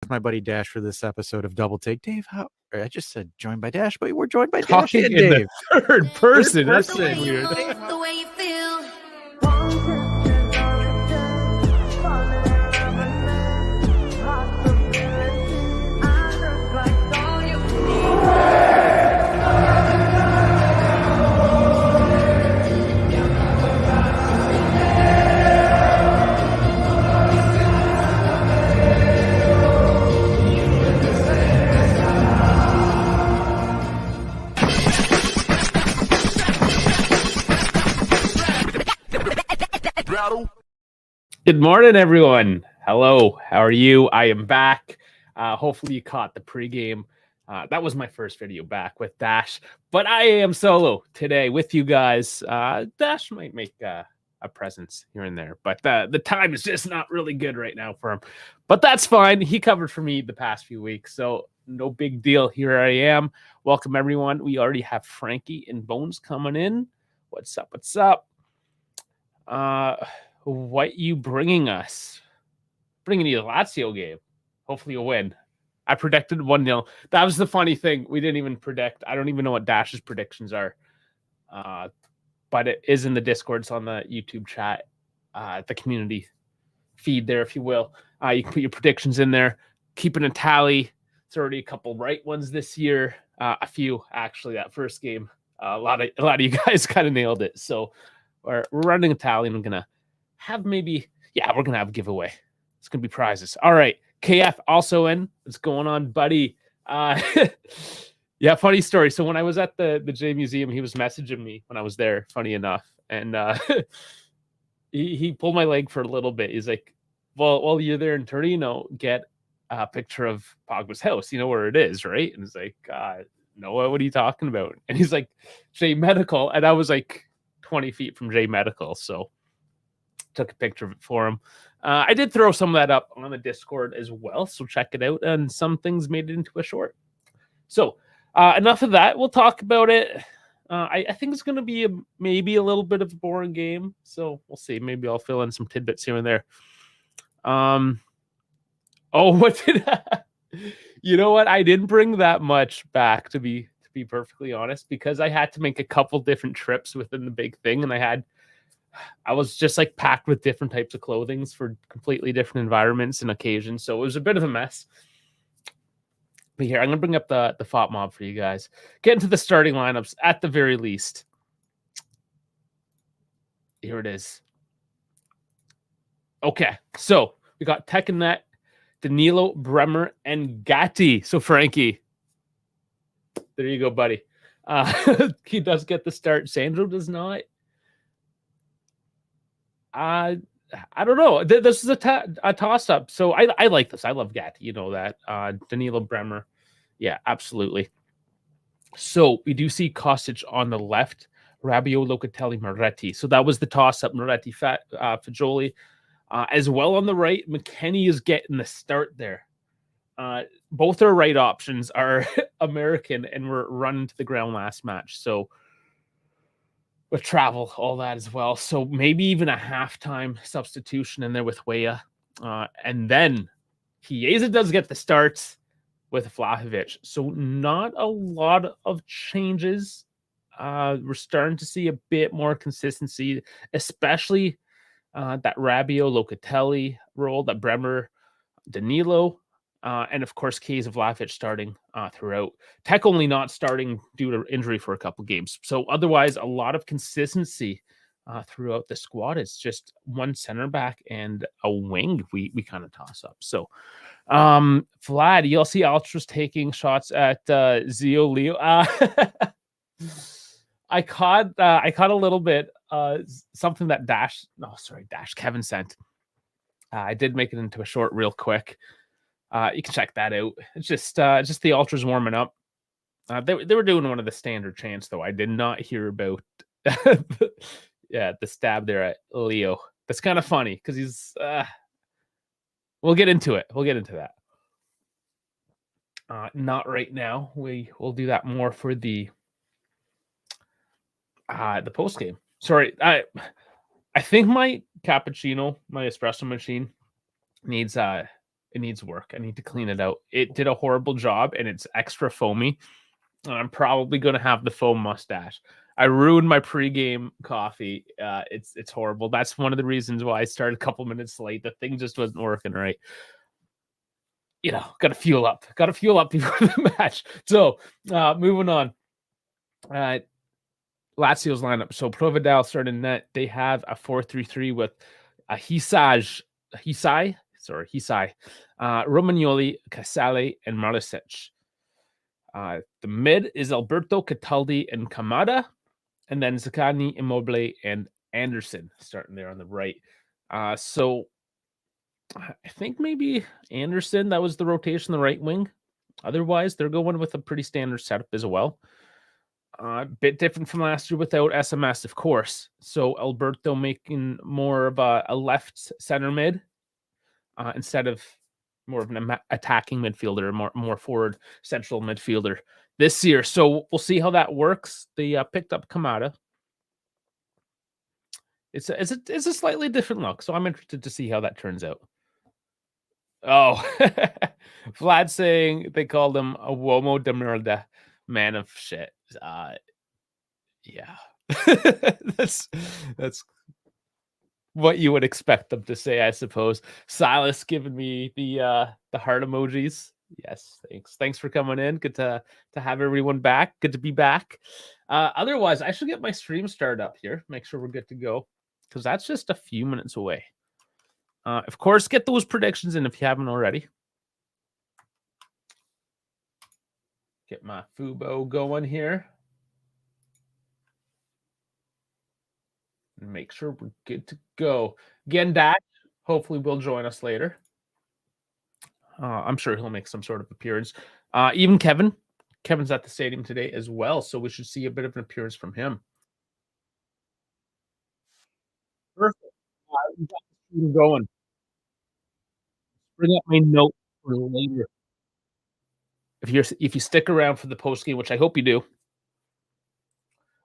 my buddy Dash for this episode of Double Take. Dave, I just said joined by Dash, but we're joined by Dash Talking and in Dave. the third person. That's so person. weird. The way you feel. Good morning, everyone. Hello. How are you? I am back. Hopefully you caught the pregame. That was my first video back with Dash, but I am solo today with you guys. Dash might make a presence here and there, but the time is just not really good right now for him. But that's fine. He covered for me the past few weeks, so no big deal. Here I am. Welcome, everyone. We already have Frankie and Bones coming in. What's up? What's up? What you bringing us? Bringing you the Lazio game. Hopefully you'll win. I predicted 1-0. That was the funny thing. We didn't even predict. I don't even know what Dash's predictions are. But it is in the Discord. It's on the YouTube chat, the community feed there, if you will. You can put your predictions in there. Keeping a tally. It's already a couple right ones this year. A few, actually, that first game. A lot of you guys kind of nailed it. So we're running a tally, and I'm going to have we're going to have a giveaway. It's going to be prizes. All right. KF also in. What's going on, buddy? Yeah, funny story. So when I was at the J Museum, he was messaging me when I was there, funny enough. And he pulled my leg for a little bit. He's like, well, while you're there in Torino, get a picture of Pogba's house. You know where it is, right? And it's like, no, what are you talking about? And he's like, J Medical. And I was like 20 feet from J Medical. So took a picture of it for him. I did throw some of that up on the Discord as well, so check it out. And some things made it into a short. So enough of that. We'll talk about it. I think it's going to be maybe a little bit of a boring game. So we'll see. Maybe I'll fill in some tidbits here and there. What did you know what? I didn't bring that much back, to be perfectly honest, because I had to make a couple different trips within the big thing, and I was just like packed with different types of clothing for completely different environments and occasions. So it was a bit of a mess. But here, I'm going to bring up the FOP mob for you guys. Get into the starting lineups at the very least. Here it is. Okay, so we got Tekkenet, Danilo, Bremer, and Gatti. So Frankie, there you go, buddy. He does get the start. Sandro does not. I don't know. This is a toss-up. So I like this. I love Gatti. You know that. Danilo, Bremer. Yeah, absolutely. So we do see Kostic on the left. Rabiot, Locatelli, Moretti. So that was the toss-up. Moretti, Fagioli. As well on the right, McKennie is getting the start there. Both our right options are American and were run to the ground last match. So with travel, all that as well. So maybe even a halftime substitution in there with Weah. And then Chiesa does get the starts with Vlahovic. So not a lot of changes. We're starting to see a bit more consistency, especially that Rabiot, Locatelli role, that Bremer, Danilo, and of course, Chiesa, Vlahovic starting throughout. Tech only not starting due to injury for a couple games. So otherwise, a lot of consistency throughout the squad. It's just one center back and a wing we kind of toss up. So Vlad, you'll see Ultras taking shots at Zio Leo. I caught a little bit something that Dash Kevin sent. I did make it into a short real quick. You can check that out. It's just the Ultras warming up. They were doing one of the standard chants, though. I did not hear about the stab there at Leo. That's kind of funny because he's. We'll get into it. We'll get into that. Not right now. We'll do that more for the post game. Sorry, I think my cappuccino, my espresso machine, needs It needs work. I need to clean it out. It did a horrible job, and it's extra foamy. And I'm probably going to have the foam mustache. I ruined my pregame coffee. It's horrible. That's one of the reasons why I started a couple minutes late. The thing just wasn't working right. You know, got to fuel up. Got to fuel up before the match. So, moving on. Lazio's lineup. So Provedel starting net. They have a 4-3-3 with Hisai, Romagnoli, Casale, and Maricic. The mid is Alberto, Cataldi, and Kamada, and then Zaccagni, Immobile, and Anderson starting there on the right. So I think maybe Anderson, that was the rotation, the right wing. Otherwise, they're going with a pretty standard setup as well. A bit different from last year without SMS, of course. So Alberto making more of a left center mid instead of more of an attacking midfielder, more forward central midfielder this year. So we'll see how that works. They picked up Kamada. It's a slightly different look, so I'm interested to see how that turns out. Oh, Vlad saying they called him a Uomo de Merda, man of shit. Yeah, that's what you would expect them to say, I suppose. Silas giving me the heart emojis. Yes, thanks for coming in. Good to have everyone back. Good to be back. Otherwise, I should get my stream started up here. Make sure we're good to go, because that's just a few minutes away. Of course, get those predictions in if you haven't already. Get my Fubo going here. And make sure we're good to go. Again, Dash hopefully will join us later. I'm sure he'll make some sort of appearance. Even Kevin's at the stadium today as well, so we should see a bit of an appearance from him. Perfect. We got the stream going. Bring up my note for later. If you stick around for the post game, which I hope you do,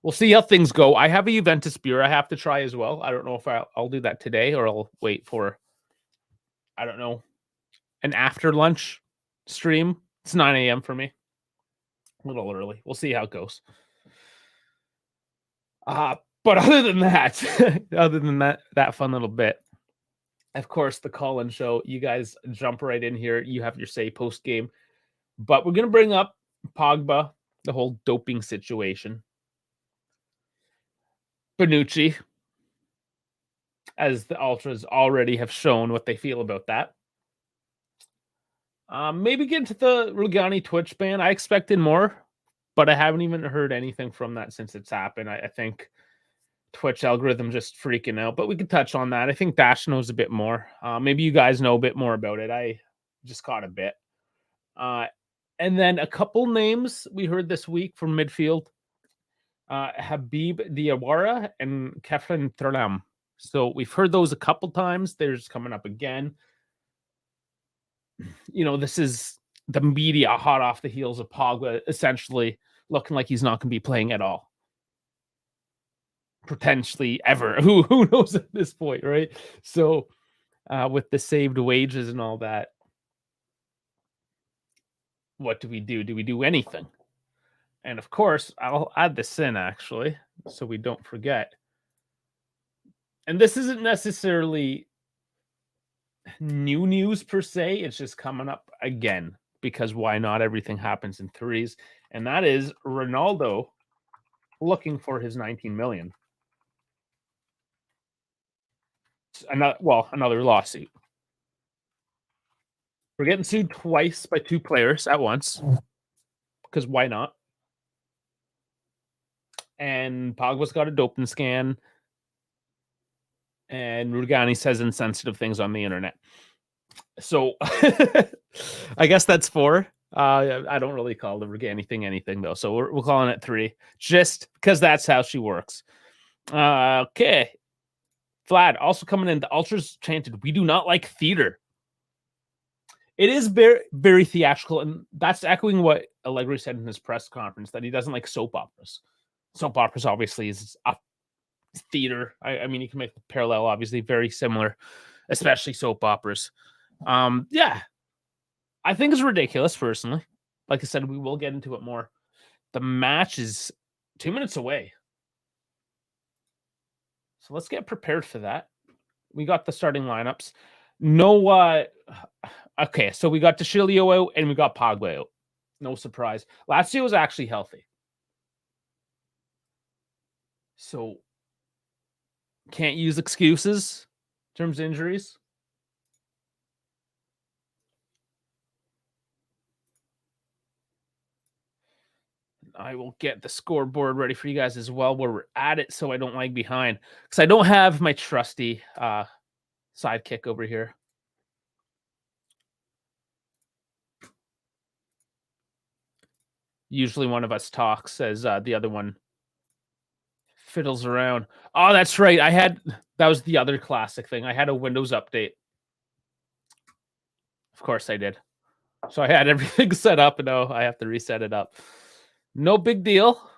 we'll see how things go. I have a Juventus beer I have to try as well. I don't know if I'll do that today or I'll wait for, I don't know, an after lunch stream. It's 9 a.m. for me. A little early. We'll see how it goes. But other than that, that fun little bit, of course, the call-in show, you guys jump right in here. You have your say post-game. But we're going to bring up Pogba, the whole doping situation. Bonucci, as the Ultras already have shown what they feel about that. Maybe get into the Rugani Twitch ban. I expected more, but I haven't even heard anything from that since it's happened. I think Twitch algorithm just freaking out, but we could touch on that. I think Dash knows a bit more. Maybe you guys know a bit more about it. I just caught a bit. And then a couple names we heard this week from midfield. Habib Diawara and Kefren Thuram. So we've heard those a couple times. They're just coming up again. You know, this is the media hot off the heels of Pogba, essentially looking like he's not going to be playing at all. Potentially ever. Who knows at this point, right? So with the saved wages and all that, what do we do? Do we do anything? And of course, I'll add this in actually, so we don't forget. And this isn't necessarily new news per se. It's just coming up again, because why not? Everything happens in threes. And that is Ronaldo looking for his 19 million. Another lawsuit. We're getting sued twice by two players at once, because why not? And Pogba's got a doping scan, and Rugani says insensitive things on the internet. So I guess that's 4. I don't really call the Rugani thing anything though, so we're calling it 3, just because that's how she works. Okay. Vlad also coming in. The Ultras chanted, "We do not like theater." It is very, very theatrical, and that's echoing what Allegri said in his press conference, that he doesn't like soap operas. Soap operas obviously is a theater. I mean, you can make the parallel, obviously, very similar, especially soap operas. Yeah, I think it's ridiculous, personally. Like I said, we will get into it more. The match is 2 minutes away. So let's get prepared for that. We got the starting lineups. Okay, so we got DeCilio out and we got Pogba out. No surprise. Lazio is actually healthy. So can't use excuses in terms of injuries. I will get the scoreboard ready for you guys as well where we're at it so I don't lag behind. Because I don't have my trusty sidekick over here. Usually one of us talks as the other one fiddles around. Oh, that's right. That was the other classic thing. I had a Windows update. Of course I did. So I had everything set up and now I have to reset it up. No big deal.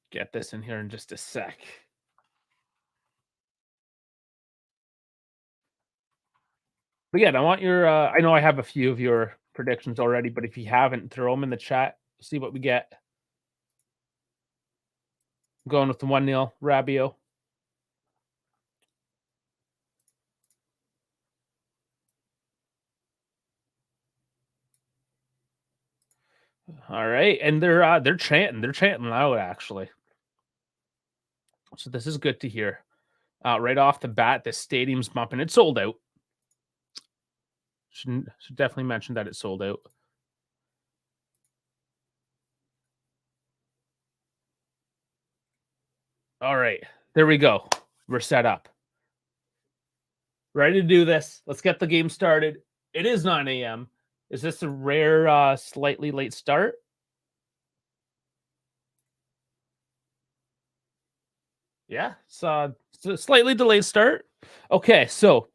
Get this in here in just a sec. But yeah, I want your I know I have a few of your predictions already, but if you haven't, throw them in the chat. See what we get. I'm going with the 1-0 Rabiot. All right, and they're chanting loud actually. So this is good to hear. Right off the bat, the stadium's bumping. It's sold out. Should definitely mention that it's sold out. All right, there we go. We're set up. Ready to do this. Let's get the game started. It is 9 a.m. Is this a rare, slightly late start? Yeah, it's a slightly delayed start. Okay, so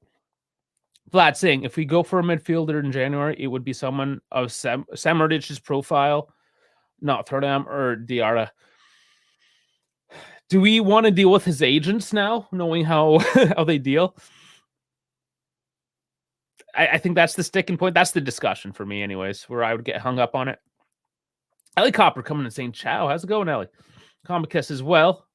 Vlad saying if we go for a midfielder in January, it would be someone of Sam Radic's profile, not Thordam or Diarra. Do we want to deal with his agents now, knowing how how they deal? I think that's the sticking point. That's the discussion for me, anyways, where I would get hung up on it. Ellie Copper coming and saying, "Ciao, how's it going, Ellie?" Comicus as well.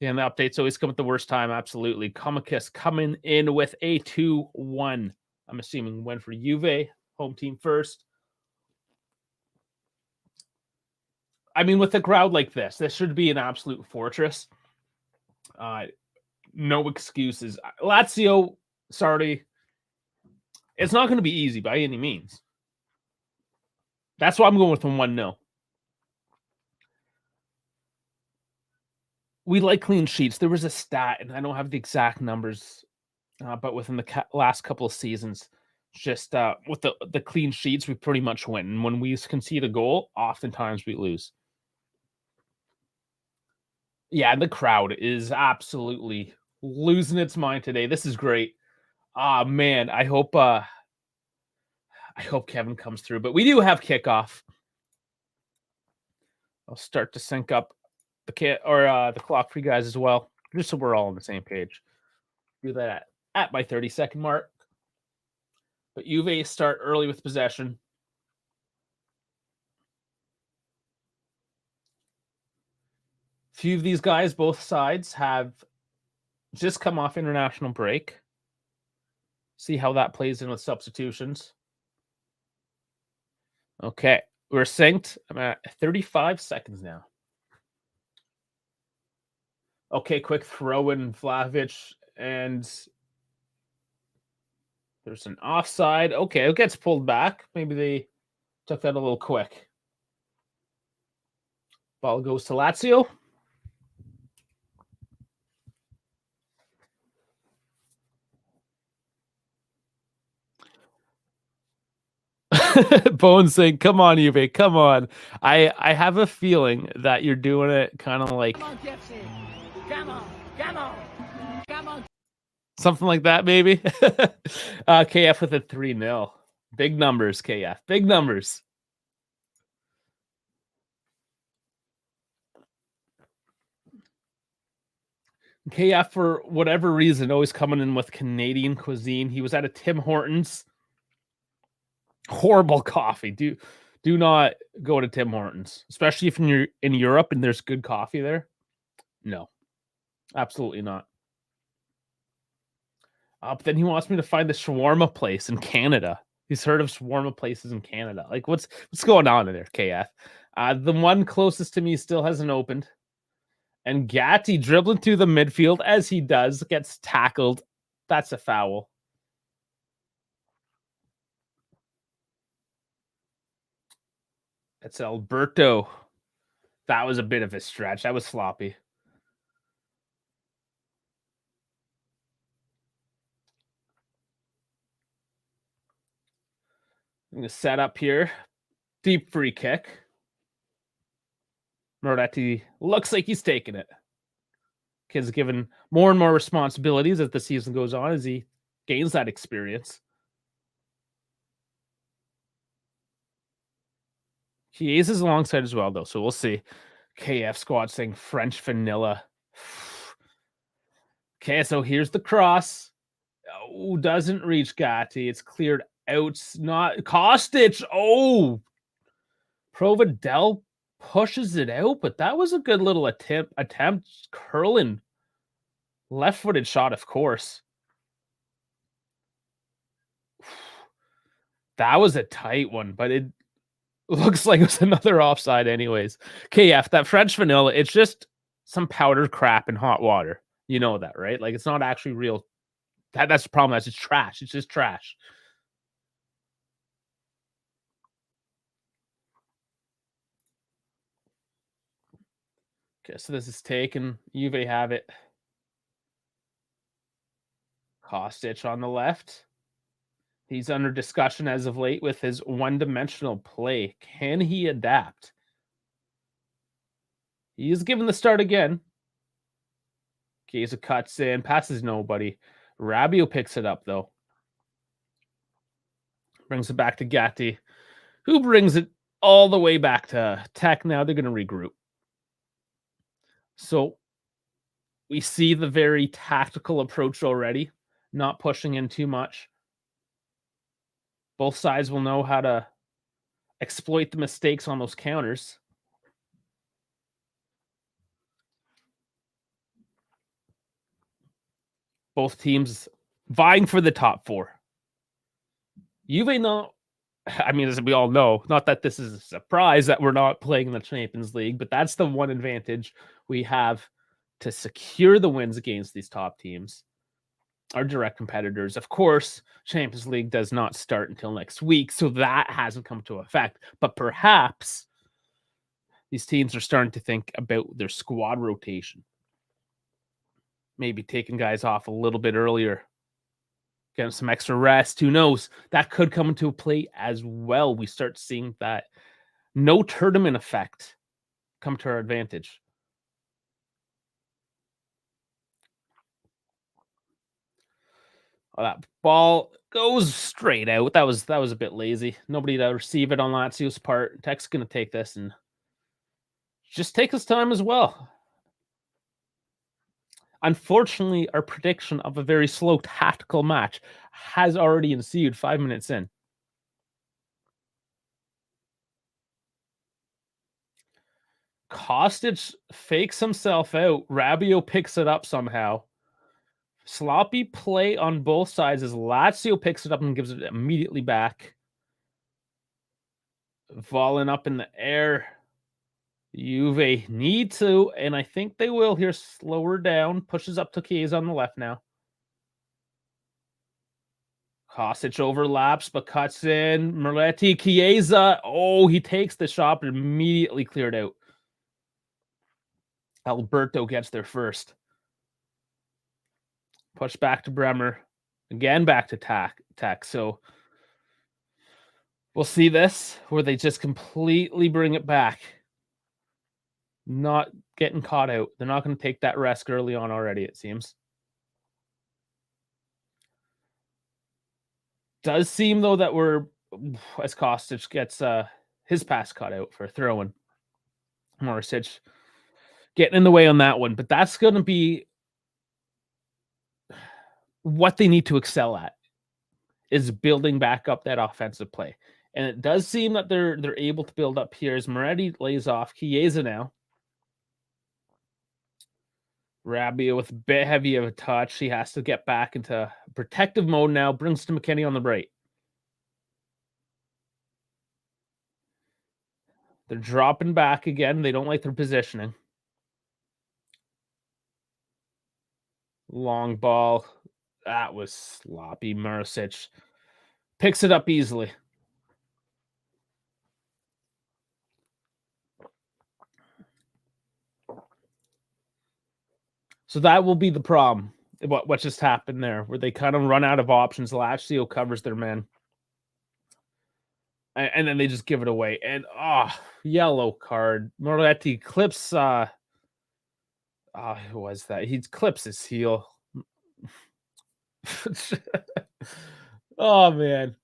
Yeah, and the updates always come at the worst time. Absolutely. Comicus coming in with a 2-1. I'm assuming win for Juve, home team first. I mean, with a crowd like this should be an absolute fortress. No excuses. Lazio, sorry. It's not going to be easy by any means. That's why I'm going with a 1-0. We like clean sheets. There was a stat, and I don't have the exact numbers, but within the last couple of seasons, just with the clean sheets, we pretty much win. And when we concede a goal, oftentimes we lose. Yeah, the crowd is absolutely losing its mind today. This is great. Ah, man, I hope Kevin comes through. But we do have kickoff. I'll start to sync up the clock for you guys as well, just so we're all on the same page. Do that at my 30-second mark. But Juve start early with possession. Few of these guys, both sides, have just come off international break. See how that plays in with substitutions. Okay, we're synced. I'm at 35 seconds now. Okay, quick throw in Vlahovic, and there's an offside. Okay, it gets pulled back. Maybe they took that a little quick. Ball goes to Lazio. Bones saying, "Come on, Juve, come on." I have a feeling that you're doing it kind of like come on. Something like that, maybe. KF with a 3-0. Big numbers, KF. Big numbers. KF, for whatever reason, always coming in with Canadian cuisine. He was at a Tim Hortons. Horrible coffee. Do not go to Tim Hortons, especially if you're in Europe and there's good coffee there. No, absolutely not. But then he wants me to find the shawarma place in Canada. He's heard of shawarma places in Canada. Like, what's going on in there, KF? The one closest to me still hasn't opened. And Gatti dribbling through the midfield, as he does, gets tackled. That's a foul. It's Alberto. That was a bit of a stretch. That was sloppy. I'm going to set up here. Deep free kick. Moretti looks like he's taking it. Kid's given more and more responsibilities as the season goes on, as he gains that experience. Chiesa alongside as well, though, so we'll see. KF squad saying French vanilla. Okay, so here's the cross. Oh, doesn't reach Gatti. It's cleared out. Not Kostic. Oh, Providel pushes it out, but that was a good little attempt curling. Left-footed shot, of course. That was a tight one, but it looks like it was another offside anyways. KF, that French vanilla, it's just some powdered crap in hot water. You know that, right? Like, it's not actually real. That's the problem. That's just trash. It's just trash. Okay, so this is taken. Juve have it. Kostic on the left. He's under discussion as of late with his one-dimensional play. Can he adapt? He is given the start again. Chiesa cuts in, passes nobody. Rabiot picks it up, though. Brings it back to Gatti, who brings it all the way back to Tech. Now they're going to regroup. So we see the very tactical approach already, not pushing in too much. Both sides will know how to exploit the mistakes on those counters. Both teams vying for the top four. Juve not, I mean, as we all know, not that this is a surprise that we're not playing in the Champions League, but that's the one advantage we have to secure the wins against these top teams. Our direct competitors. Of course, Champions League does not start until next week, so that hasn't come to effect. But perhaps these teams are starting to think about their squad rotation. Maybe taking guys off a little bit earlier, getting some extra rest. Who knows? That could come into play as well. We start seeing that no tournament effect come to our advantage. Oh, that ball goes straight out. That was a bit lazy. Nobody to receive it on Lazio's part. Tech's going to take this and just take his time as well. Unfortunately, our prediction of a very slow tactical match has already ensued 5 minutes in. Kostic fakes himself out. Rabiot picks it up somehow. Sloppy play on both sides as Lazio picks it up and gives it immediately back. Falling up in the air. Juve need to, and I think they will here, slower down. Pushes up to Chiesa on the left now. Kostic overlaps, but cuts in. Moretti, Chiesa. Oh, he takes the shot, but immediately cleared out. Alberto gets there first. Push back to Bremer. Again, back to Tech. So we'll see this, where they just completely bring it back. Not getting caught out. They're not going to take that risk early on already, it seems. Does seem, though, that we're, as Kostic gets his pass caught out for a throw-in. Morisic getting in the way on that one. But that's going to be what they need to excel at is building back up that offensive play. And it does seem that they're able to build up here as Moretti lays off Chiesa now. Rabiot with a bit heavy of a touch. He has to get back into protective mode now. Brings to McKennie on the right. They're dropping back again. They don't like their positioning. Long ball. That was sloppy. Maricic picks it up easily. So that will be the problem. What just happened there, where they kind of run out of options. Lazio covers their men. And then they just give it away. And yellow card. Moretti clips who was that? He clips his heel. Oh man.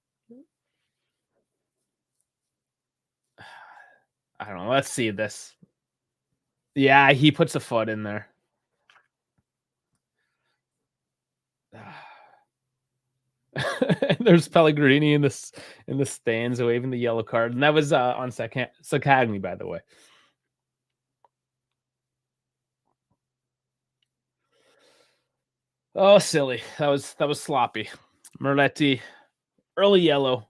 I don't know. Let's see this. Yeah, he puts a foot in there. There's Pellegrini in the stands waving the yellow card, and that was on Sakagni, by the way. Oh, silly. That was sloppy. Merletti, early yellow.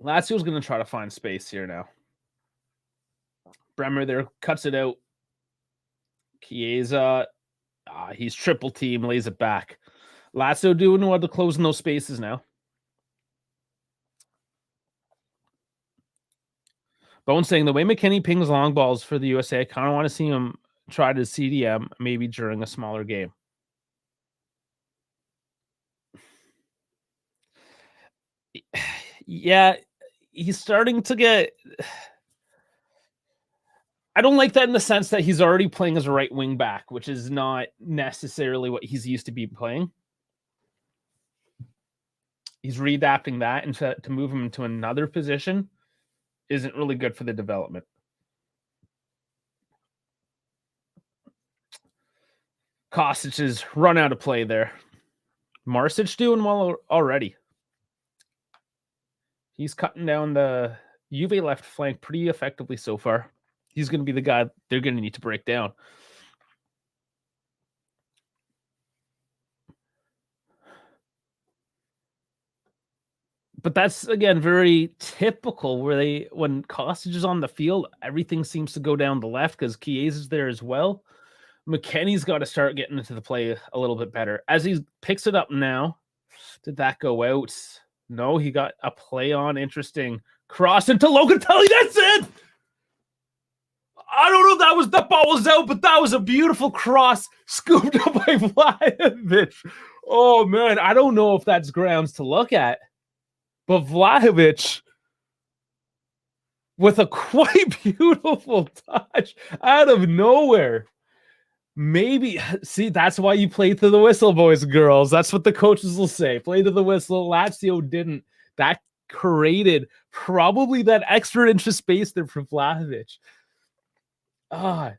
Lazio's going to try to find space here now. Bremer there cuts it out. Chiesa, he's triple team, lays it back. Lazio doing well to close in those spaces now. Bone saying the way McKennie pings long balls for the USA, I kind of want to see him try to CDM maybe during a smaller game. Yeah, he's starting to get... I don't like that in the sense that he's already playing as a right wing back, which is not necessarily what he's used to be playing. He's readapting that, and to move him into another position isn't really good for the development. Kostic is run out of play there. Maricic doing well already. He's cutting down the Juve left flank pretty effectively so far. He's going to be the guy they're going to need to break down. But that's, again, very typical where when Kostic is on the field, everything seems to go down the left because Chiesa's there as well. McKennie's got to start getting into the play a little bit better. As he picks it up now, did that go out? No, he got a play on. Interesting. Cross into Locatelli. That's it! I don't know if that ball was out, but that was a beautiful cross scooped up by Vlahovic. Oh, man. I don't know if that's grounds to look at. But Vlahovic, with a quite beautiful touch out of nowhere. Maybe, see, that's why you play to the whistle, boys and girls. That's what the coaches will say. Play to the whistle. Lazio didn't. That created probably that extra inch of space there for Vlahovic. I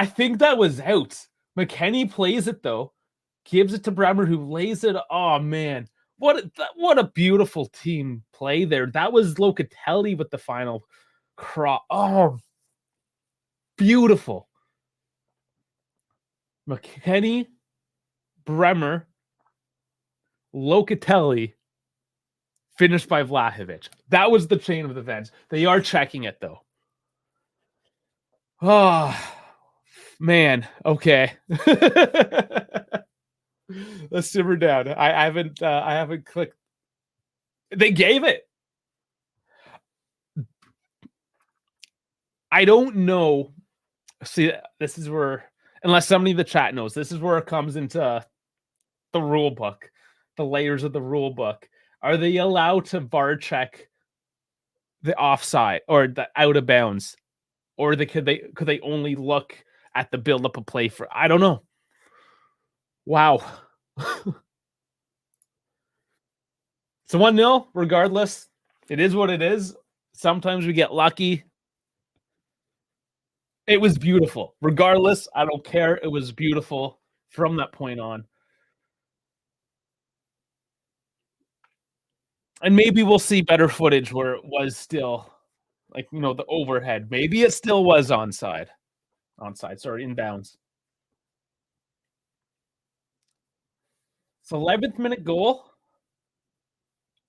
think that was out. McKennie plays it, though. Gives it to Bremer, who lays it. Oh, man. What a beautiful team play there. That was Locatelli with the final cross. Oh, beautiful. McKennie, Bremer, Locatelli, finished by Vlahovic. That was the chain of events. They are checking it, though. Oh, man. Okay. Let's simmer down. I haven't clicked. They gave it. I don't know. See, this is where, unless somebody in the chat knows, this is where it comes into the rule book, the layers of the rule book. Are they allowed to VAR check the offside or the out of bounds? Or could they only look at the build-up of play for? I don't know. Wow. It's 1-0, regardless. It is what it is. Sometimes we get lucky. It was beautiful. Regardless, I don't care. It was beautiful from that point on. And maybe we'll see better footage where it was still like, the overhead. Maybe it still was onside. Onside, sorry, inbounds. It's 11th minute goal.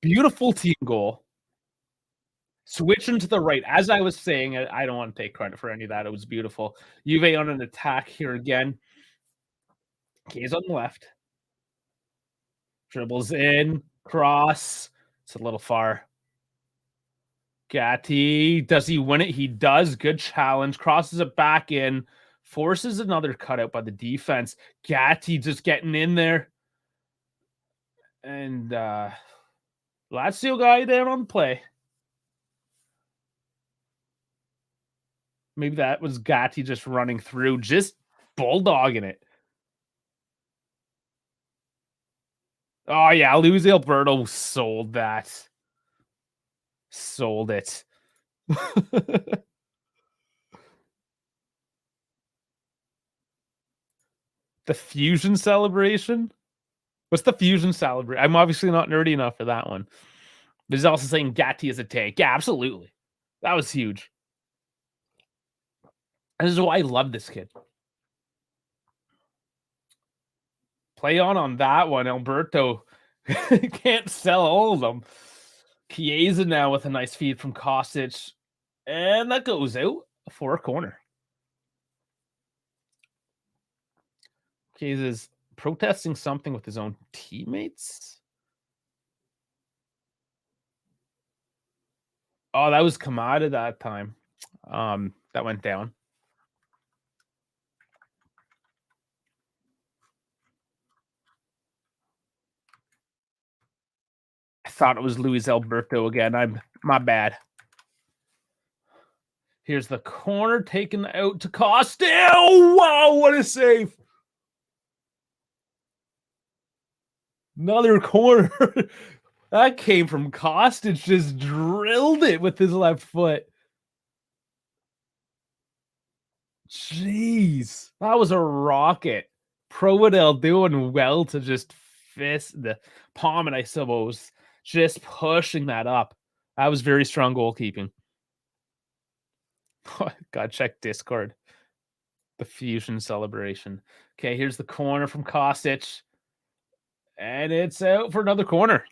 Beautiful team goal. Switching to the right. As I was saying, I don't want to take credit for any of that. It was beautiful. Juve on an attack here again. Kay's on the left. Dribbles in. Cross. It's a little far. Gatti. Does he win it? He does. Good challenge. Crosses it back in. Forces another cutout by the defense. Gatti just getting in there. And Lazio guy down on the play. Maybe that was Gatti just running through, just bulldogging it. Oh, yeah, Luis Alberto sold that. Sold it. The fusion celebration? What's the fusion celebration? I'm obviously not nerdy enough for that one. But he's also saying Gatti is a tank. Yeah, absolutely. That was huge. This is why I love this kid. Play on that one. Alberto can't sell all of them. Chiesa now with a nice feed from Kostic. And that goes out for a corner. Chiesa's protesting something with his own teammates. Oh, that was Kamada that time. That went down. I thought it was Luis Alberto again. My bad. Here's the corner taken out to Costa. Oh, wow, what a save. Another corner. That came from Kostic, just drilled it with his left foot. Jeez, that was a rocket. Providel doing well to just fist the palm, and I suppose just pushing that up. That was very strong goalkeeping. Gotta check Discord. The fusion celebration. Okay, here's the corner from Kostic. And it's out for another corner.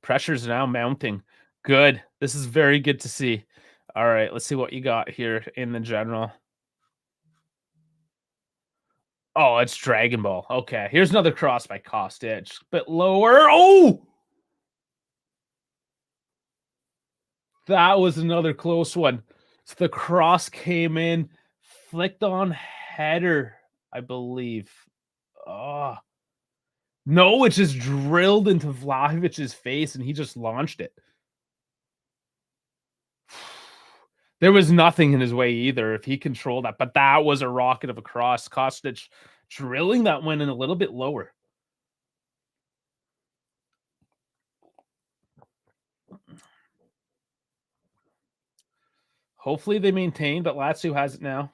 Pressure's now mounting. Good. This is very good to see. All right, let's see what you got here in the general. Oh, it's Dragon Ball. Okay, here's another cross by Kostic. A bit lower. Oh! That was another close one. So the cross came in, flicked on header, I believe. Oh. No, it just drilled into Vlahovic's face, and he just launched it. There was nothing in his way either if he controlled that, but that was a rocket of a cross. Kostic drilling that one in a little bit lower. Hopefully they maintain, but Lazio has it now.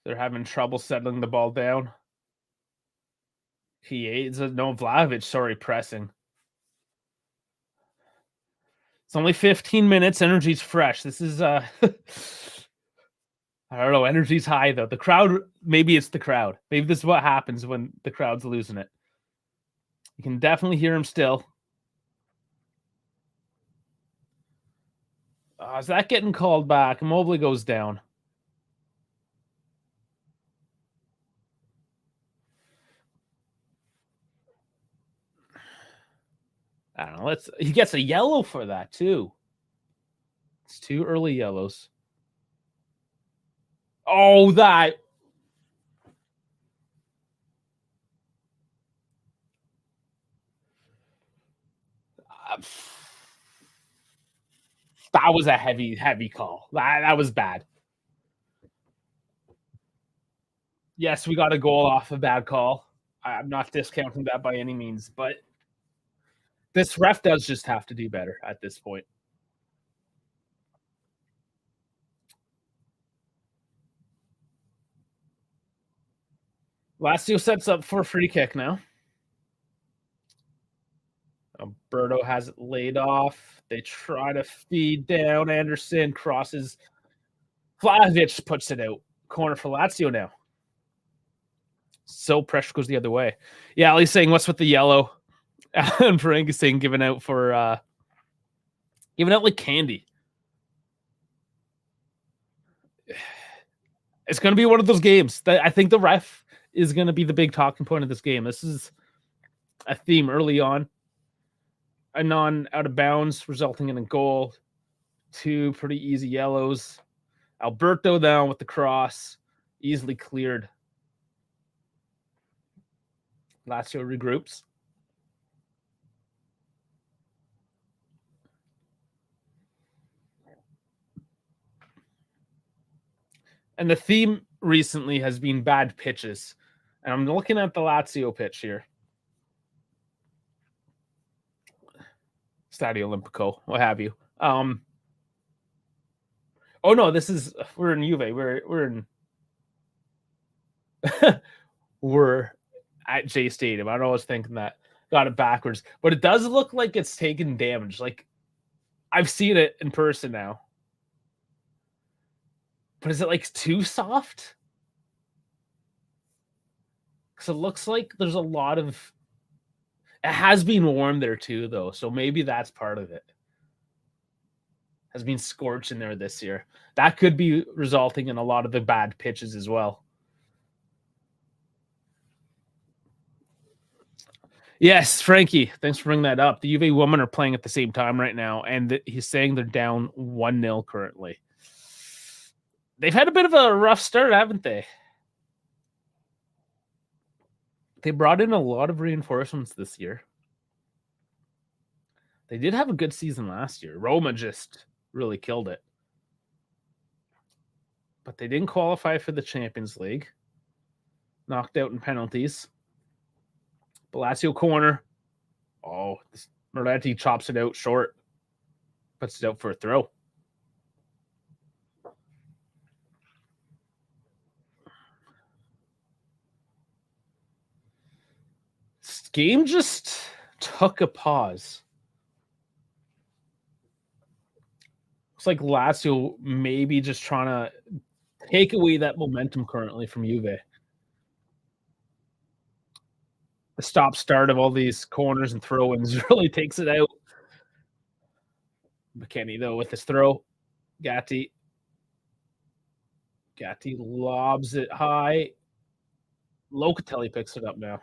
They're having trouble settling the ball down. Vlahovic, sorry, pressing. It's only 15 minutes. Energy's fresh. This is I don't know. Energy's high though. The crowd, maybe it's the crowd. Maybe this is what happens when the crowd's losing it. You can definitely hear him still. Is that getting called back? Mobley goes down. I don't know. He gets a yellow for that too. It's 2 early yellows. Oh, that. That was a heavy call. That was bad. Yes, we got a goal off a bad call. I'm not discounting that by any means, but this ref does just have to do better at this point. Lazio sets up for a free kick now. Alberto has it laid off. They try to feed down. Anderson crosses. Vlahovic puts it out. Corner for Lazio now. So pressure goes the other way. Yeah, Ali's saying, what's with the yellow? And Frank is saying, giving out like candy. It's going to be one of those games that I think the ref is going to be the big talking point of this game. This is a theme early on. A non out of bounds resulting in a goal. 2 pretty easy yellows. Alberto down with the cross. Easily cleared. Lazio regroups. And the theme recently has been bad pitches. And I'm looking at the Lazio pitch here. Stadio Olimpico, what have you. Oh no, we're in Juve. We're in we're at J Stadium. I was thinking that. Got it backwards. But it does look like it's taken damage. Like I've seen it in person now. But is it like too soft? Because it looks like there's a lot of... It has been warm there too, though. So maybe that's part of it. Has been scorched in there this year. That could be resulting in a lot of the bad pitches as well. Yes, Frankie, thanks for bringing that up. The Juve women are playing at the same time right now, and he's saying they're down 1-0 currently. They've had a bit of a rough start, haven't they? They brought in a lot of reinforcements this year. They did have a good season last year. Roma just really killed it. But they didn't qualify for the Champions League. Knocked out in penalties. Lazio corner. Oh, Merletti chops it out short. Puts it out for a throw. This game just took a pause. Looks like Lazio maybe just trying to take away that momentum currently from Juve. The stop-start of all these corners and throw-ins really takes it out. McKennie, though, with his throw. Gatti lobs it high. Locatelli picks it up now.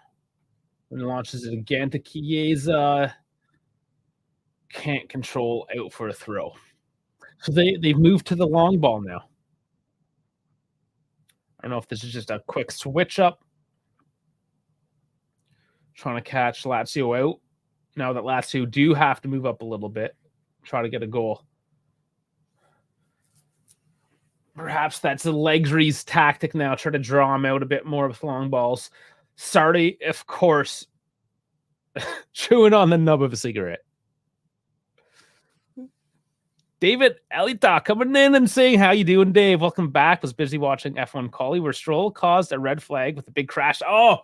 And launches it again to Chiesa. Can't control, out for a throw. So they've moved to the long ball now. I don't know if this is just a quick switch up. Trying to catch Lazio out. Now that Lazio do have to move up a little bit. Try to get a goal. Perhaps that's Allegri's tactic now. Try to draw him out a bit more with long balls. Sardi, of course, chewing on the nub of a cigarette. David Elita coming in and saying, how you doing, Dave? Welcome back. Was busy watching F1 Quali where Stroll caused a red flag with a big crash. Oh,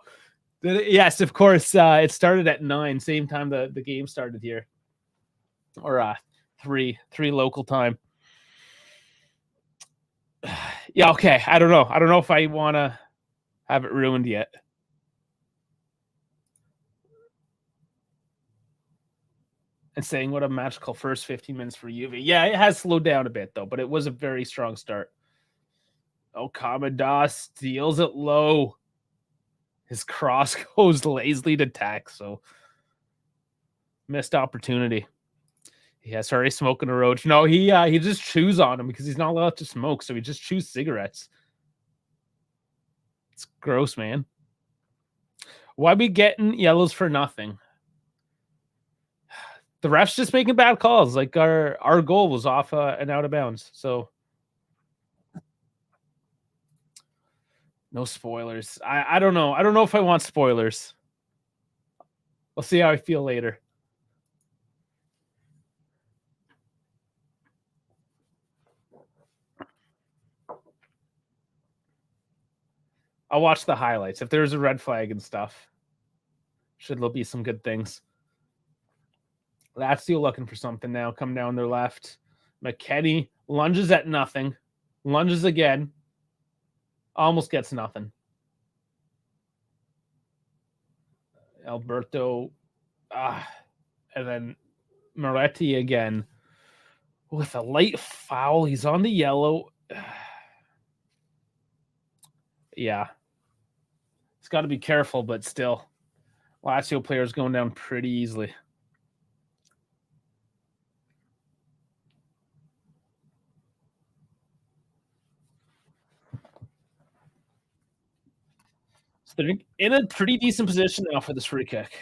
yes, of course. It started at 9, same time the game started here. Or 3 local time. Yeah, okay. I don't know. I don't know if I want to have it ruined yet. And saying what a magical first 15 minutes for Juve. Yeah, it has slowed down a bit, though, but it was a very strong start. Oh, Kamada steals it low. His cross goes lazily to tack, so missed opportunity. Yeah, sorry, smoking a roach. No, he just chews on him because he's not allowed to smoke, so he just chews cigarettes. It's gross, man. Why be getting yellows for nothing? The ref's just making bad calls. Like our goal was off and out of bounds. So no spoilers. I don't know. I don't know if I want spoilers. We'll see how I feel later. I'll watch the highlights. If there's a red flag and stuff, should there be some good things. Lazio looking for something now. Come down their left. McKennie lunges at nothing. Lunges again. Almost gets nothing. Alberto. And then Moretti again. With a late foul. He's on the yellow. Yeah. He's got to be careful, but still. Lazio players going down pretty easily. So they're in a pretty decent position now for this free kick.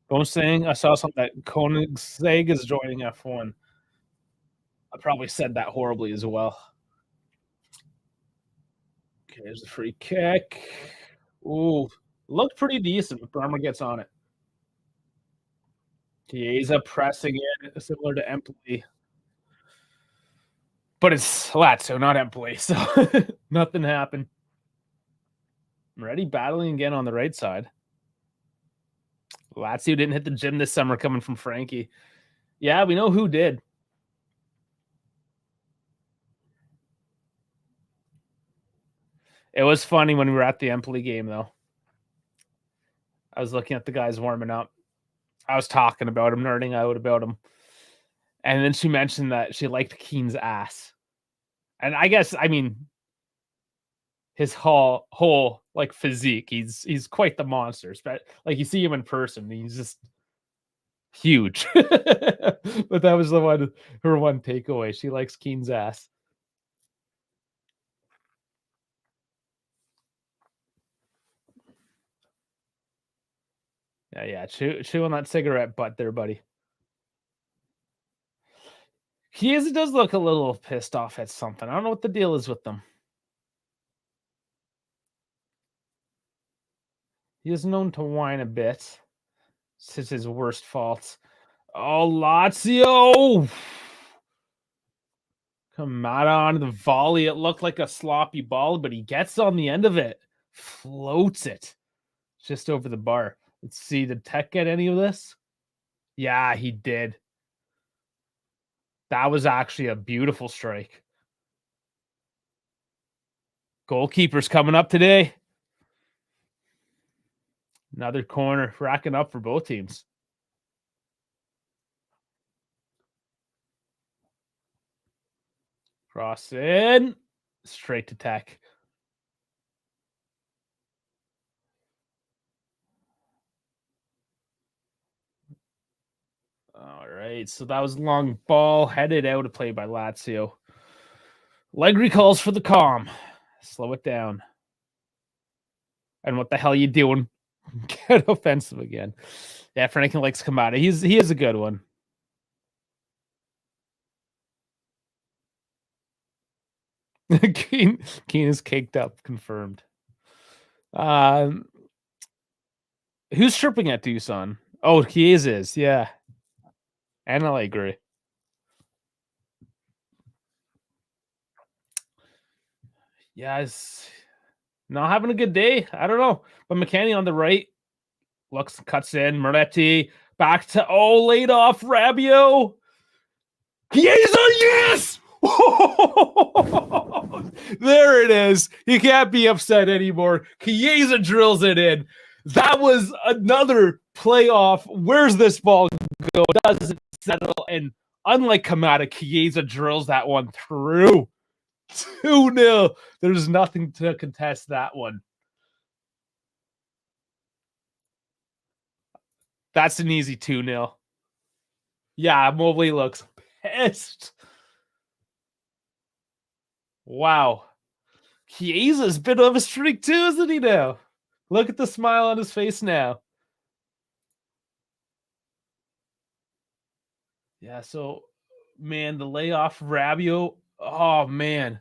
Don't saying I saw something that Koenigsegg is joining F1. I probably said that horribly as well. Okay, there's the free kick. Ooh, looked pretty decent, but Burma gets on it. Chiesa pressing in, similar to Empoli. But it's Lazio, not Empoli, so nothing happened. Moretti battling again on the right side. Lazio didn't hit the gym this summer coming from Frankie. Yeah, we know who did. It was funny when we were at the Empoli game, though. I was looking at the guys warming up. I was talking about him, nerding out about him. And then she mentioned that she liked Keane's ass. And I guess, I mean, his whole like physique, he's quite the monster. Like you see him in person, he's just huge. But that was her one takeaway. She likes Keane's ass. Yeah. Chew on that cigarette butt there, buddy. He does look a little pissed off at something. I don't know what the deal is with them. He is known to whine a bit. It's his worst faults. Oh, Lazio! Kamada on the volley. It looked like a sloppy ball, but he gets on the end of it. Floats it. Just over the bar. Let's see. Did Tech get any of this? Yeah, he did. That was actually a beautiful strike. Goalkeeper's coming up today. Another corner. Racking up for both teams. Cross in. Straight to Tech. All right, so that was long ball headed out of play by Lazio. Allegri calls for the calm. Slow it down. And what the hell are you doing? Get offensive again. Yeah, Franklin likes Kamada. He is a good one. Keane is caked up, confirmed. Who's chirping at Dusan? Oh, Chiesa is, yeah. And Allegri. Yeah, it's not having a good day. I don't know. But McKennie on the right cuts in. Moretti back to laid off Rabiot. Chiesa, yes! There it is. You can't be upset anymore. Chiesa drills it in. That was another playoff. Where's this ball go? Doesn't settle. And unlike Kamada, Chiesa drills that one through. 2-0. There's nothing to contest that one. That's an easy 2-0. Yeah, Mobley looks pissed. Wow. Chiesa's been on a streak too, isn't he now? Look at the smile on his face now. Yeah, so, man, the layoff Rabiot. Oh, man.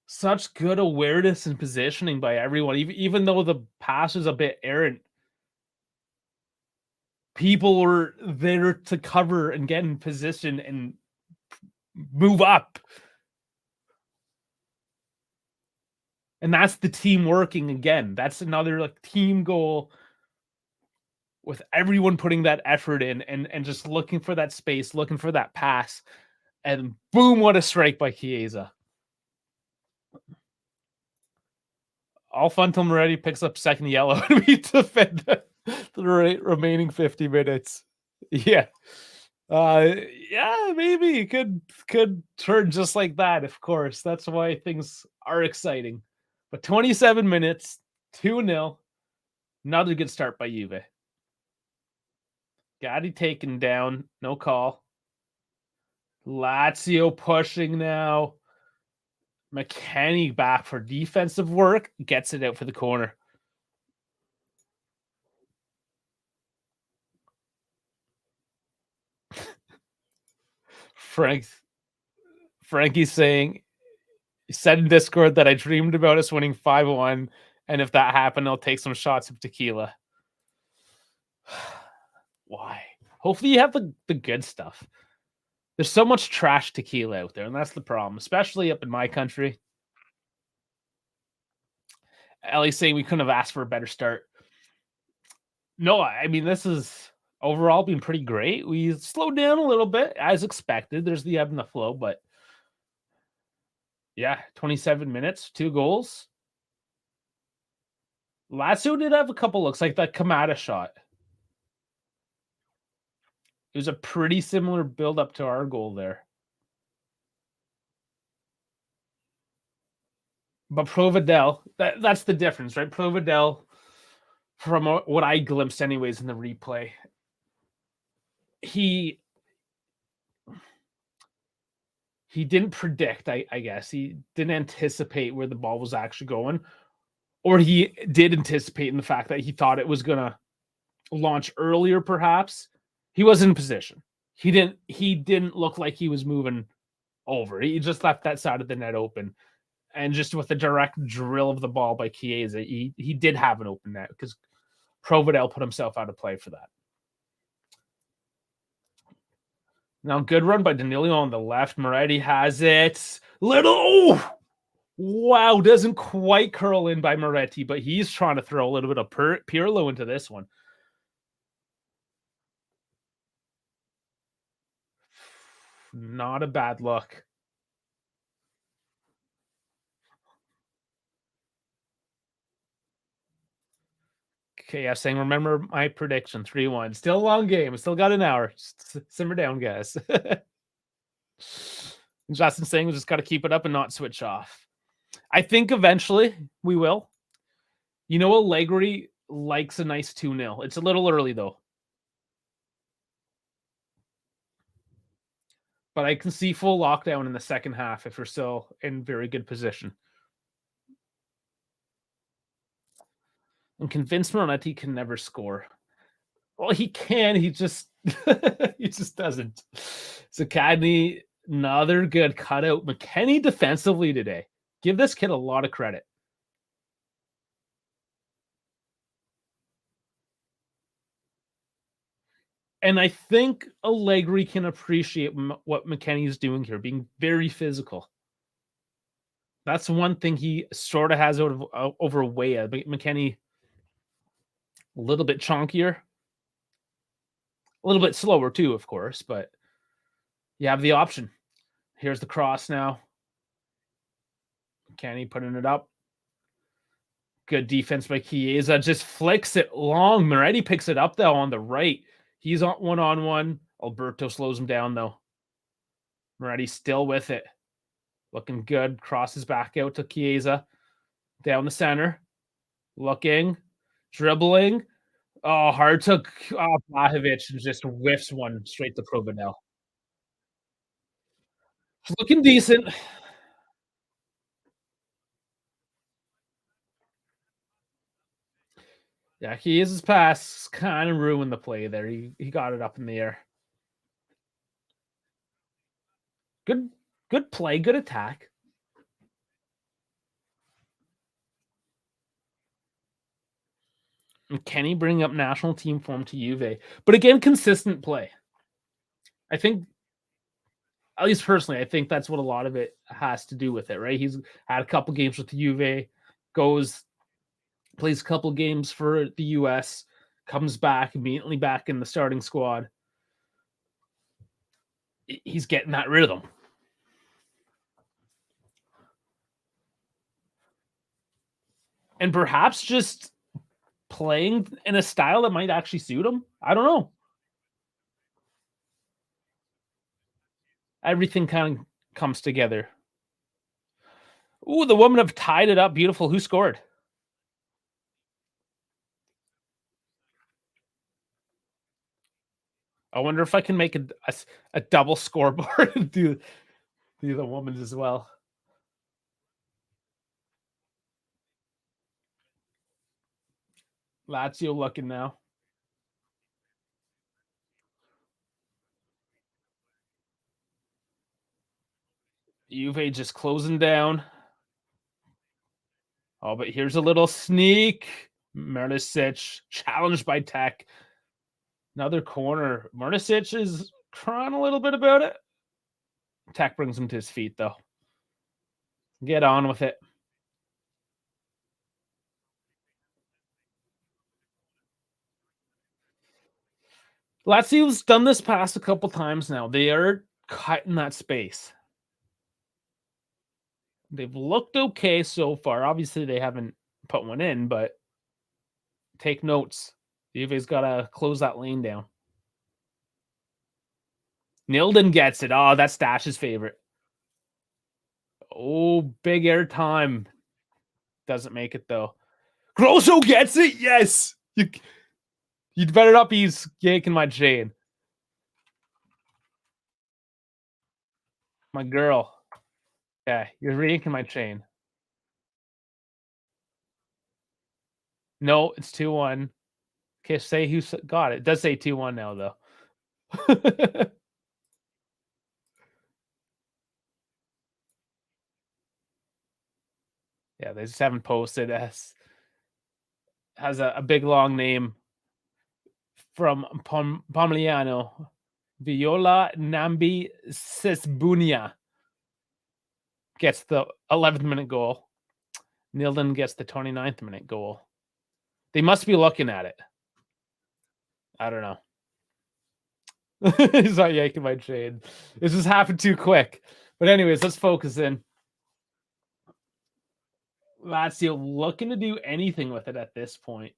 Such good awareness and positioning by everyone, even though the pass is a bit errant. people were there to cover and get in position and move up. And that's the team working again. That's another like team goal with everyone putting that effort in and just looking for that space, looking for that pass. And boom, what a strike by Chiesa. All fun till Moretti picks up second yellow and we defend the remaining 50 minutes. Yeah. Yeah, maybe it could turn just like that, of course. That's why things are exciting. But 27 minutes, 2-0. Another good start by Juve. Gotti taken down, no call. Lazio pushing now. McKennie back for defensive work, gets it out for the corner. Frankie's saying, he said in Discord that I dreamed about us winning 5-1, and if that happened, I'll take some shots of tequila. Why? Hopefully you have the good stuff. There's so much trash tequila out there, and that's the problem, especially up in my country. Ellie's saying we couldn't have asked for a better start. No, I mean, this is overall been pretty great. We slowed down a little bit, as expected. There's the ebb and the flow, but yeah, 27 minutes, 2 goals. Lazio did have a couple looks, like that Kamada shot. It was a pretty similar build-up to our goal there. But Provedel, that's the difference, right? Provedel, from what I glimpsed anyways in the replay, he didn't predict, I guess. He didn't anticipate where the ball was actually going. Or he did anticipate in the fact that he thought it was going to launch earlier, perhaps. He wasn't in position. He didn't look like he was moving over. He just left that side of the net open. And just with the direct drill of the ball by Chiesa, he did have an open net because Provedel put himself out of play for that. Now, good run by Danilo on the left. Moretti has it. Wow, doesn't quite curl in by Moretti, but he's trying to throw a little bit of Pirlo into this one. Not a bad look. Okay, yeah, saying remember my prediction, 3-1. Still a long game. Still got an hour. Just simmer down, guys. Justin saying we just got to keep it up and not switch off. I think eventually we will. You know, Allegri likes a nice 2-0. It's a little early, though. But I can see full lockdown in the second half if we're still in very good position. I'm convinced Moretti can never score. Well, he can. He just he just doesn't. Zaccagni, another good cutout. McKennie defensively today. Give this kid a lot of credit. And I think Allegri can appreciate what McKennie is doing here, being very physical. That's one thing he sort of has over Weah. McKennie, a little bit chonkier. A little bit slower too, of course, but you have the option. Here's the cross now. McKennie putting it up. Good defense by Chiesa. Just flicks it long. Moretti picks it up, though, on the right. He's on one-on-one. Alberto slows him down, though. Moretti still with it. Looking good. Crosses back out to Chiesa. Down the center. Looking. Dribbling. Oh, hard to Blahovic just whiffs one straight to Provedel. Looking decent. Yeah, Chiesa's pass kind of ruined the play there. He got it up in the air. Good play, good attack. And can he bring up national team form to Juve? But again, consistent play. I think, at least personally, I think that's what a lot of it has to do with it, right? He's had a couple games with the Juve, plays a couple games for the US, comes back immediately back in the starting squad. He's getting that rhythm. And perhaps just playing in a style that might actually suit him. I don't know. Everything kind of comes together. Ooh, the women have tied it up. Beautiful. Who scored? I wonder if I can make a double scoreboard and do the women's as well. Lazio looking now. Juve just closing down. Oh, but here's a little sneak. Mrnisic challenged by Tech. Another corner. Mrnisic is crying a little bit about it. Tech brings him to his feet, though. Get on with it. Lazio's done this pass a couple times now. They are cutting that space. They've looked okay so far. Obviously, they haven't put one in, but take notes. Juve's got to close that lane down. Nilden gets it. Oh, that's Dash's favorite. Oh, big air time. Doesn't make it, though. Grosso gets it. Yes. You'd better not be yanking my chain. My girl. Yeah, you're yanking my chain. No, it's 2-1. Okay, say who got it. It does say 2-1 now, though. Yeah, they just haven't posted. Has a big long name from Pomigliano. Viola Nambi Sisbunia gets the 11th minute goal. Nilden gets the 29th minute goal. They must be looking at it. I don't know. He's not yanking my chain. This just happened too quick. But anyways, let's focus in. Lazio looking to do anything with it at this point.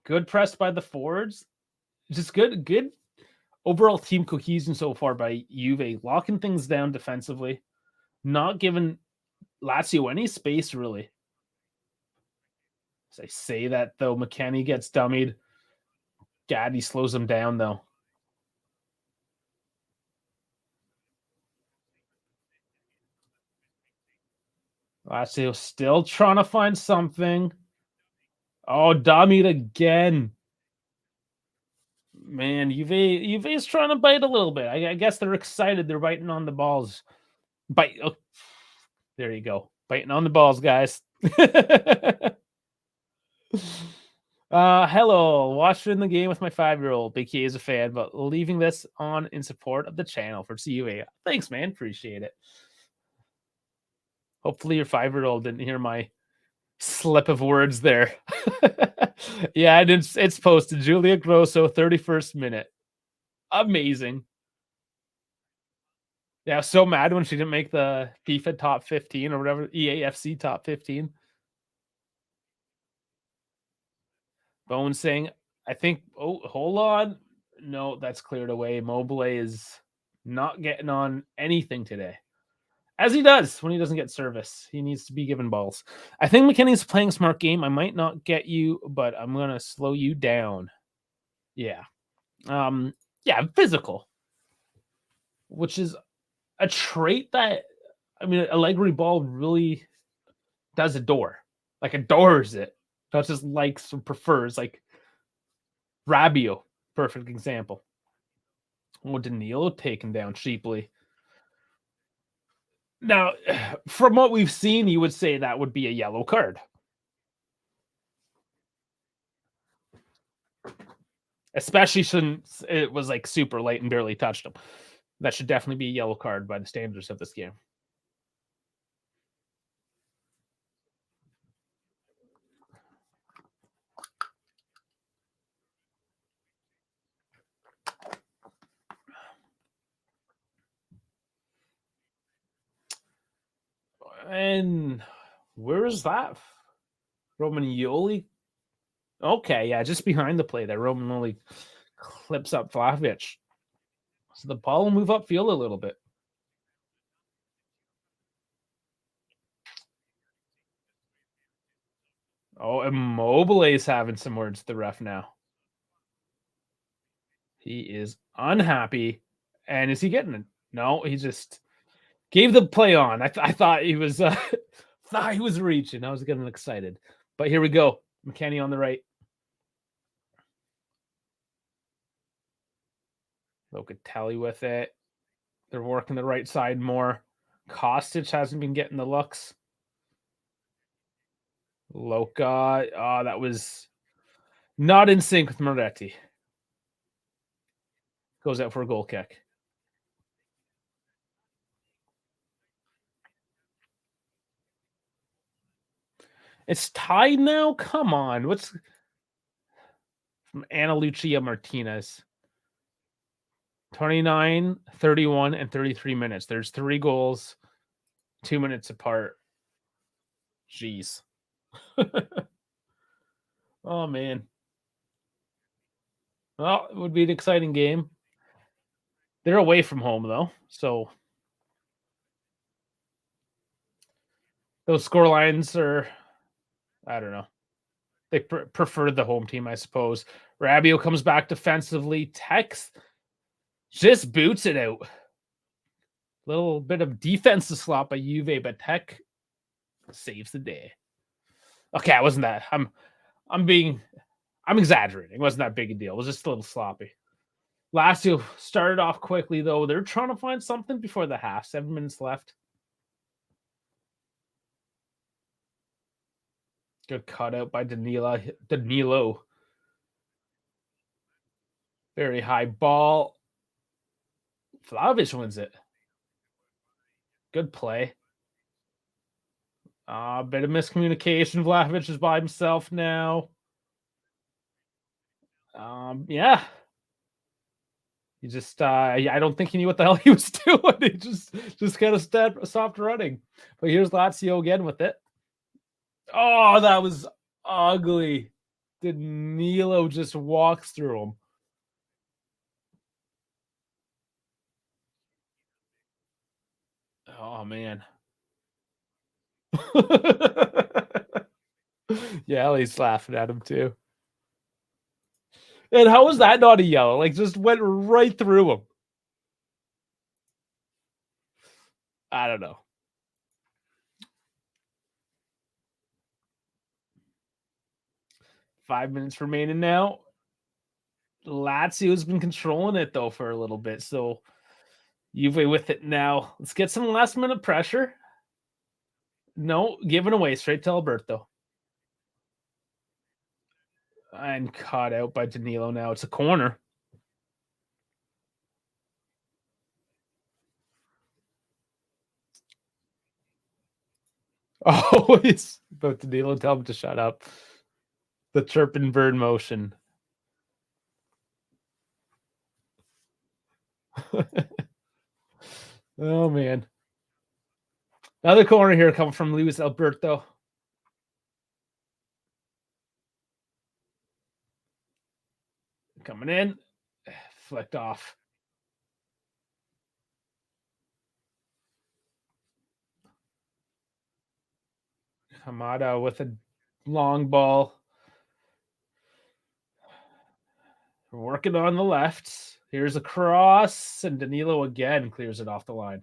Good press by the forwards. Just good overall team cohesion so far by Juve. Locking things down defensively. Not giving Lazio any space, really. As I say that, though, McKennie gets dummied. Gaddy slows him down, though. Lazio still trying to find something. Oh, dummied again. Man, Juve is trying to bite a little bit. I guess they're excited. They're biting on the balls. Bite. Oh, there you go. Biting on the balls, guys. Hello. Watching the game with my 5-year-old. Big K is a fan, but leaving this on in support of the channel for CUA. Thanks, man. Appreciate it. Hopefully your 5-year-old didn't hear my slip of words there. Yeah, and it's posted. Julia Grosso, 31st minute. Amazing. Yeah, I was so mad when she didn't make the FIFA top 15 or whatever, EAFC top 15. Bone saying, I think, oh, hold on. No, that's cleared away. Mobile is not getting on anything today. As he does when he doesn't get service. He needs to be given balls. I think McKinney's playing a smart game. I might not get you, but I'm going to slow you down. Yeah. Yeah, physical. Which is a trait that, I mean, Allegri ball really does adore. Like, adores it. Not just likes or prefers. Like, Rabiot, perfect example. Oh, Danilo taken down cheaply. Now, from what we've seen, you would say that would be a yellow card. especially since it was like super late and barely touched him. That should definitely be a yellow card by the standards of this game. And where is that? Romagnoli? Okay, yeah, just behind the play there. Romagnoli clips up Vlahovic. So the ball will move upfield a little bit. Oh, Immobile's having some words to the ref now. He is unhappy. And is he getting it? No, he just gave the play on. I thought he was thought he was reaching. I was getting excited. But here we go. McKennie on the right. Locatelli with it. They're working the right side more. Kostic hasn't been getting the looks. Loca. Oh, that was not in sync with Moretti. Goes out for a goal kick. It's tied now? Come on. What's from Ana Lucia Martinez? 29, 31, and 33 minutes. There's 3 goals, 2 minutes apart. Jeez. Oh, man. Well, it would be an exciting game. They're away from home, though. So those score lines are, I don't know. They prefer the home team, I suppose. Rabiot comes back defensively. Tex just boots it out. Little bit of defensive slot by Juve, but Tech saves the day. Okay, it wasn't that. I'm exaggerating. It wasn't that big a deal. It was just a little sloppy. Lazio started off quickly, though. They're trying to find something before the half. 7 minutes left. Good cutout by Danilo. Very high ball. Vlahovic wins it. Good play. A bit of miscommunication. Vlahovic is by himself now. Yeah. He just, I don't think he knew what the hell he was doing. He just kind of stopped running. But here's Lazio again with it. Oh, that was ugly. Danilo just walks through him. Oh, man. Yeah, Ellie's laughing at him, too. And how was that not a yellow? Like, just went right through him. I don't know. Five minutes remaining now. Lazio's been controlling it, though, for a little bit. So, Juve with it now. Let's get some last-minute pressure. No, given away straight to Alberto. And caught out by Danilo now. It's a corner. Oh, he's about Danilo. Tell him to shut up. The chirping bird motion. Oh, man. Another corner here coming from Luis Alberto. Coming in. Flicked off. Hamada with a long ball. Working on the left. Here's a cross, and Danilo again clears it off the line.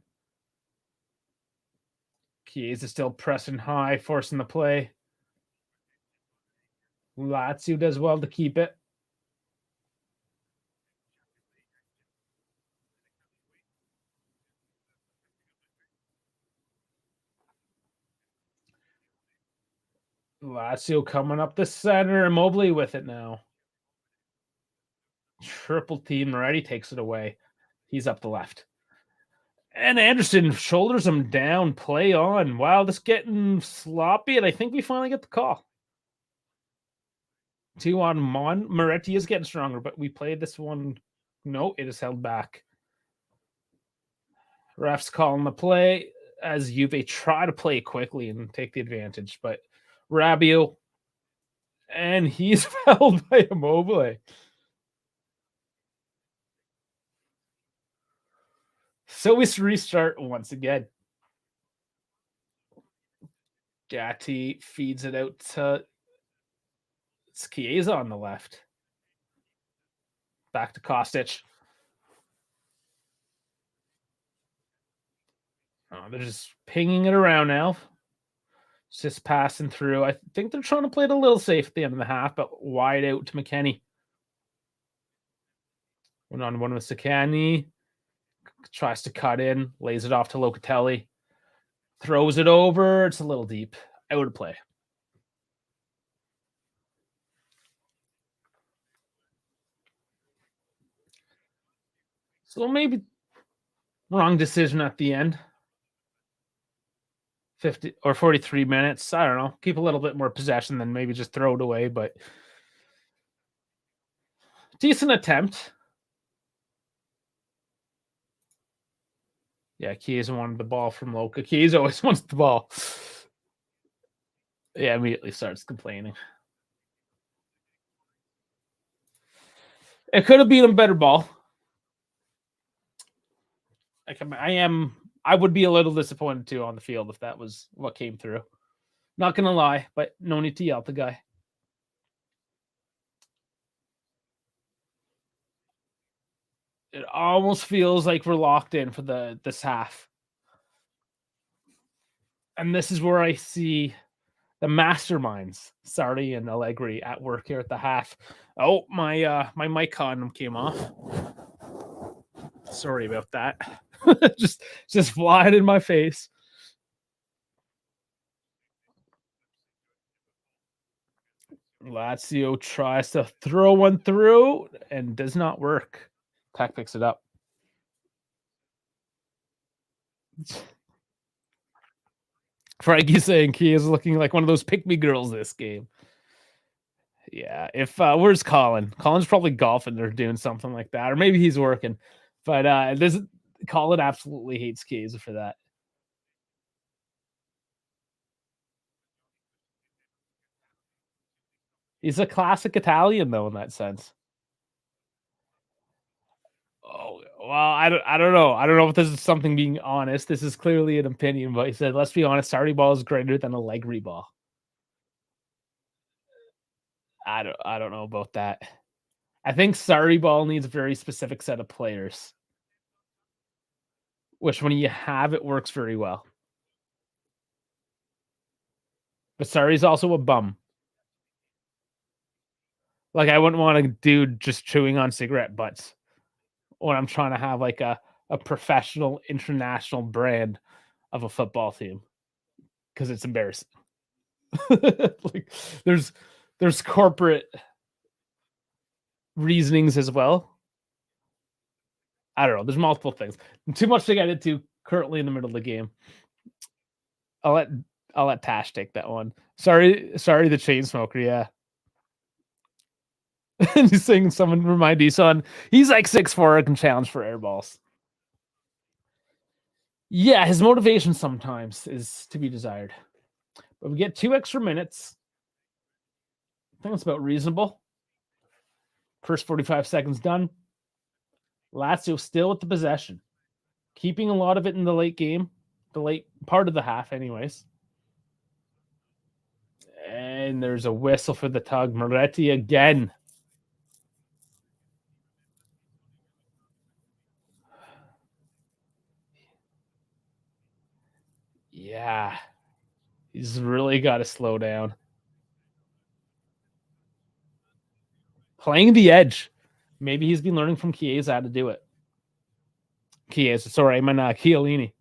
Chiesa still pressing high, forcing the play. Lazio does well to keep it. Lazio coming up the center. Immobile with it now. Triple team. Moretti takes it away. He's up the left. And Anderson shoulders him down. Play on. Wow, this getting sloppy, and I think we finally get the call. 2 on Mon. Moretti is getting stronger, but we played this one. No, it is held back. Refs calling the play as Juve try to play quickly and take the advantage, but Rabiot, and he's fouled by Immobile. So we restart once again. Gatti feeds it out to Chiesa on the left. Back to Kostic. Oh, they're just pinging it around now. It's just passing through. I think they're trying to play it a little safe at the end of the half, but wide out to McKennie. 1-on-1 with Sakani. Tries to cut in, lays it off to Locatelli. Throws it over. It's a little deep. Out of play. So maybe wrong decision at the end. 50 or 43 minutes. I don't know. Keep a little bit more possession than maybe just throw it away, but decent attempt. Yeah, Chiesa wanted the ball from Loca. Chiesa always wants the ball. Yeah, immediately starts complaining. It could have been a better ball. I would be a little disappointed too on the field if that was what came through. Not gonna lie, but no need to yell at the guy. It almost feels like we're locked in for this half. And this is where I see the masterminds, Sarri and Allegri, at work here at the half. Oh, my mic condom came off. Sorry about that. just flying in my face. Lazio tries to throw one through and does not work. Pack picks it up. Frankie's saying Key is looking like one of those pick-me girls this game. Yeah, if where's Colin? Colin's probably golfing or doing something like that, or maybe he's working. But Colin absolutely hates Chiesa for that. He's a classic Italian, though, in that sense. Oh well, I don't know. I don't know if this is something being honest. This is clearly an opinion, but he said, "Let's be honest. Sarri ball is greater than Allegri ball." I don't know about that. I think Sarri ball needs a very specific set of players, which when you have it works very well. But Sarri's also a bum. Like I wouldn't want a dude just chewing on cigarette butts when I'm trying to have like a professional international brand of a football team because it's embarrassing. Like there's corporate reasonings as well. I don't know. There's multiple things. Too much to get into currently in the middle of the game. I'll let Tash take that one. Sorry, the chain smoker. Yeah. And he's saying, "Someone remind you, son. He's like 6'4", can challenge for air balls." Yeah, his motivation sometimes is to be desired. But we get 2 extra minutes. I think that's about reasonable. First 45 seconds done. Lazio still with the possession, keeping a lot of it in the late game, the late part of the half, anyways. And there's a whistle for the tug. Moretti again. Yeah. He's really got to slow down. Playing the edge. Maybe he's been learning from Chiesa how to do it. Chiellini.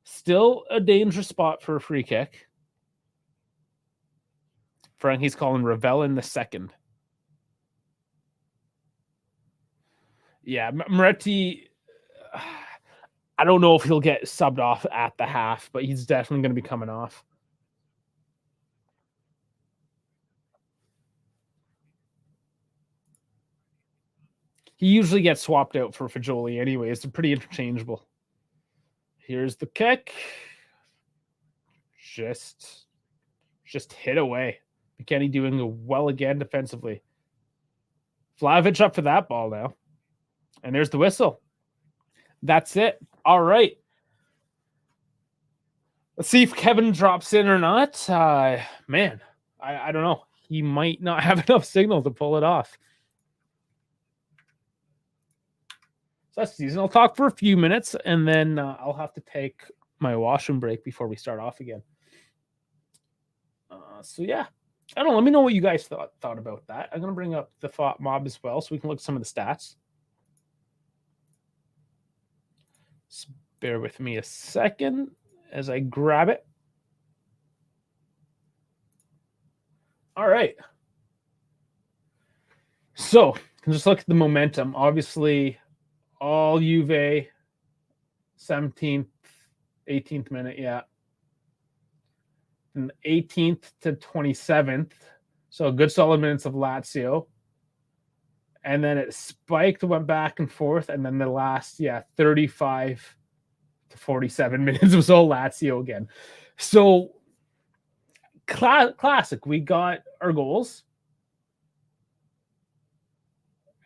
Still a dangerous spot for a free kick. Frankie's calling Ravel in the second. Yeah, Moretti, I don't know if he'll get subbed off at the half, but he's definitely going to be coming off. He usually gets swapped out for Fagioli anyway. It's pretty interchangeable. Here's the kick. Just hit away. McKennie doing well again defensively. Vlahovic up for that ball now. And there's the whistle. That's it. All right. Let's see if Kevin drops in or not. Man, I don't know. He might not have enough signal to pull it off. So that's season. I'll talk for a few minutes, and then I'll have to take my washroom break before we start off again. So yeah, I don't know. Let me know what you guys thought about that. I'm gonna bring up the thought mob as well, so we can look at some of the stats. Just bear with me a second as I grab it. All right. So just look at the momentum. Obviously, all Juve, 17th, 18th minute, yeah. From 18th to 27th. So good solid minutes of Lazio. And then it spiked, went back and forth. And then the last, 35 to 47 minutes was all Lazio again. So classic. We got our goals.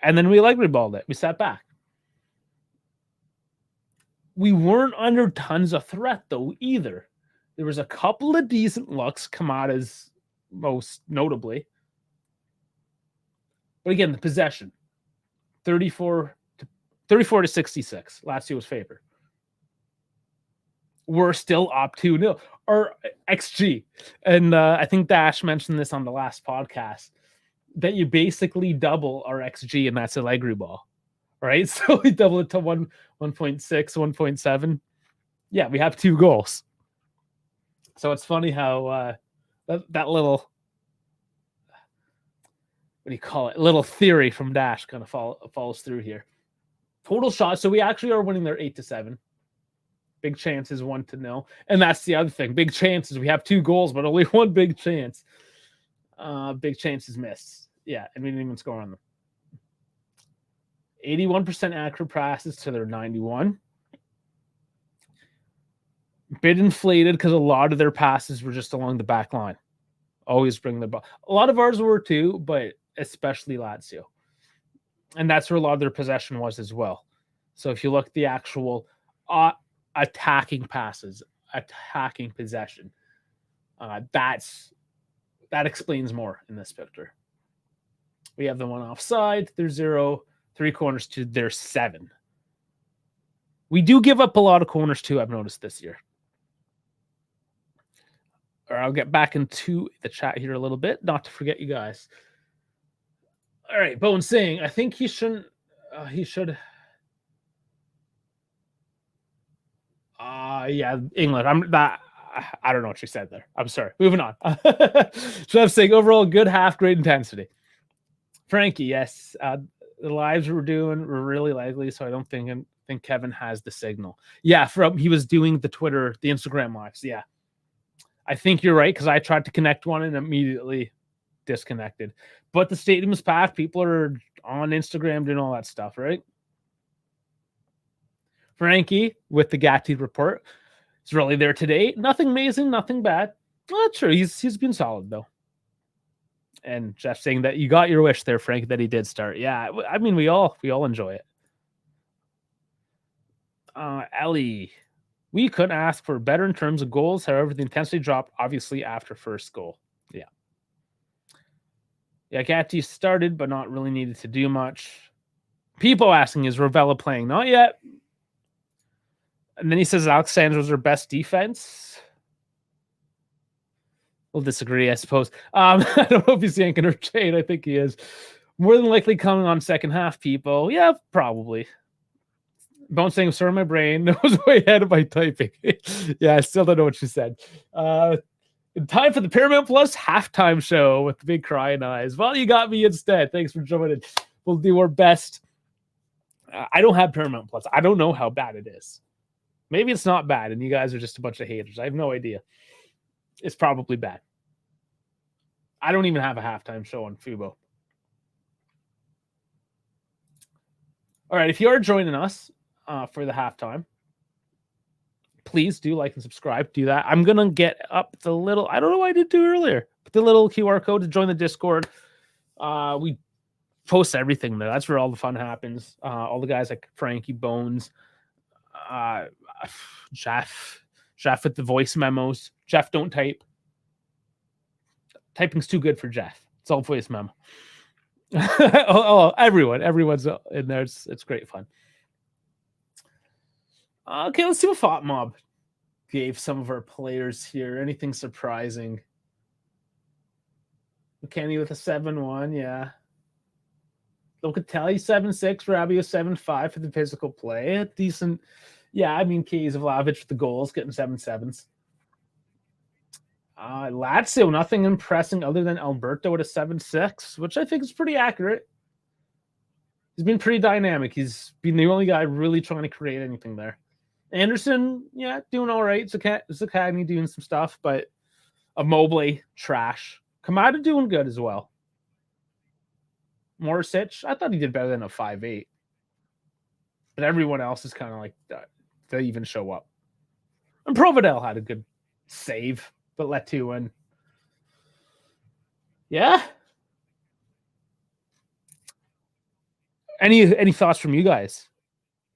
And then we reballed it. We sat back. We weren't under tons of threat, though, either. There was a couple of decent looks, Kamada's most notably. But again, the possession, 34 to 66. Lazio's favor. We're still up 2-0. Our XG. And I think Dash mentioned this on the last podcast, that you basically double our XG, and that's Allegri ball. Right? So we double it to 1.6, 1.7. Yeah, we have 2 goals. So it's funny how that little, what do you call it? Little theory from Dash kind of follows through here. Total shots. So we actually are winning there 8-7. Big chances 1-0. And that's the other thing. Big chances. We have 2 goals, but only 1 big chance. Big chances missed. Yeah, and we didn't even score on them. 81% accurate passes to their 91. Bit inflated because a lot of their passes were just along the back line. Always bring the ball. A lot of ours were too, but especially Lazio. And that's where a lot of their possession was as well. So if you look at the actual attacking passes, attacking possession, that explains more in this picture. We have the 1 offside, there's 0, 3 corners to their 7. We do give up a lot of corners too, I've noticed this year. Or I'll get back into the chat here a little bit, not to forget you guys. All right, Bone saying, I think he should. England. England. I don't know what she said there. I'm sorry. Moving on. So I'm saying overall good half, great intensity. Frankie, yes. The lives we're doing were really lively, so I don't think Kevin has the signal. Yeah, he was doing the Instagram lives. Yeah. I think you're right, because I tried to connect one and immediately disconnected. But the stadium is packed. People are on Instagram doing all that stuff, right? Frankie with the Gatti report is really there today. Nothing amazing, nothing bad. Well, true. He's been solid though. And Jeff saying that you got your wish there, Frank, that he did start. Yeah, I mean we all enjoy it. Ellie, we couldn't ask for better in terms of goals. However, the intensity dropped obviously after first goal. Yeah. Yeah, Gatti started, but not really needed to do much. People asking, is Ravella playing? Not yet. And then he says Alexandro's our best defense. We'll disagree, I suppose. I don't know if he's yanking or chain. I think he is. More than likely coming on second half, people. Yeah, probably. Bone saying, sorry, my brain. That was way ahead of my typing. Yeah, I still don't know what she said. In time for the Paramount Plus halftime show with the big crying eyes. Well, you got me instead. Thanks for joining. We'll do our best I don't have Paramount Plus. I don't know how bad it is. Maybe it's not bad, and you guys are just a bunch of haters. I have no idea. It's probably bad. I don't even have a halftime show on Fubo. All right, if you are joining us for the halftime, please do like and subscribe. Do that. I'm gonna get up the little. I don't know what I did do earlier, but the little QR code to join the Discord. We post everything there. That's where all the fun happens. All the guys like Frankie Bones, Jeff with the voice memos. Jeff, don't type. Typing's too good for Jeff. It's all voice memo. Everyone's in there. It's great fun. Okay, let's see what Thought Mob gave some of our players here. Anything surprising? McKenny with a 7-1, yeah. Locatelli 7-6, Rabio 7-5 for the physical play. A decent, yeah. I mean, Vlahovic with the goals, getting 7-7s. Lazio, nothing impressing other than Alberto at a 7-6, which I think is pretty accurate. He's been pretty dynamic. He's been the only guy really trying to create anything there. Anderson, yeah, doing all right. Zakagny doing some stuff, but Immobile, trash. Kamada doing good as well. Morisic, I thought he did better than a 5-8. But everyone else is kind of like that. They even show up. And Providel had a good save, but let 2 in. Yeah. Any thoughts from you guys?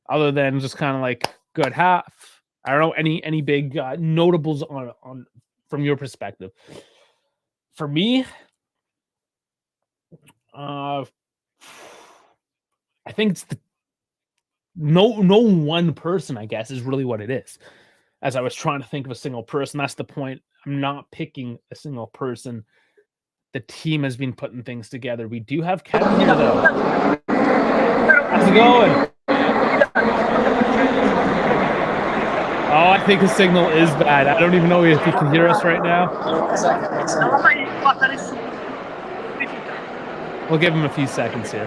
Other than just kind of like good half. I don't know, any big notables on from your perspective. For me, I think it's no one person, I guess, is really what it is. As I was trying to think of a single person, that's the point. I'm not picking a single person. The team has been putting things together. We do have Kevin here, though. How's it going? Oh, I think the signal is bad. I don't even know if you can hear us right now. We'll give him a few seconds here.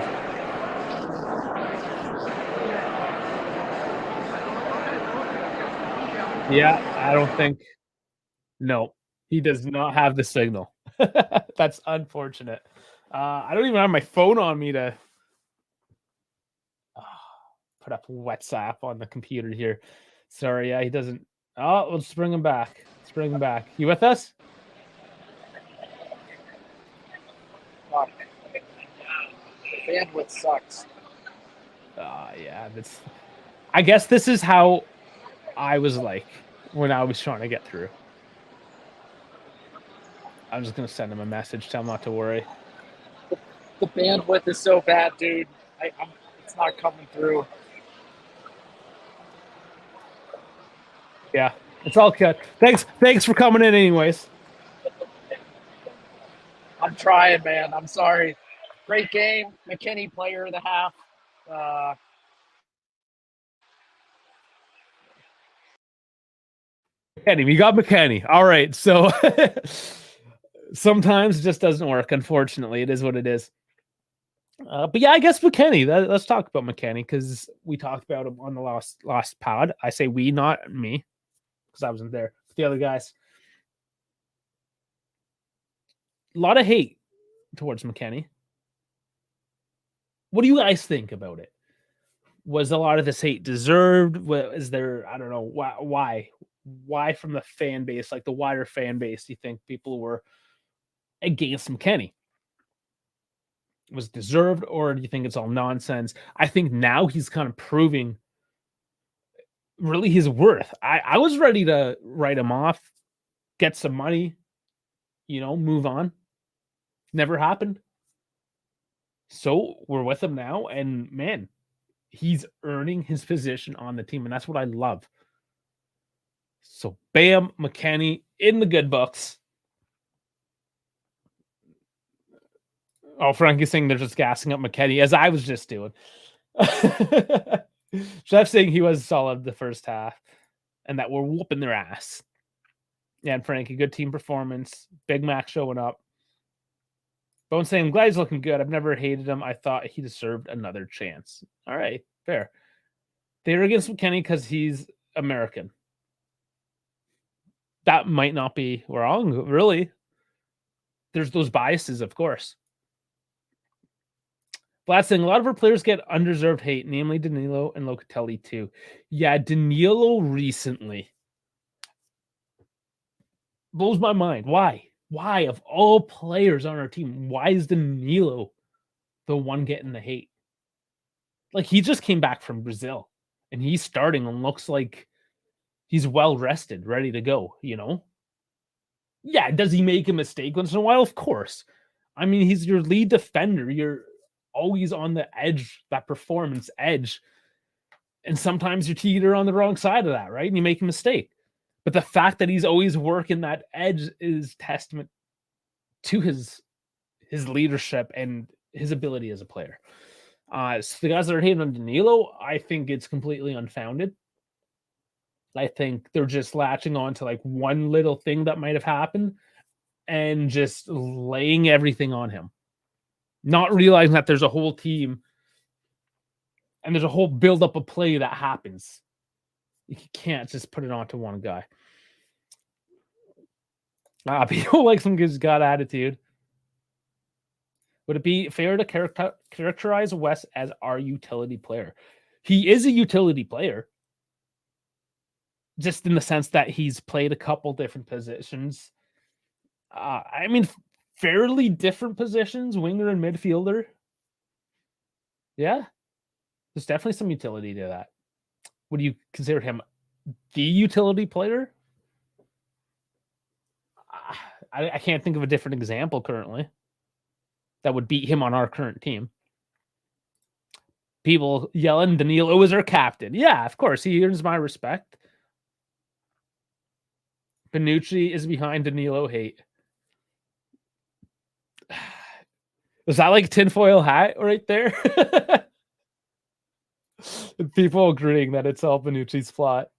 Yeah, I don't think. No, he does not have the signal. That's unfortunate. I don't even have my phone on me to put up WhatsApp on the computer here. Sorry, yeah, he doesn't. Oh, let's bring him back. Let's bring him back. You with us? Bandwidth sucks. Yeah, that's. I guess this is how I was like when I was trying to get through. I'm just gonna send him a message, tell him not to worry. The bandwidth is so bad, dude. It's not coming through. Yeah, it's all good. Thanks for coming in, anyways. I'm trying, man. I'm sorry. Great game. McKenny, player of the half. McKenny, we got McKenny. All right, so sometimes it just doesn't work. Unfortunately, it is what it is. But yeah, I guess McKenny. Let's talk about McKenny because we talked about him on the last pod. I say we, not me, because I wasn't there. But the other guys. A lot of hate towards McKenny. What do you guys think about it? Was a lot of this hate deserved? Is there, I don't know, why from the fan base, like the wider fan base, do you think people were against McKenny? Was it deserved, or do you think it's all nonsense? I think now he's kind of proving really his worth. I was ready to write him off, get some money, move on. Never happened. So we're with him now, and man, he's earning his position on the team, and that's what I love. So bam, McKenny in the good books. Oh, Frankie's saying they're just gassing up McKenny, as I was just doing. Jeff's saying he was solid the first half, and that we're whooping their ass. Yeah, and Frankie, good team performance. Big Mac showing up. Bone saying, I'm glad he's looking good. I've never hated him. I thought he deserved another chance. All right. Fair. They're against McKennie because he's American. That might not be wrong, really. There's those biases, of course. Last thing, a lot of our players get undeserved hate, namely Danilo and Locatelli too. Yeah, Danilo recently blows my mind. Why? Why, of all players on our team, why is Danilo the one getting the hate? Like, he just came back from Brazil, and he's starting and looks like he's well rested, ready to go, you know? Yeah, does he make a mistake once in a while? Of course. I mean, he's your lead defender. You're always on the edge, that performance edge. And sometimes you teeter on the wrong side of that, right? And you make a mistake. But the fact that he's always working that edge is testament to his leadership and his ability as a player. So the guys that are hating on Danilo, I think it's completely unfounded. I think they're just latching on to like one little thing that might have happened and just laying everything on him. Not realizing that there's a whole team and there's a whole buildup of play that happens. You can't just put it onto one guy. People like some kid's got attitude. Would it be fair to characterize Wes as our utility player? He is a utility player. Just in the sense that he's played a couple different positions. I mean, fairly different positions, winger and midfielder. Yeah. There's definitely some utility to that. Would you consider him the utility player? I can't think of a different example currently that would beat him on our current team. People yelling, Danilo is our captain. Yeah, of course. He earns my respect. Bonucci is behind Danilo hate. Is that like a tinfoil hat right there? People agreeing that it's all Bonucci's plot.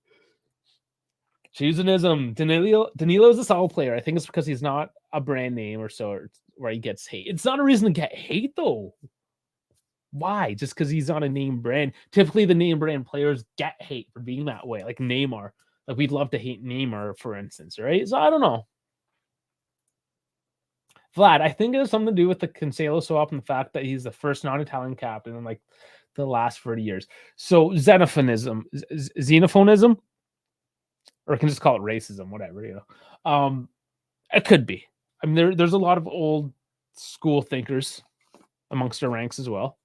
Choosenism. Danilo is a solid player. I think it's because he's not a brand name or so where he gets hate. It's not a reason to get hate though. Why? Just because he's not a name brand. Typically the name brand players get hate for being that way, like Neymar. Like we'd love to hate Neymar, for instance, right? So I don't know. Vlad, I think it has something to do with the Cancelo swap and the fact that he's the first non-Italian captain in like the last 30 years. So xenophonism, or I can just call it racism, whatever, you know. It could be. I mean, there's a lot of old school thinkers amongst our ranks as well.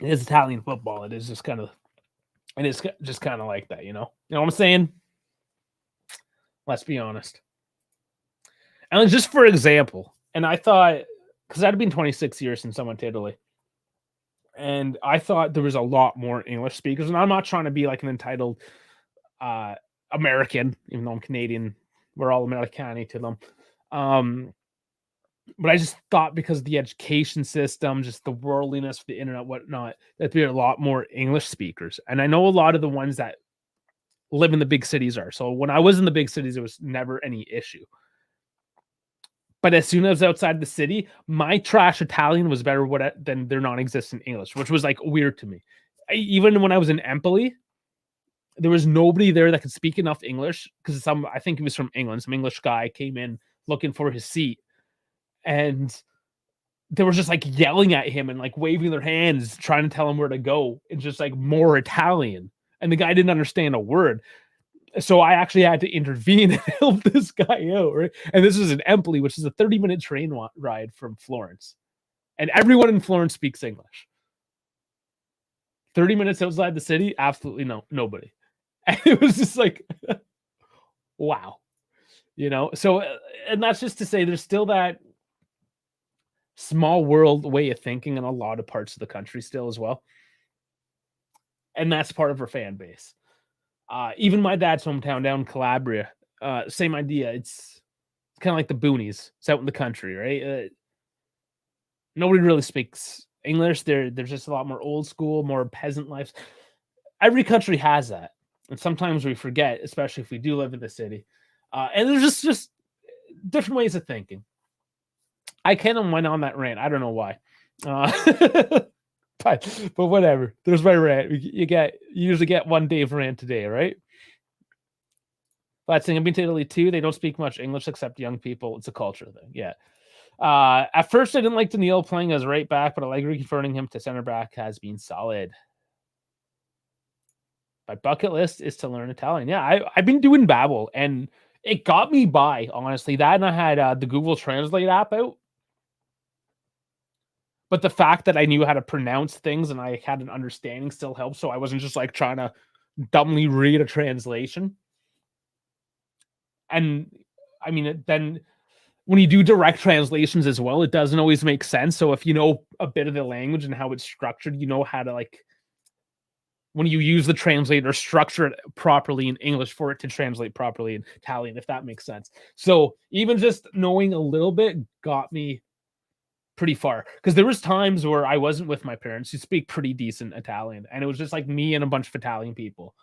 It is Italian football. It is just kind of like that, you know? You know what I'm saying? Let's be honest. And just for example, and I thought, because it had been 26 years since I went to Italy, and I thought there was a lot more English speakers, and I'm not trying to be like an entitled American, even though I'm Canadian. We're all Americani to them. But I just thought because of the education system, just the worldliness of the internet, whatnot, that there are a lot more English speakers. And I know a lot of the ones that live in the big cities are. So when I was in the big cities, it was never any issue. But as soon as outside the city, my trash Italian was better than their non-existent English, which was like weird to me. Even when I was in Empoli, there was nobody there that could speak enough English because I think he was from England. Some English guy came in looking for his seat, and they were just like yelling at him and like waving their hands, trying to tell him where to go, and just like more Italian. And the guy didn't understand a word. So I actually had to intervene and help this guy out, right? And this was in Empoli, which is a 30-minute train ride from Florence. And everyone in Florence speaks English. 30 minutes outside the city, absolutely nobody. And it was just like, wow. You know? So, and that's just to say there's still that small world way of thinking in a lot of parts of the country still as well. And that's part of our fan base. Even my dad's hometown down in Calabria, same idea. It's kind of like the boonies. It's out in the country, right? Nobody really speaks English. There's just a lot more old school, more peasant lives. Every country has that. And sometimes we forget, especially if we do live in the city. And there's just different ways of thinking. I kind of went on that rant. I don't know why. But whatever. There's my rant. You usually get one Dave rant today, right? But saying I've been to Italy too. They don't speak much English except young people. It's a culture thing. Yeah. At first, I didn't like Daniil playing as right back, but I like reconverting him to center back has been solid. My bucket list is to learn Italian. Yeah, I've been doing Babbel, and it got me by, honestly. That and I had the Google Translate app out. But the fact that I knew how to pronounce things and I had an understanding still helped, so I wasn't just like trying to dumbly read a translation. And I mean, then when you do direct translations as well, it doesn't always make sense. So if you know a bit of the language and how it's structured, you know how to, like, when you use the translator, structure it properly in English for it to translate properly in Italian, if that makes sense. So even just knowing a little bit got me pretty far, because there was times where I wasn't with my parents who speak pretty decent Italian, and it was just like me and a bunch of Italian people.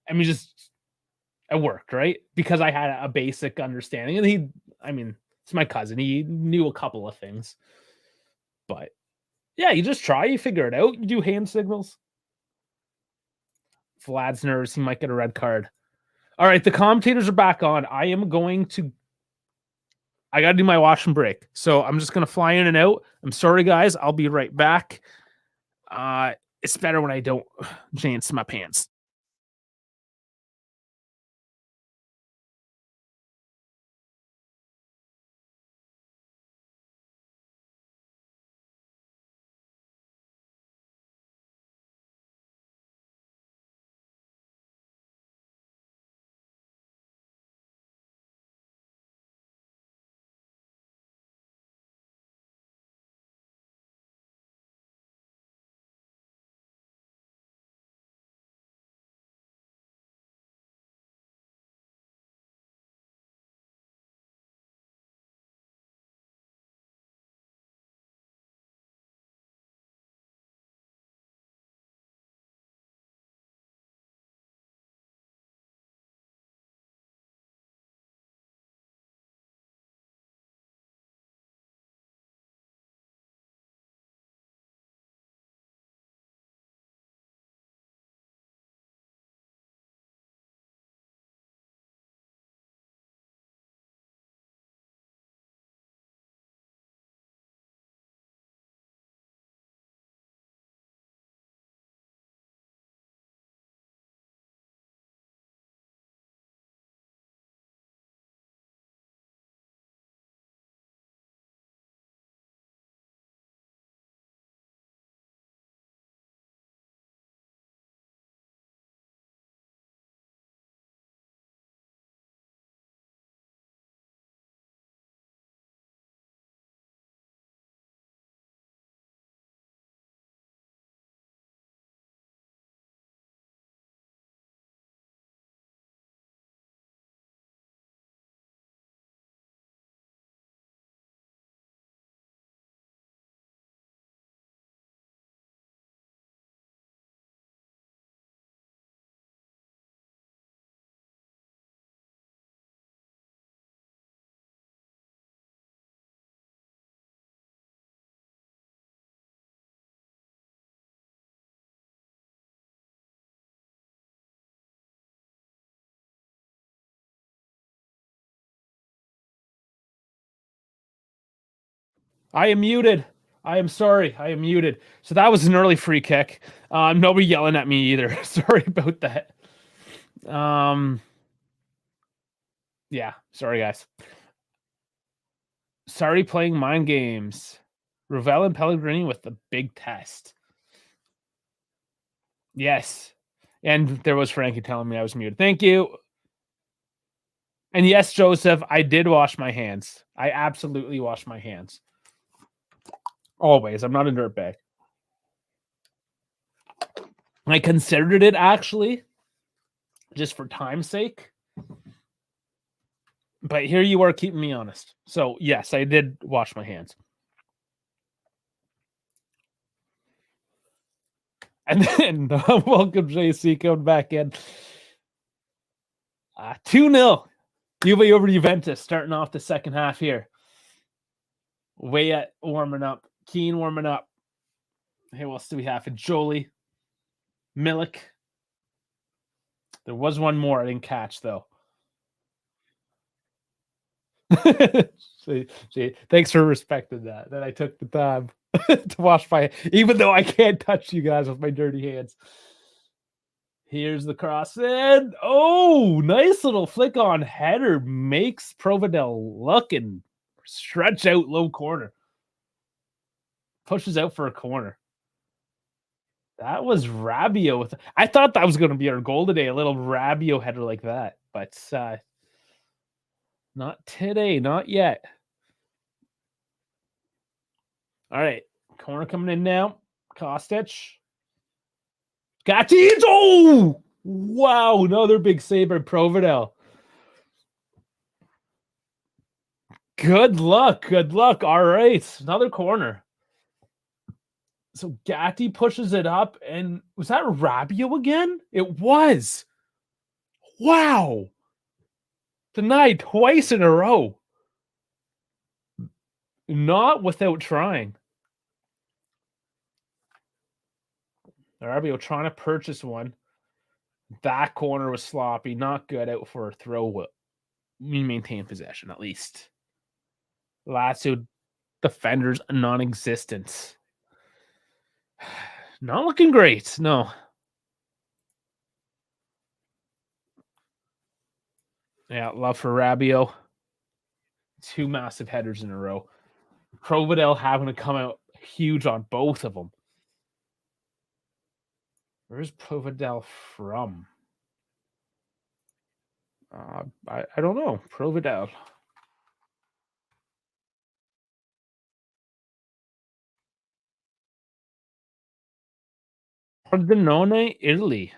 I mean, just it worked, right? Because I had a basic understanding, and it's my cousin. He knew a couple of things, but yeah, you just try, you figure it out. You do hand signals. Vlad's nervous. He might get a red card. All right, the commentators are back on. I got to do my wash and break. So I'm just going to fly in and out. I'm sorry, guys. I'll be right back. It's better when I don't chance my pants. I am muted. I am sorry. I am muted. So that was an early free kick. Nobody yelling at me either. Sorry about that. Yeah. Sorry, guys. Sorry playing mind games. Ravel and Pellegrini with the big test. Yes. And there was Frankie telling me I was muted. Thank you. And yes, Joseph, I did wash my hands. I absolutely washed my hands. Always. I'm not a dirtbag. I considered it, actually, just for time's sake. But here you are keeping me honest. So, yes, I did wash my hands. And then, welcome, JC, coming back in. 2-0. Juve over Juventus, starting off the second half here. Way at warming up. Keane warming up. Hey, what else do we have? Jolie. Milik. There was one more I didn't catch, though. See, thanks for respecting that I took the time to wash my, even though I can't touch you guys with my dirty hands. Here's the cross in. Oh, nice little flick on header. Makes Provedel look and stretch out low corner. Pushes out for a corner. That was Rabiot. I thought that was going to be our goal today. A little Rabiot header like that. But not today. Not yet. All right. Corner coming in now. Kostic. Gatti. Oh! Wow. Another big save by Provedel. Good luck. Good luck. All right. Another corner. So Gatti pushes it up. And was that Rabiot again? It was. Wow. Denied twice in a row. Not without trying. Rabiot trying to purchase one. That corner was sloppy. Not good. Out for a throw. We maintain possession at least. Lazio defenders non-existent. Not looking great. No. Yeah, love for Rabiot. 2 massive headers in a row. Provedel having to come out huge on both of them. Where's Provedel from? I don't know. Provedel. Pordenone, Italy.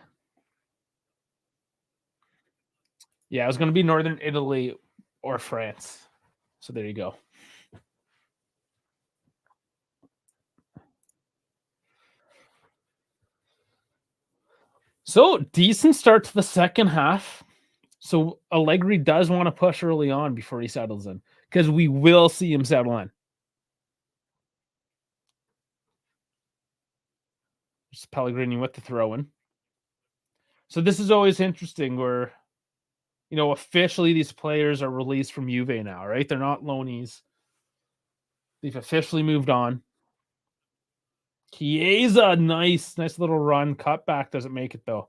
Yeah, it was going to be Northern Italy or France. So there you go. So decent start to the second half. So Allegri does want to push early on before he settles in, because we will see him settle in. Just Pellegrini with the throw-in. So this is always interesting where, officially these players are released from Juve now, right? They're not loanies. They've officially moved on. Chiesa, nice little run. Cutback doesn't make it, though.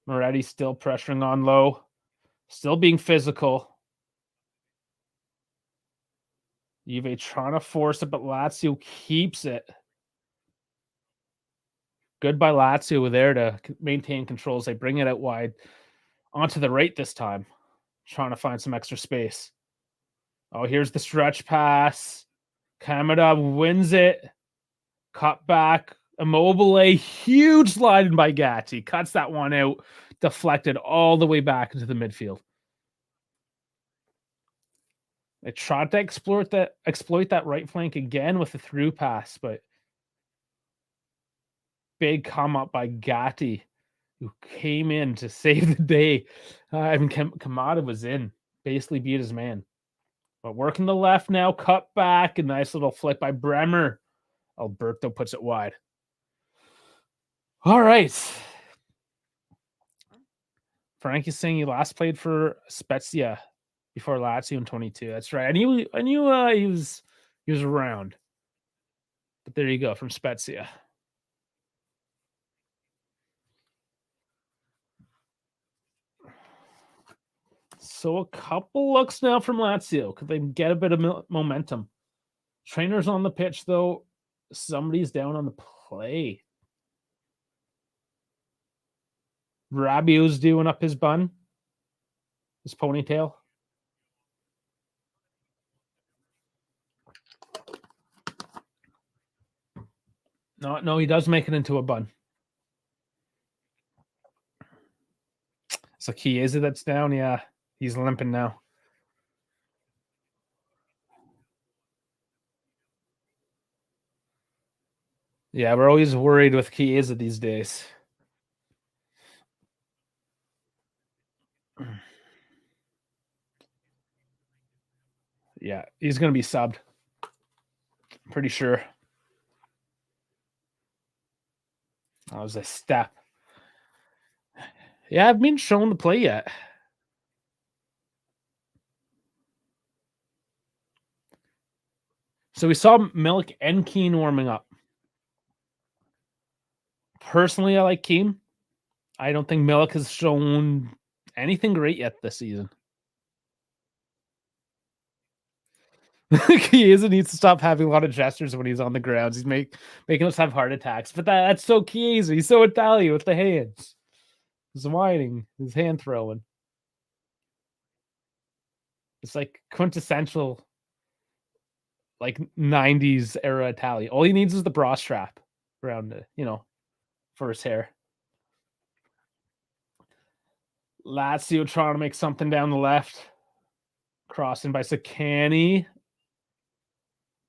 Moretti still pressuring on low. Still being physical. Juve trying to force it, but Lazio keeps it. Good by Lazio there to maintain controls. They bring it out wide onto the right this time. Trying to find some extra space. Oh, here's the stretch pass. Kamada wins it. Cut back. Immobile. Huge slide by Gatti. Cuts that one out. Deflected all the way back into the midfield. They tried to exploit that right flank again with the through pass, but big come up by Gatti, who came in to save the day. Kamada was in, basically beat his man. But working the left now, cut back, a nice little flick by Bremer. Alberto puts it wide. All right. Frank is saying he last played for Spezia before Lazio in 22. That's right. I knew he was around. But there you go, from Spezia. So a couple looks now from Lazio. Could they get a bit of momentum? Trainer's on the pitch, though. Somebody's down on the play. Rabiot's doing up his bun. His ponytail. No, he does make it into a bun. So Chiesa that's down. Yeah, he's limping now. Yeah, we're always worried with Chiesa these days. Yeah, he's going to be subbed. Pretty sure. That was a step. Yeah, I haven't been shown the play yet. So we saw Milik and Keane warming up. Personally, I like Keane. I don't think Milik has shown anything great yet this season. Chiesa needs to stop having a lot of gestures when he's on the grounds. He's making us have heart attacks. But that's so Chiesa. He's so Italian with the hands. He's whining. His hand throwing. It's like quintessential, like 90s era Italian. All he needs is the bra strap around it, for his hair. Lazio trying to make something down the left. Crossing by Sakani.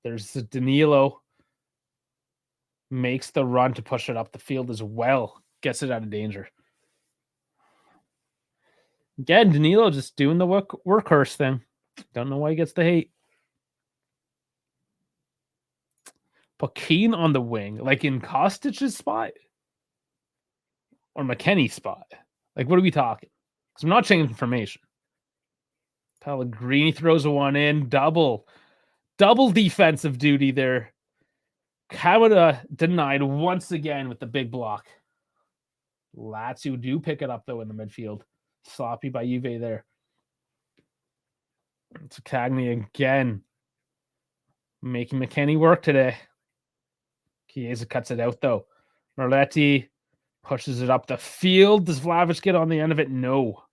There's Danilo. Makes the run to push it up the field as well. Gets it out of danger. Again, Danilo just doing the workhorse thing. Don't know why he gets the hate. But Keane on the wing, like in Kostic's spot or McKennie's spot. Like, what are we talking? Because I'm not changing formation. Pellegrini throws a one in. Double defensive duty there. Kamada denied once again with the big block. Lazio do pick it up, though, in the midfield. Sloppy by Juve there. It's Cagney again. Making McKennie work today. Chiesa cuts it out, though. Merletti pushes it up the field. Does Vlahovic get on the end of it? No.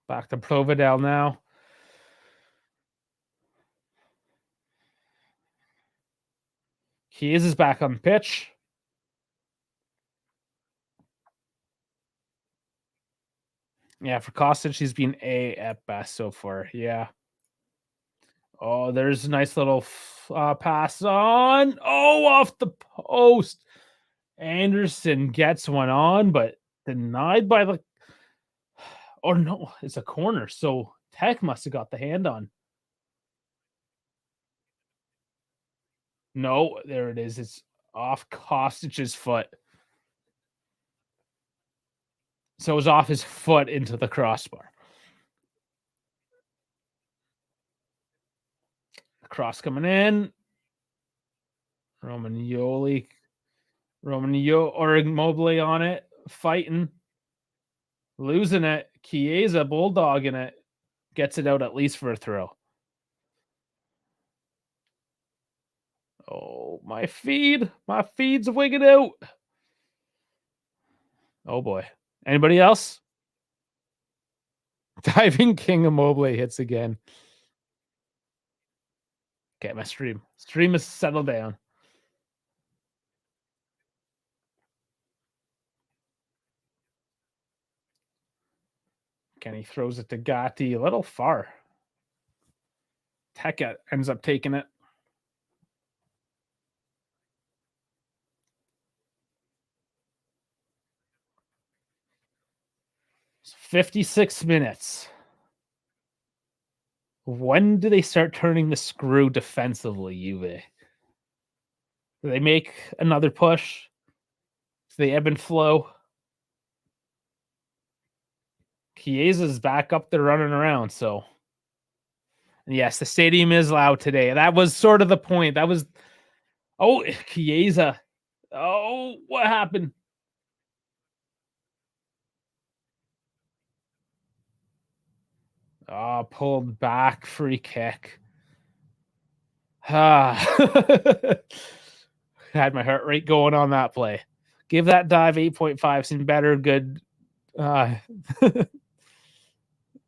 Back to Provedel now. Chiesa's back on the pitch. Yeah, for Kostic, he's been A at best so far. Yeah. Oh, there's a nice little pass on. Oh, off the post. Anderson gets one on, but denied by the... Or no, it's a corner. So Tech must have got the hand on. No, there it is. It's off Kostic's foot. So it was off his foot into the crossbar. Cross coming in. Romagnoli or Immobile on it. Fighting. Losing it. Chiesa bulldogging it. Gets it out at least for a throw. Oh, my feed. My feed's wigging out. Oh, boy. Anybody else? Diving King Immobile hits again. Okay, my stream. Stream is settled down. Kenny throws it to Gatti. A little far. Tech ends up taking it. It's 56 minutes. When do they start turning the screw defensively, Juve? Do they make another push? Do they ebb and flow? Chiesa's back up there running around, so... And yes, the stadium is loud today. That was sort of the point. That was... Oh, Chiesa. Oh, what happened? Oh, pulled back, free kick. Had my heart rate going on that play. Give that dive 8.5. Seemed better, good.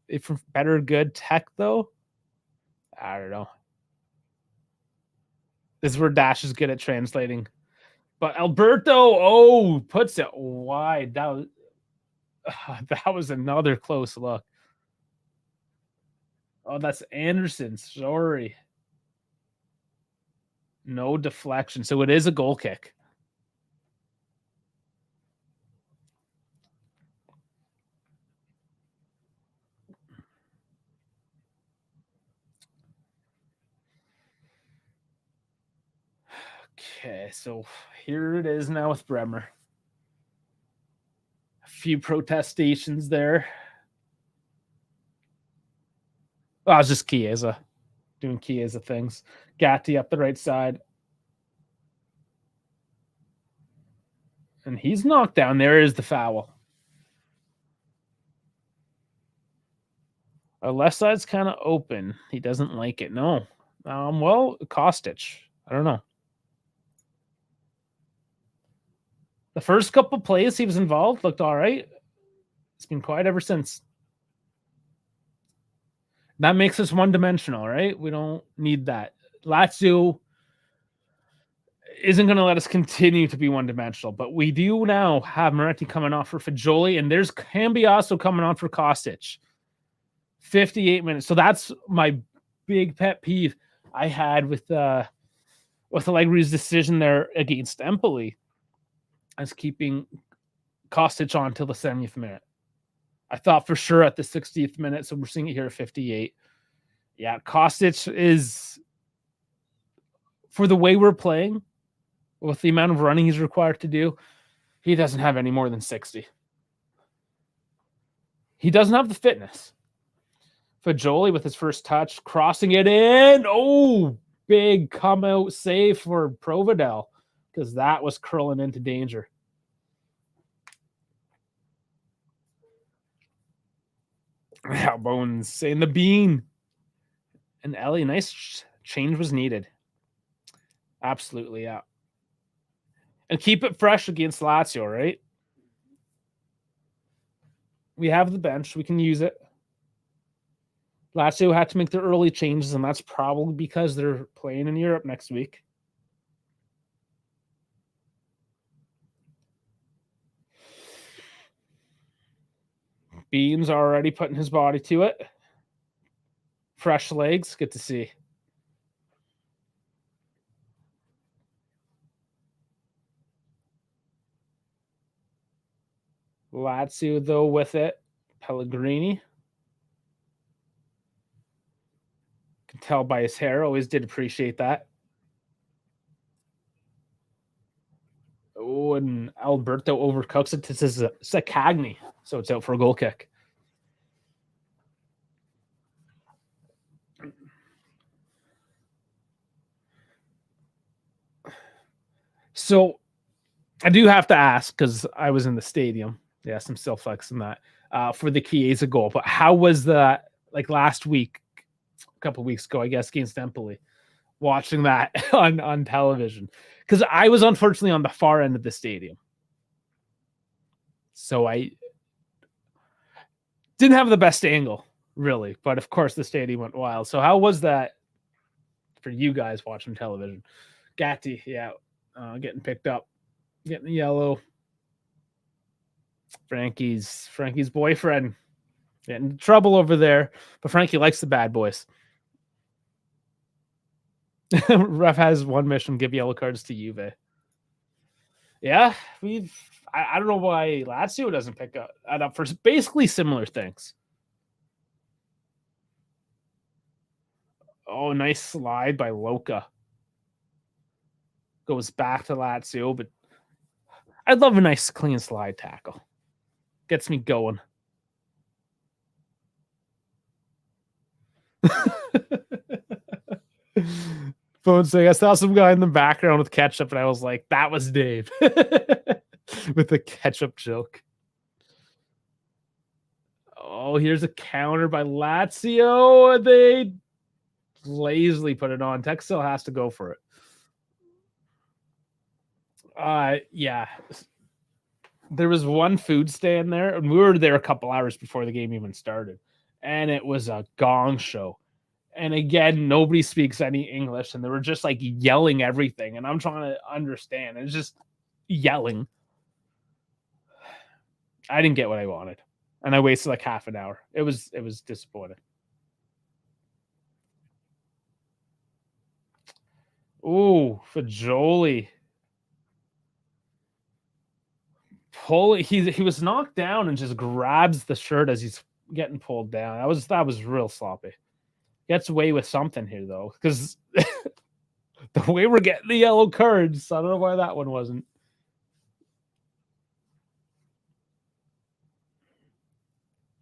If better, good Tech, though. I don't know. This is where Dash is good at translating. But Alberto, puts it wide. That was another close look. Oh, that's Anderson. Sorry. No deflection. So it is a goal kick. Okay, so here it is now with Bremer. A few protestations there. Oh, it's just Chiesa doing Chiesa things. Gatti up the right side. And he's knocked down. There is the foul. Our left side's kind of open. He doesn't like it. No. Well, Kostic. I don't know. The first couple plays he was involved looked all right. It's been quiet ever since. That makes us one-dimensional, right? We don't need that. Lazio isn't going to let us continue to be one-dimensional, but we do now have Moretti coming off for Fagioli, and there's Cambiasso coming on for Kostic. 58 minutes. So that's my big pet peeve I had with Allegri's decision there against Empoli, as keeping Kostic on till the 70th minute. I thought for sure at the 60th minute, so we're seeing it here at 58. Yeah, Kostic is, for the way we're playing, with the amount of running he's required to do, he doesn't have any more than 60. He doesn't have the fitness. Fagioli with his first touch, crossing it in. Oh, big come out save for Provedel, because that was curling into danger. Yeah, Bones saying the bean. And Ellie, nice change was needed. Absolutely, yeah. And keep it fresh against Lazio, right? We have the bench. We can use it. Lazio had to make their early changes, and that's probably because they're playing in Europe next week. Bean's already putting his body to it. Fresh legs. Good to see. Lazio, though, with it. Pellegrini. Can tell by his hair. Always did appreciate that. Oh, and Alberto overcooks it to Sakagni. So it's out for a goal kick. So I do have to ask, because I was in the stadium. Yes, I'm still flexing that for the Chiesa goal. But how was that, like last week, a couple of weeks ago, I guess, against Empoli, watching that on television? Because I was unfortunately on the far end of the stadium. So I didn't have the best angle, really. But of course, the stadium went wild. So how was that for you guys watching television? Gatti, yeah, getting picked up, getting the yellow. Frankie's boyfriend getting in trouble over there, but Frankie likes the bad boys. Ref has one mission: give yellow cards to Juve. Yeah, I don't know why Lazio doesn't pick up for basically similar things. Oh, nice slide by Loca. Goes back to Lazio, but I'd love a nice clean slide tackle. Gets me going. Phone saying, I saw some guy in the background with ketchup, and I was like, that was Dave. With the ketchup joke. Oh, here's a counter by Lazio. They lazily put it on. Tech still has to go for it. Yeah. There was one food stand there, and we were there a couple hours before the game even started, and it was a gong show. And again, nobody speaks any English, and they were just like yelling everything, and I'm trying to understand. It's just yelling. I didn't get what I wanted, and I wasted like half an hour. It was disappointing. Ooh, Fagioli. He was knocked down and just grabs the shirt as he's getting pulled down. That was real sloppy. Gets away with something here though, because The way we're getting the yellow cards, I don't know why that one wasn't.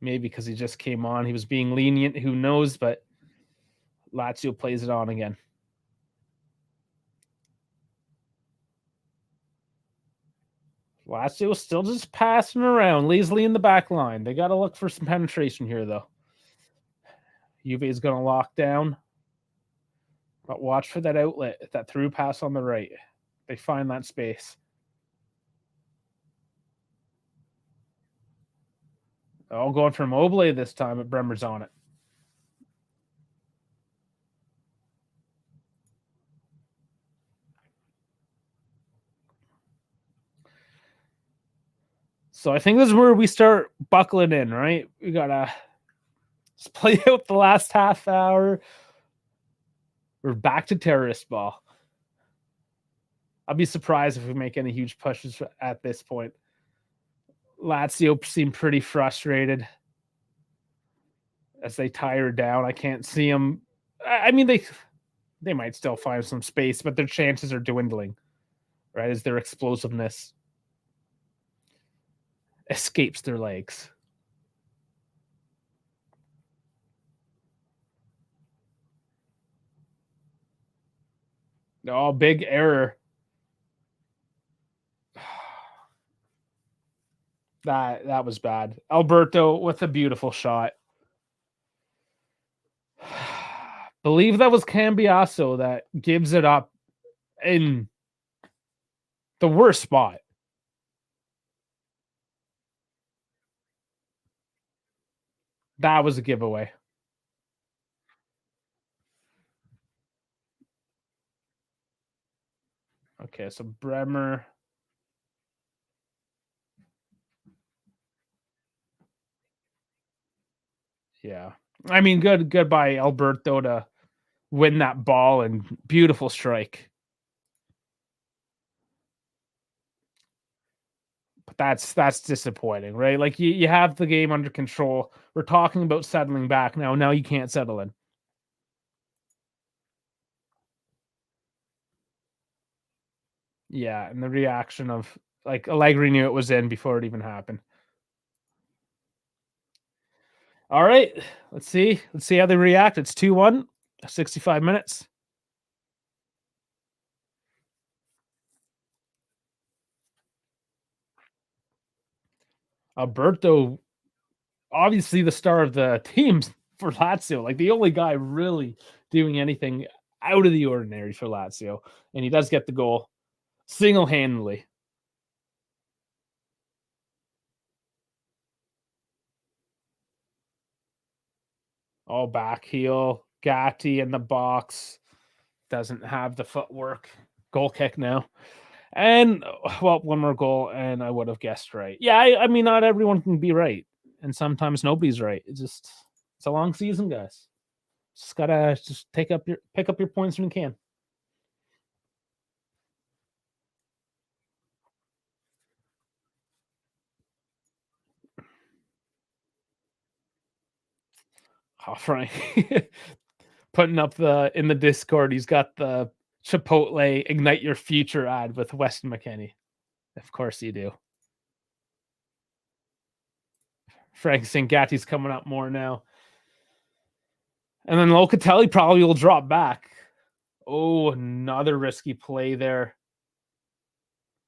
Maybe because he just came on. He was being lenient. Who knows? But Lazio plays it on again. Lazio still just passing around, lazily in the back line. They got to look for some penetration here, though. Juve is going to lock down. But watch for that outlet, that through pass on the right. They find that space. Oh, going for Mobley this time, but Bremer's on it. So I think this is where we start buckling in, right? We got to just play out the last half hour. We're back to terrorist ball. I'll be surprised if we make any huge pushes at this point. Lazio seem pretty frustrated as they tire down. I can't see them. I mean, they might still find some space, but their chances are dwindling, right? As their explosiveness escapes their legs. Oh, big error. That was bad. Alberto with a beautiful shot. Believe that was Cambiasso that gives it up in the worst spot. That was a giveaway. Okay, so Bremer. Yeah. I mean, good by Alberto to win that ball and beautiful strike. But that's disappointing, right? Like you have the game under control. We're talking about settling back now. Now you can't settle in. Yeah, and the reaction of like Allegri knew it was in before it even happened. All right, let's see how they react. It's 2-1, 65 minutes. Alberto, obviously the star of the team for Lazio, like the only guy really doing anything out of the ordinary for Lazio, and he does get the goal single-handedly. Oh, back heel. Gatti in the box. Doesn't have the footwork. Goal kick now. And, well, one more goal, and I would have guessed right. Yeah, I mean, not everyone can be right. And sometimes nobody's right. It's a long season, guys. Just gotta pick up your points when you can. Oh, Frank. Putting up in the Discord, he's got the Chipotle Ignite Your Future ad with Weston McKennie. Of course you do. Frank Gatti's coming up more now. And then Locatelli probably will drop back. Oh, another risky play there.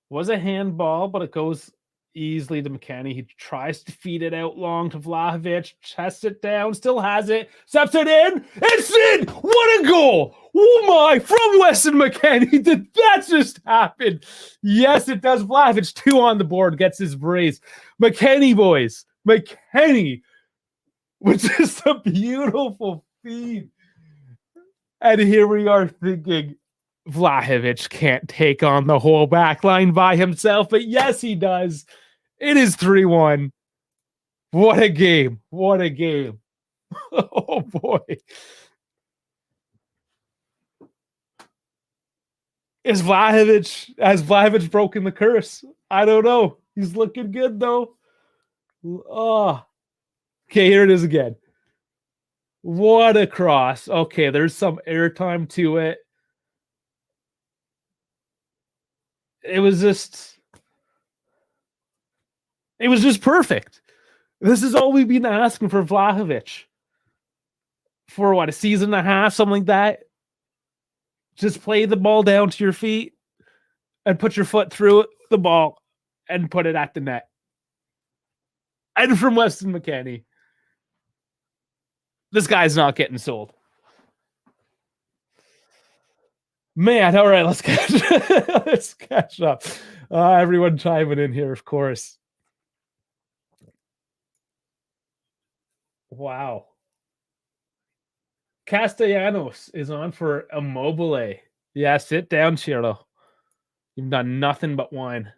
Was a handball, but it goes easily to McKennie. He tries to feed it out long to Vlahovic, chests it down, still has it, steps it in. It's in! What a goal! Oh my, from Weston McKennie. Did that just happen? Yes, it does. Vlahovic, 2 on the board, gets his brace. McKennie, boys. McKennie with just a beautiful feed. And here we are thinking, Vlahovic can't take on the whole back line by himself, but yes, he does. It is 3-1. What a game. What a game. Oh, boy. Has Vlahovic broken the curse? I don't know. He's looking good, though. Oh. Okay, here it is again. What a cross. Okay, there's some airtime to it. It was just perfect. This is all we've been asking for Vlahovic for what, a season and a half, something like that. Just play the ball down to your feet and put your foot through the ball and put it at the net. And from Weston McKennie, this guy's not getting sold. Man, all right, let's catch up. Everyone chiming in here, of course. Wow. Castellanos is on for Immobile. Yeah, sit down, Chiro. You've done nothing but whine.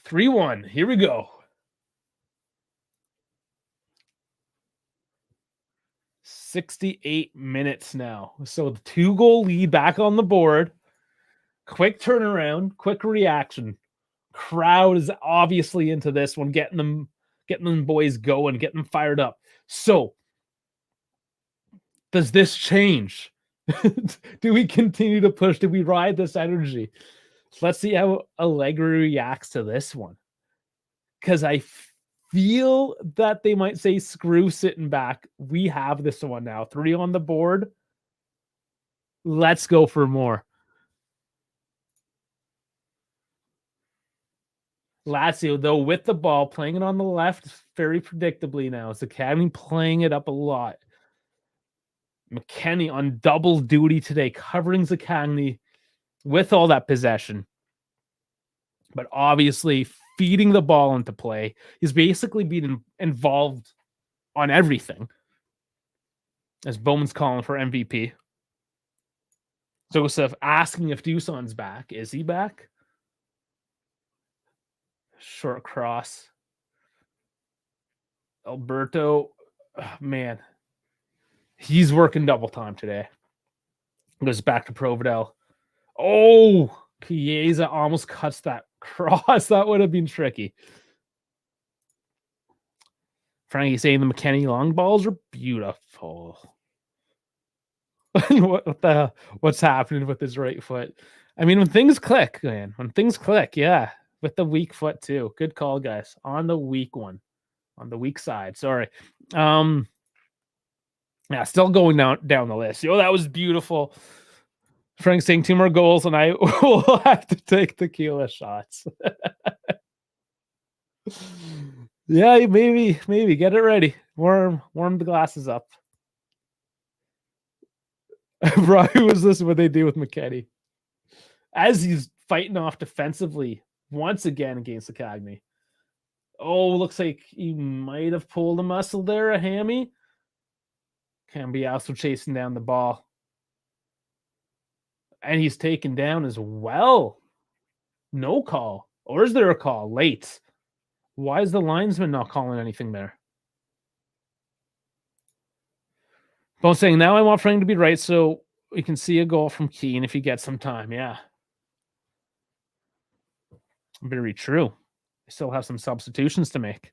3-1. Here we go. 68 minutes now. So the 2-goal lead back on the board. Quick turnaround, quick reaction. Crowd is obviously into this one, getting them boys going, getting them fired up. So does this change? Do we continue to push? Do we ride this energy? Let's see how Allegri reacts to this one. Because I feel that they might say, screw sitting back. We have this one now. 3 on the board. Let's go for more. Lazio, though, with the ball, playing it on the left very predictably now. It's Academy playing it up a lot. McKennie on double duty today, covering Zaccagni with all that possession. But obviously feeding the ball into play. He's basically been involved on everything. As Bowman's calling for MVP. Joseph asking if Dusan's back. Is he back? Short cross. Alberto, man. He's working double time today. Goes back to Providel. Oh, Chiesa almost cuts that cross. That would have been tricky. Frankie saying the McKennie long balls are beautiful. What's happening with his right foot? I mean, when things click, man. When things click, yeah. With the weak foot too. Good call, guys. On the weak one. On the weak side. Sorry. Yeah, still going down the list. That was beautiful. Frank saying 2 more goals, and I will have to take tequila shots. Yeah, maybe get it ready. Warm the glasses up. Bro, was this what they do with McKennie? As he's fighting off defensively once again against Zaccagni. Oh, looks like he might have pulled a muscle there, a hammy. Cambiasso chasing down the ball. And he's taken down as well. No call. Or is there a call? Late. Why is the linesman not calling anything there? Both saying, now I want Frank to be right so we can see a goal from Keane if he gets some time. Yeah. Very true. We still have some substitutions to make.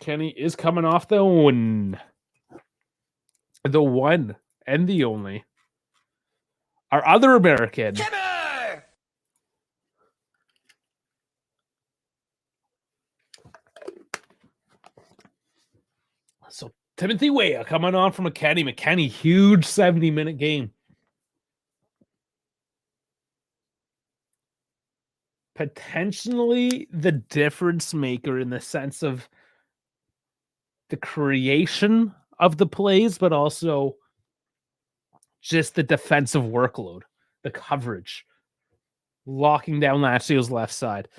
Kenny is coming off the one. The one and the only. Our other American. Kimmer! So Timothy Weah coming on from McKennie. McKennie, huge 70-minute game. Potentially the difference maker in the sense of the creation of the plays, but also just the defensive workload, the coverage, locking down Lazio's left side.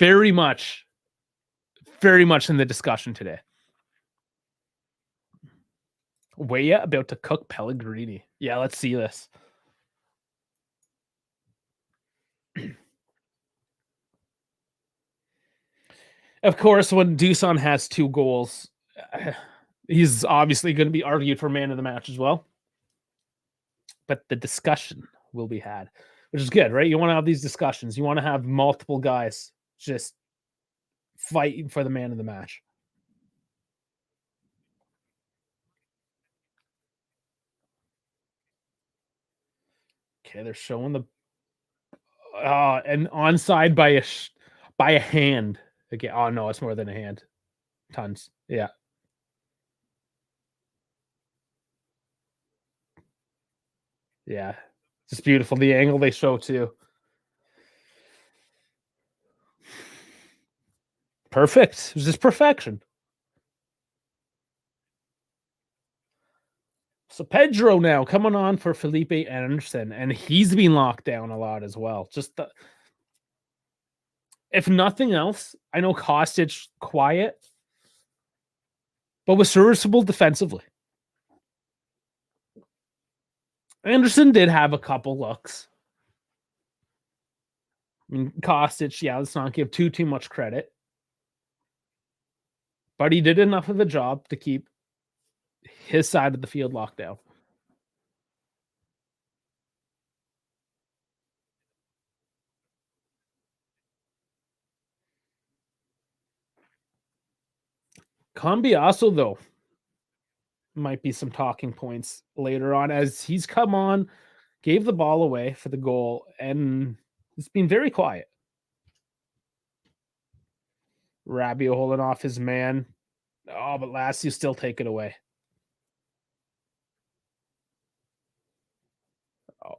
Very much in the discussion today. Weah about to cook Pellegrini. Yeah, let's see this. Of course, when Dusan has 2 goals, he's obviously going to be argued for man of the match as well. But the discussion will be had, which is good, right? You want to have these discussions. You want to have multiple guys just fighting for the man of the match. Okay, they're showing the and onside by a hand. Okay, oh no, it's more than a hand. Tons. Yeah. Yeah. It's beautiful. The angle they show too. Perfect. It was just perfection. So Pedro now coming on for Felipe Anderson, and he's been locked down a lot as well. Just if nothing else, I know Kostic quiet, but was serviceable defensively. Anderson did have a couple looks. I mean, Kostic, yeah, let's not give too much credit. But he did enough of the job to keep his side of the field locked down. Cambiasso, though, might be some talking points later on as he's come on, gave the ball away for the goal, and it's been very quiet. Rabiot holding off his man. Oh, but Lazio still take it away.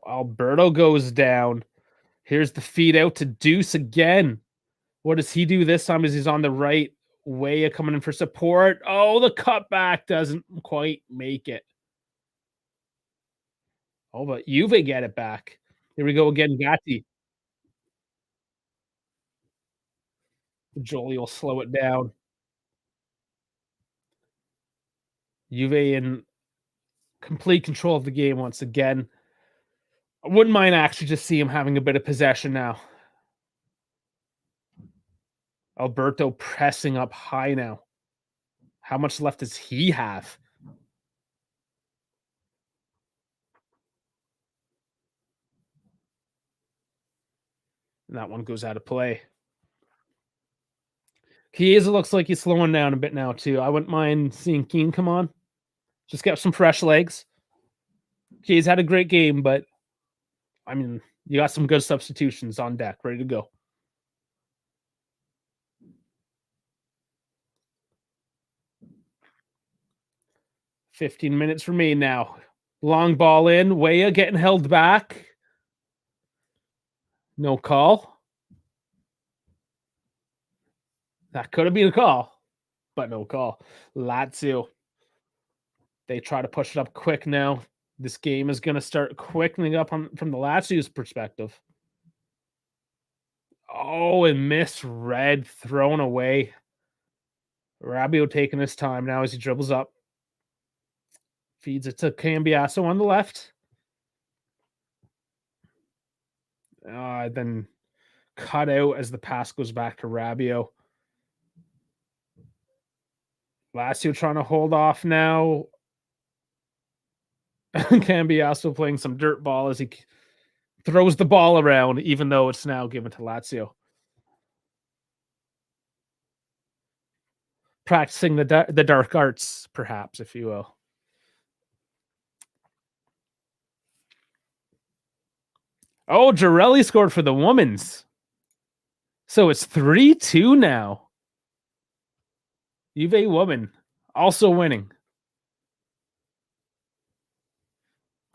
Alberto goes down. Here's the feed out to Deuce again. What does he do this time as he's on the right? Way coming in for support. Oh, the cutback doesn't quite make it. Oh, but Juve get it back. Here we go again, Gatti. Jolie will slow it down. Juve in complete control of the game once again. I wouldn't mind actually just see him having a bit of possession now. Alberto pressing up high now. How much left does he have? And that one goes out of play. Chiesa looks like he's slowing down a bit now, too. I wouldn't mind seeing Keane come on. Just get some fresh legs. He's had a great game, but I mean, you got some good substitutions on deck, ready to go. "15 minutes remain now. Long ball in. Weah getting held back. No call. That could have been a call, but no call. Lazio. They try to push it up quick now. This game is going to start quickening up from the Lazio's perspective. Oh, and misread, thrown away. Rabiot taking his time now as he dribbles up. Feeds it to Cambiasso on the left. Then cut out as the pass goes back to Rabiot. Lazio trying to hold off now. Cambiasso playing some dirt ball as he throws the ball around, even though it's now given to Lazio. Practicing the dark arts, perhaps, if you will. Oh, Girelli scored for the women's. So it's 3-2 now. Juve woman also winning.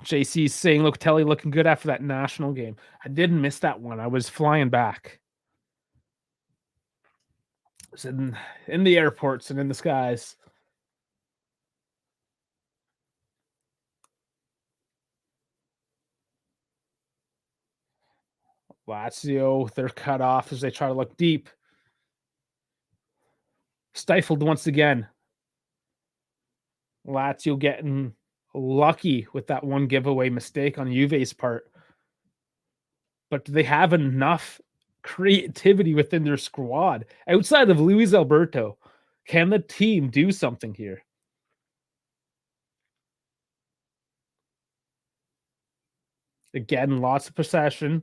JC saying Locatelli looking good after that national game. I didn't miss that one. I was flying back. I was in the airports and in the skies. Lazio, they're cut off as they try to look deep. Stifled once again. Lazio getting lucky with that one giveaway mistake on Juve's part. But do they have enough creativity within their squad outside of Luis Alberto? Can the team do something here? Again, lots of possession,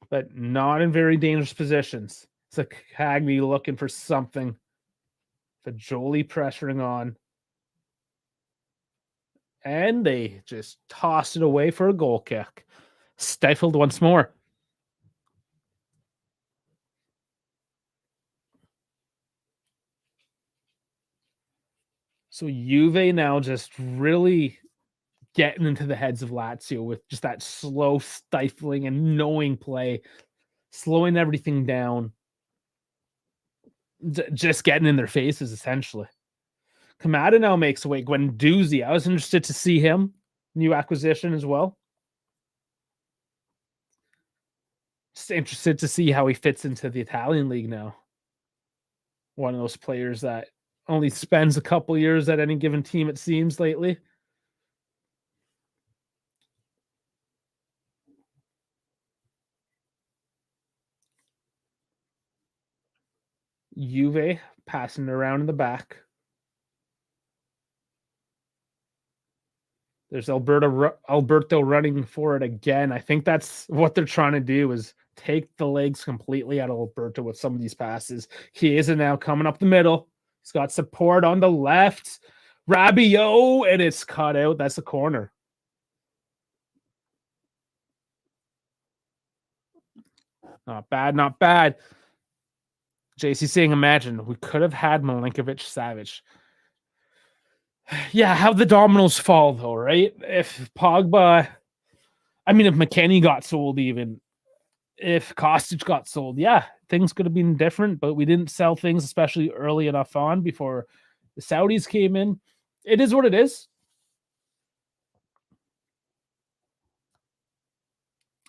but not in very dangerous positions. It's Cagney looking for something. Fajoli pressuring on. And they just toss it away for a goal kick. Stifled once more. So Juve now just really getting into the heads of Lazio with just that slow, stifling, and knowing play, slowing everything down, just getting in their faces, essentially. Kamada now makes away. Guendouzi, I was interested to see him. New acquisition as well. Just interested to see how he fits into the Italian league now. One of those players that only spends a couple years at any given team, it seems, lately. Juve passing it around in the back. There's Alberto running for it again. I think that's what they're trying to do, is take the legs completely out of Alberto with some of these passes. Chiesa now coming up the middle. He's got support on the left. Rabiot, and it's cut out. That's a corner. Not bad, not bad. JC saying, imagine we could have had Milinkovic Savic. Yeah, how the dominoes fall, though, right? If Pogba, I mean, if McKennie got sold, even if Kostic got sold, yeah, things could have been different, but we didn't sell things, especially early enough on before the Saudis came in. It is what it is.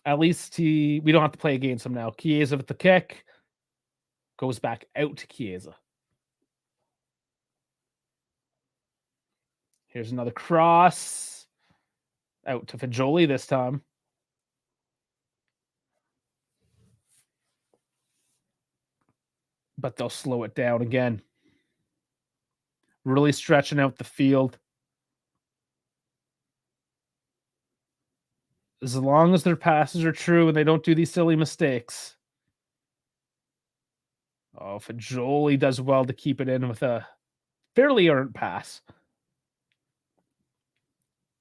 At least we don't have to play against him now. Chiesa with the kick goes back out to Chiesa. Here's another cross out to Fajoli this time. But they'll slow it down again. Really stretching out the field. As long as their passes are true and they don't do these silly mistakes. Oh, Fajoli does well to keep it in with a fairly earned pass.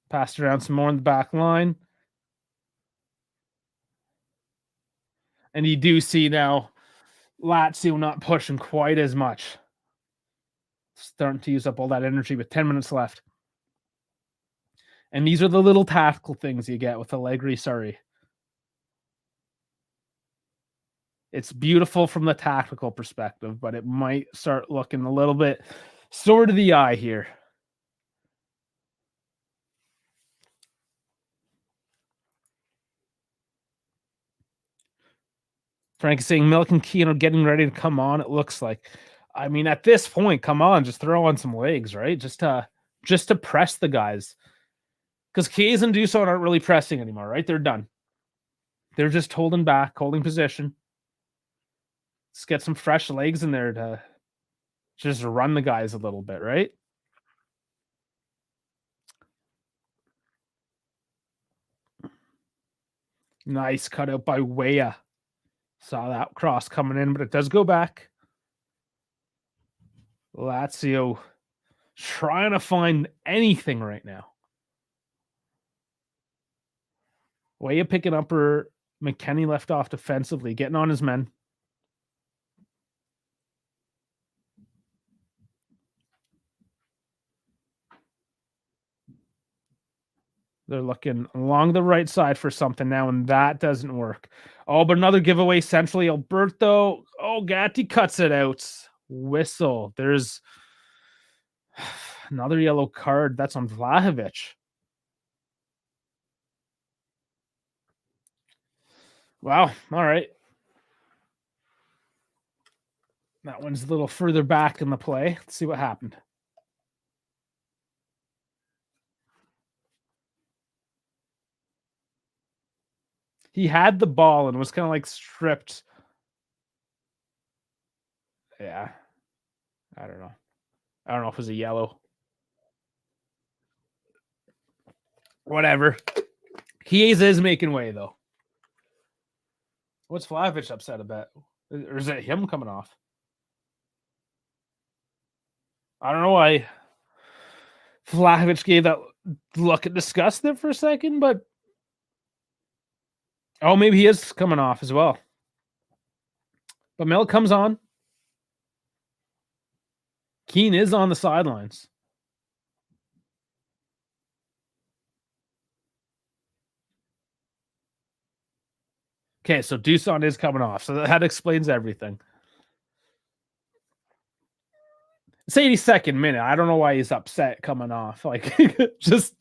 Passed around some more in the back line. And you do see now Lazio not pushing quite as much. Starting to use up all that energy with 10 minutes left. And these are the little tactical things you get with Allegri, sorry. It's beautiful from the tactical perspective, but it might start looking a little bit sore to the eye here. Frank is saying Milk and Keane are getting ready to come on, it looks like. I mean, at this point, come on, just throw on some legs, right? Just to press the guys. Because Chiesa and Duson aren't really pressing anymore, right? They're done. They're just holding back, holding position. Let's get some fresh legs in there to just run the guys a little bit, right? Nice cutout by Weah. Saw that cross coming in, but it does go back. Lazio trying to find anything right now. Weah picking up where McKennie left off defensively, getting on his men. They're looking along the right side for something now, and that doesn't work. Oh, but another giveaway centrally. Alberto. Oh, Gatti cuts it out. Whistle. There's another yellow card. That's on Vlahovic. Wow. All right. That one's a little further back in the play. Let's see what happened. He had the ball and was kind of like stripped. Yeah. I don't know. I don't know if it was a yellow. Whatever. Chiesa is making way, though. What's Vlahovic upset about? Or is it him coming off? I don't know why Vlahovic gave that look at disgust there for a second, but oh, maybe he is coming off as well. But Mel comes on. Keane is on the sidelines. Okay, so Dusan is coming off. So that explains everything. It's 82nd minute. I don't know why he's upset coming off. Like, just...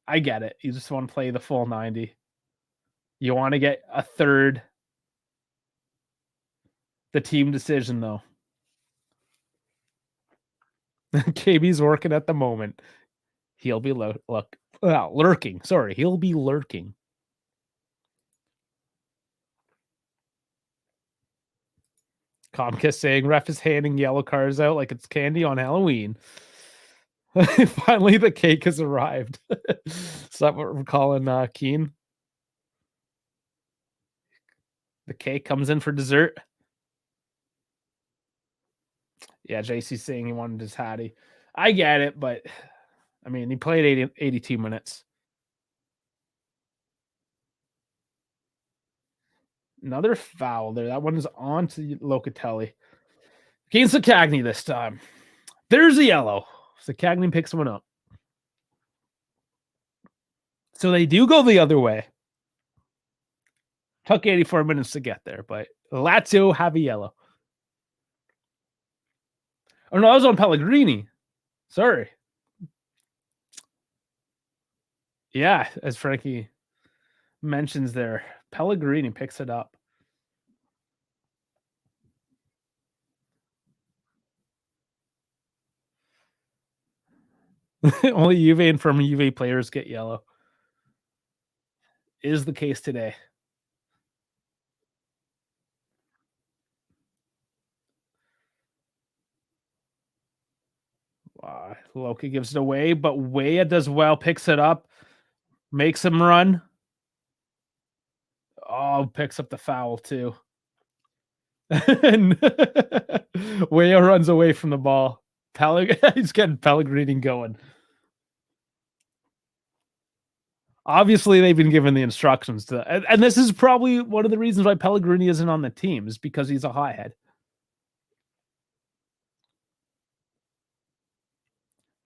I get it. You just want to play the full 90. You want to get a third. The team decision, though. KB's working at the moment. He'll be lurking. Sorry, he'll be lurking. Comcast saying ref is handing yellow cards out like it's candy on Halloween. Finally, the cake has arrived. Is that what we're calling Keane? The cake comes in for dessert. Yeah, JC's saying he wanted his Hattie. I get it, but I mean, he played 82 minutes. Another foul there. That one's on to Locatelli. Against Cagney this time. There's a yellow. So Cagney picks one up. So they do go the other way. Took 84 minutes to get there, but Lazio have a yellow. Oh, no, I was on Pellegrini. Sorry. Yeah, as Frankie mentions there, Pellegrini picks it up. Only Juve and from Juve players get yellow. Is the case today. Loki gives it away, but Weah does well, picks it up, makes him run. Oh, picks up the foul too. And Weah runs away from the ball. He's getting Pellegrini going. Obviously, they've been given the instructions to, and this is probably one of the reasons why Pellegrini isn't on the team, is because he's a hothead.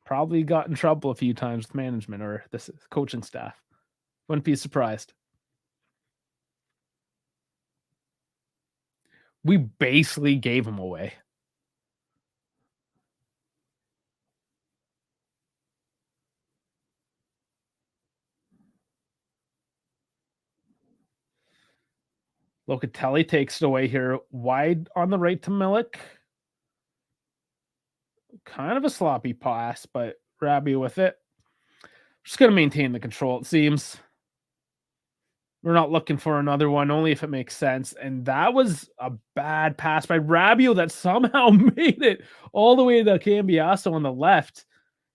Probably got in trouble a few times with management or the coaching staff. Wouldn't be surprised. We basically gave him away. Locatelli takes it away here. Wide on the right to Milik. Kind of a sloppy pass, but Rabiot with it. Just going to maintain the control, it seems. We're not looking for another one, only if it makes sense. And that was a bad pass by Rabiot that somehow made it all the way to Cambiasso on the left.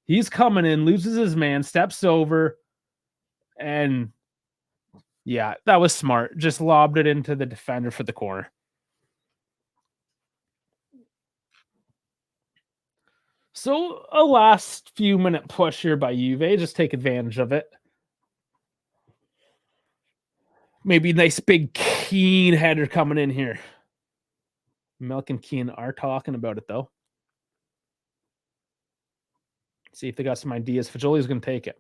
He's coming in, loses his man, steps over, and yeah, that was smart. Just lobbed it into the defender for the corner. So a last few minute push here by Juve. Just take advantage of it. Maybe a nice big Keane header coming in here. Milk and Keane are talking about it, though. See if they got some ideas. Fajoli's going to take it.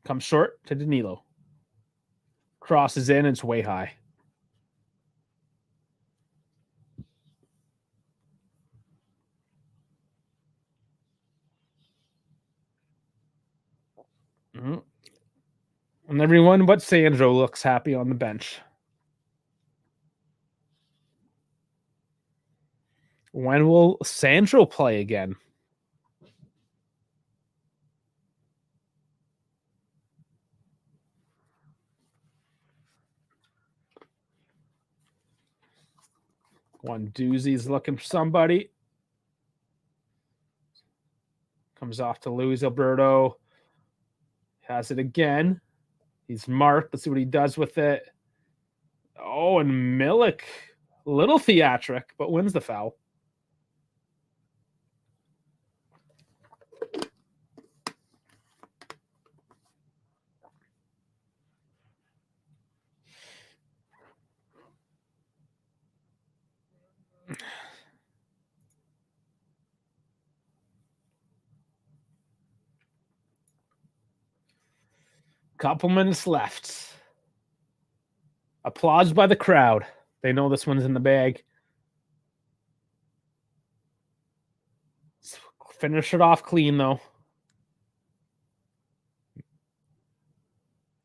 Comes short to Danilo. Crosses in. It's way high. Mm-hmm. And everyone but Sandro looks happy on the bench. When will Sandro play again? One doozy's looking for somebody. Comes off to Luis Alberto. Has it again. He's marked. Let's see what he does with it. Oh, and Milik, a little theatric, but wins the foul. Couple minutes left. Applause by the crowd. They know this one's in the bag. Let's finish it off clean, though.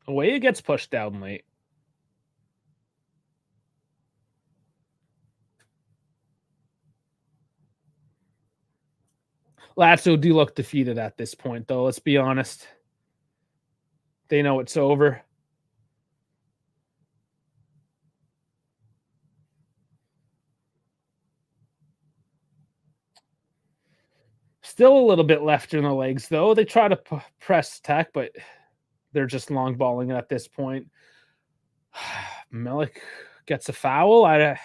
Away it gets pushed down late. Lazio do look defeated at this point, though. Let's be honest. They know it's over. Still a little bit left in the legs, though. They try to press tech, but they're just long balling it at this point. Milik gets a foul. I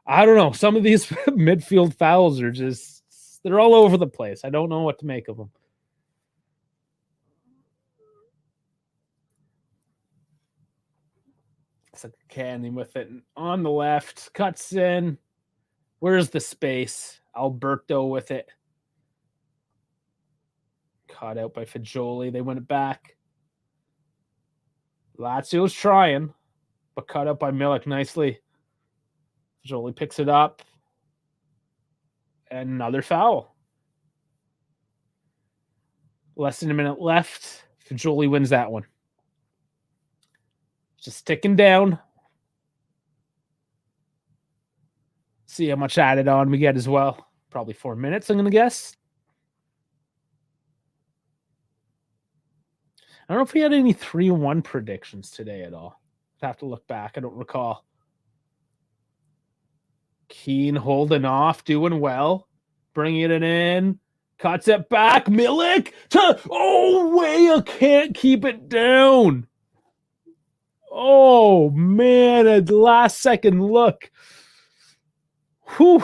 don't know. Some of these midfield fouls are just, they're all over the place. I don't know what to make of them. It's like a candy with it. On the left, cuts in. Where's the space? Alberto with it. Caught out by Fagioli. They win it back. Lazio's trying, but cut out by Milik nicely. Fagioli picks it up. And another foul. Less than a minute left. Fagioli wins that one. Just ticking down. See how much added on we get as well. Probably 4 minutes, I'm going to guess. I don't know if we had any 3-1 predictions today at all. I'd have to look back. I don't recall. Keane holding off, doing well. Bringing it in. Cuts it back. Milik to... Oh, Weah can't keep it down. Oh, man. A last-second look. Whew.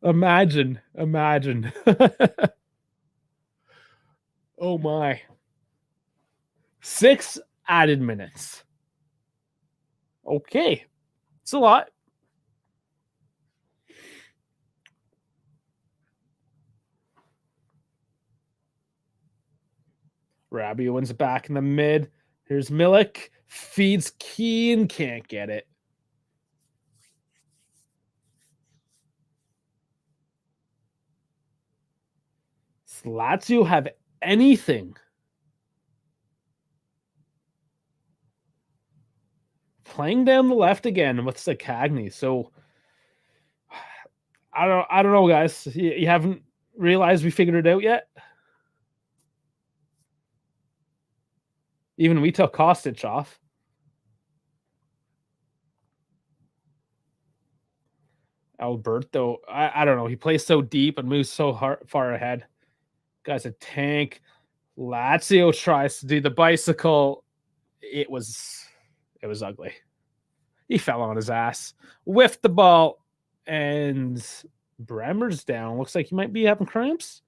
Imagine. Oh, my. 6 added minutes. Okay. It's a lot. Rabiot wins it back in the mid. Here's Milik. Feeds Keane. Can't get it. Does Lazio have anything? Playing down the left again with Sakagny. So I don't know, guys. You haven't realized we figured it out yet? Even we took Kostic off. Alberto, I don't know. He plays so deep and moves so far ahead. Guy's a tank. Lazio tries to do the bicycle. It was ugly. He fell on his ass, whiffed the ball, and Bremer's down. Looks like he might be having cramps.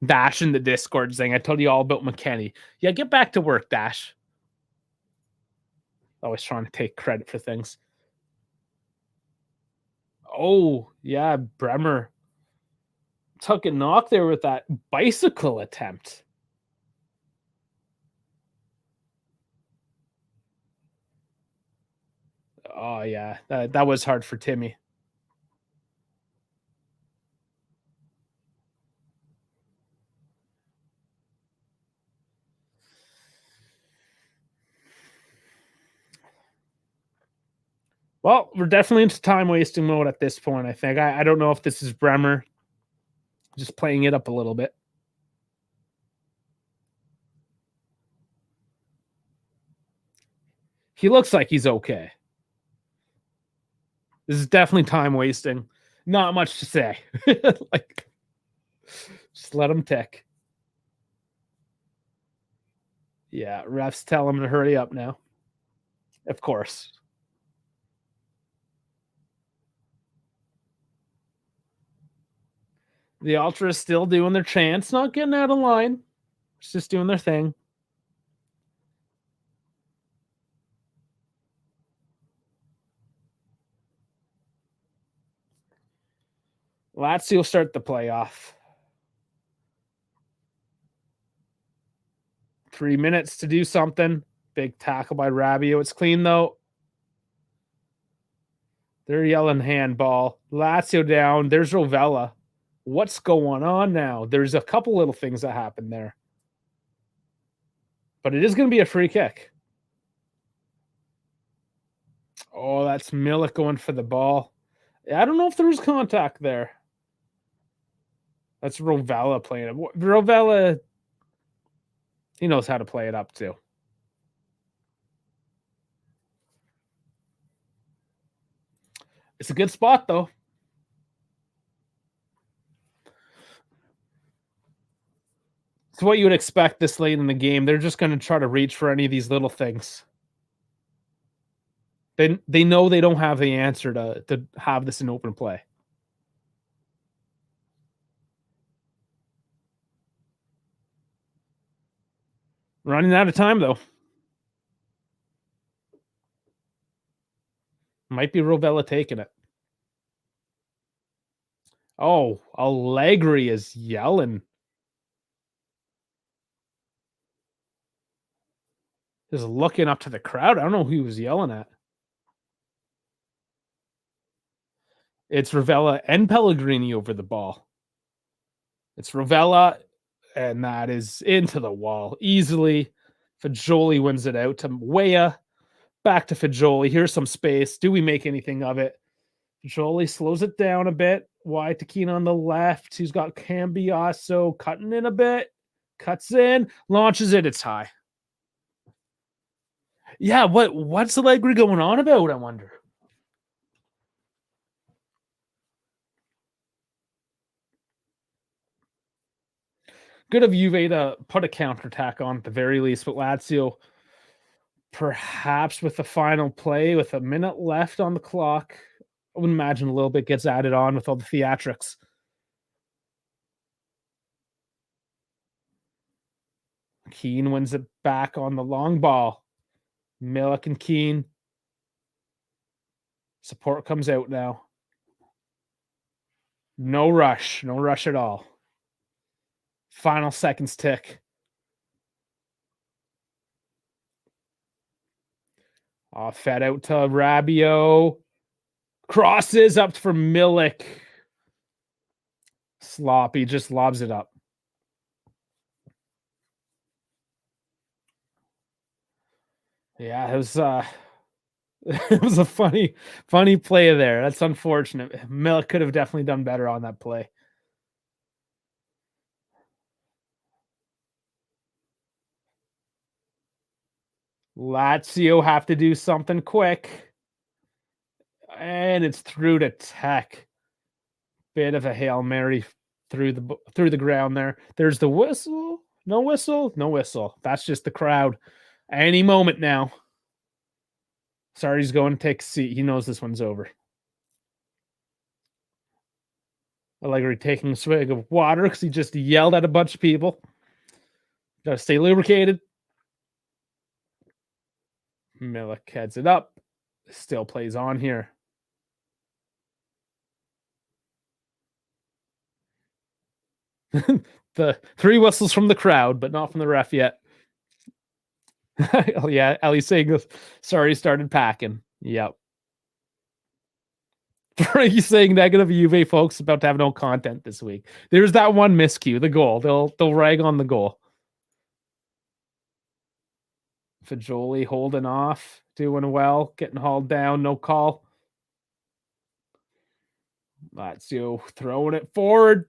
Dash in the Discord saying, I told you all about McKenny. Yeah, get back to work, Dash. Always trying to take credit for things. Oh, yeah, Bremer took a knock there with that bicycle attempt. Oh, yeah, that was hard for Timmy. Well, we're definitely into time-wasting mode at this point, I think. I don't know if this is Bremer just playing it up a little bit. He looks like he's okay. This is definitely time-wasting. Not much to say. Like, just let him tick. Yeah, refs tell him to hurry up now. Of course. The Ultras still doing their chants, not getting out of line. It's just doing their thing. Lazio start the playoff. 3 minutes to do something. Big tackle by Rabiot. It's clean, though. They're yelling handball. Lazio down. There's Rovella. What's going on now? There's a couple little things that happen there. But it is going to be a free kick. Oh, that's Milik going for the ball. I don't know if there was contact there. That's Rovella playing it. Rovella, he knows how to play it up too. It's a good spot, though. It's what you would expect this late in the game. They're just going to try to reach for any of these little things. They know they don't have the answer to have this in open play. Running out of time, though. Might be Rovella taking it. Oh, Allegri is yelling. Just looking up to the crowd. I don't know who he was yelling at. It's Rovella and Pellegrini over the ball. It's Rovella, and that is into the wall easily. Fagioli wins it out to Weah. Back to Fagioli. Here's some space. Do we make anything of it? Fagioli slows it down a bit. Wide to Keane on the left. He's got Cambiasso cutting in a bit. Cuts in. Launches it. It's high. Yeah, what's Allegri going on about, I wonder? Good of Juve to put a counterattack on at the very least, but Lazio, perhaps with the final play, with a minute left on the clock, I would imagine a little bit gets added on with all the theatrics. Keane wins it back on the long ball. Milik and Keane. Support comes out now. No rush. No rush at all. Final seconds tick. Fed out to Rabiot. Crosses up for Milik. Sloppy, just lobs it up. Yeah, it was it was a funny play there. That's unfortunate. Milik could have definitely done better on that play. Lazio have to do something quick. And it's through to Tech. Bit of a Hail Mary through the ground there. There's the whistle. No whistle. No whistle. That's just the crowd. Any moment now. Sorry, he's going to take a seat. He knows this one's over. Allegri taking a swig of water because he just yelled at a bunch of people. Gotta stay lubricated. Milik heads it up. Still plays on here. The 3 whistles from the crowd, but not from the ref yet. Oh, yeah, Ellie's saying, sorry, started packing. Yep. Frankie's saying negative Juve folks about to have no content this week. There's that one miscue, the goal. They'll rag on the goal. Fagioli holding off, doing well, getting hauled down, no call. Lazio throwing it forward.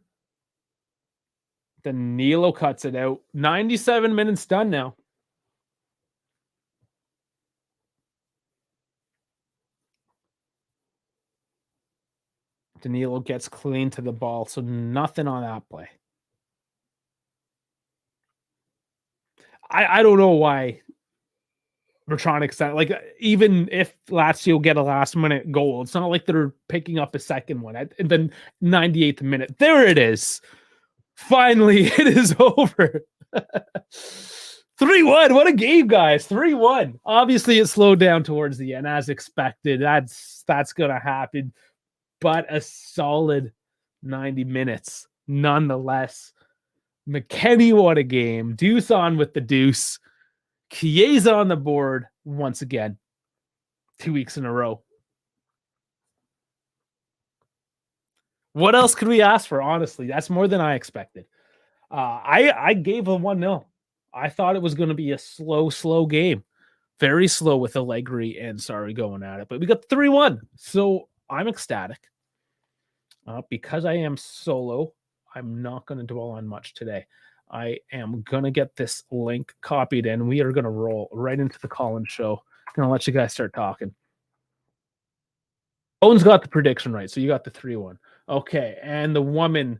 Danilo cuts it out. 97 minutes done now. Danilo gets clean to the ball, so nothing on that play. I don't know why we're trying to extend. Like, even if Lazio get a last minute goal, it's not like they're picking up a second one at the 98th minute. There it is. Finally, it is over. 3-1. What a game, guys. 3-1. Obviously, it slowed down towards the end, as expected. That's gonna happen. But a solid 90 minutes, nonetheless. McKennie, what a game. Deuce on with the deuce. Chiesa on the board once again. 2 weeks in a row. What else could we ask for? Honestly, that's more than I expected. I gave a 1-0. I thought it was going to be a slow game. Very slow with Allegri and Sarri going at it. But we got 3-1. So I'm ecstatic. Because I am solo, I'm not going to dwell on much today. I am going to get this link copied and we are going to roll right into the Collins show. Going to let you guys start talking. Owen's got the prediction right. So you got the 3-1. Okay. And the woman,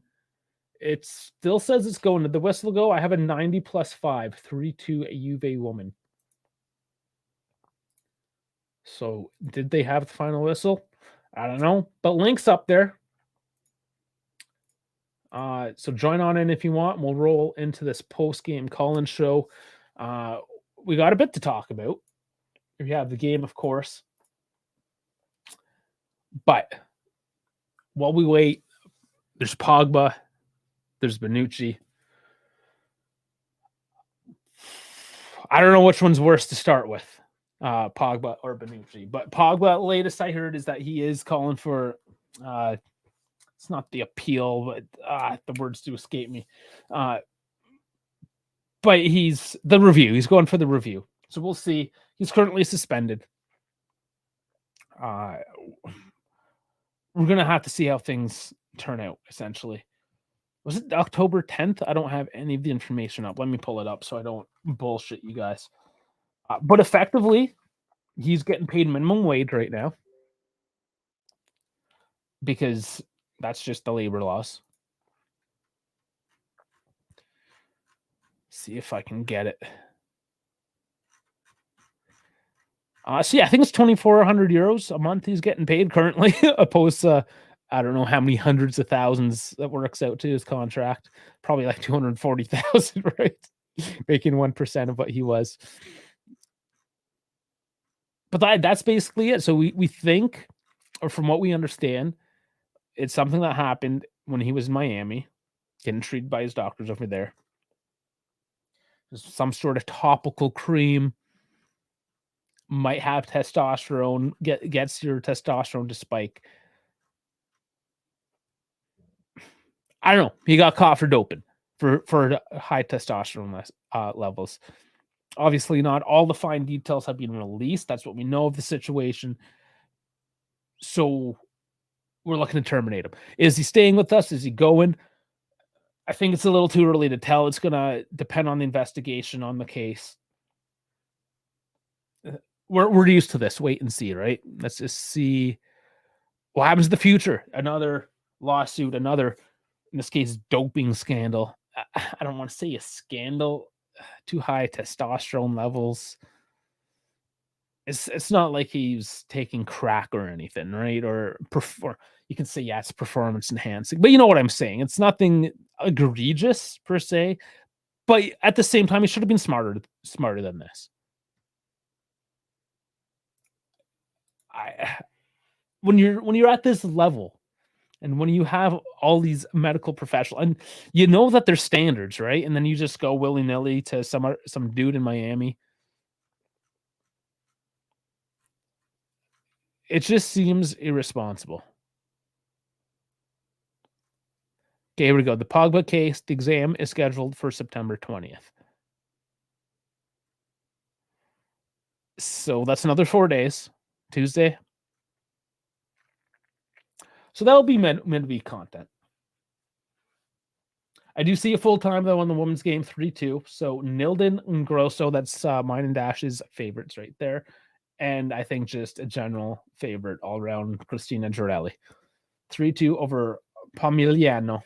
it still says it's going to the whistle go. I have a 90 plus 5, 3-2 Juve woman. So did they have the final whistle? I don't know, but link's up there. So join on in if you want. We'll roll into this post-game Collins show. We got a bit to talk about. We have the game, of course. But while we wait, there's Pogba, there's Bonucci. I don't know which one's worse to start with, Pogba or Bonucci. But Pogba, latest I heard is that he is calling for, it's not the appeal, but the words do escape me. But he's the review. He's going for the review. So we'll see. He's currently suspended. We're going to have to see how things turn out, essentially. Was it October 10th? I don't have any of the information up. Let me pull it up so I don't bullshit you guys. But effectively, he's getting paid minimum wage right now because that's just the labor laws. See if I can get it. So yeah, I think it's 2,400 euros a month he's getting paid currently, opposed to I don't know how many hundreds of thousands that works out to his contract. Probably like 240,000, right? Making 1% of what he was. But that's basically it. So we think, or from what we understand, it's something that happened when he was in Miami, getting treated by his doctors over there. There's some sort of topical cream. Might have testosterone, gets your testosterone to spike. I don't know. He got caught for doping, for high testosterone levels. Obviously, not all the fine details have been released. That's what we know of the situation. So we're looking to terminate him. Is he staying with us? Is he going? I think it's a little too early to tell. It's going to depend on the investigation on the case. We're used to this. Wait and see, right? Let's just see what happens in the future. Another lawsuit, another, in this case, doping scandal. I don't want to say a scandal. Too high testosterone levels. It's not like he's taking crack or anything, right? Or you can say, yeah, it's performance enhancing, but you know what I'm saying. It's nothing egregious per se, but at the same time, he should have been smarter than this. When you're at this level, and when you have all these medical professionals, and you know that there's standards, right? And then you just go willy-nilly to some dude in Miami. It just seems irresponsible. Okay, here we go. The Pogba case, the exam is scheduled for September 20th. So that's another 4 days. Tuesday. So that'll be midweek content. I do see a full-time, though, on the women's game, 3-2. So Nilden and Grosso, that's mine and Dash's favorites right there. And I think just a general favorite all around, Cristina Girelli. 3-2 over Pomigliano.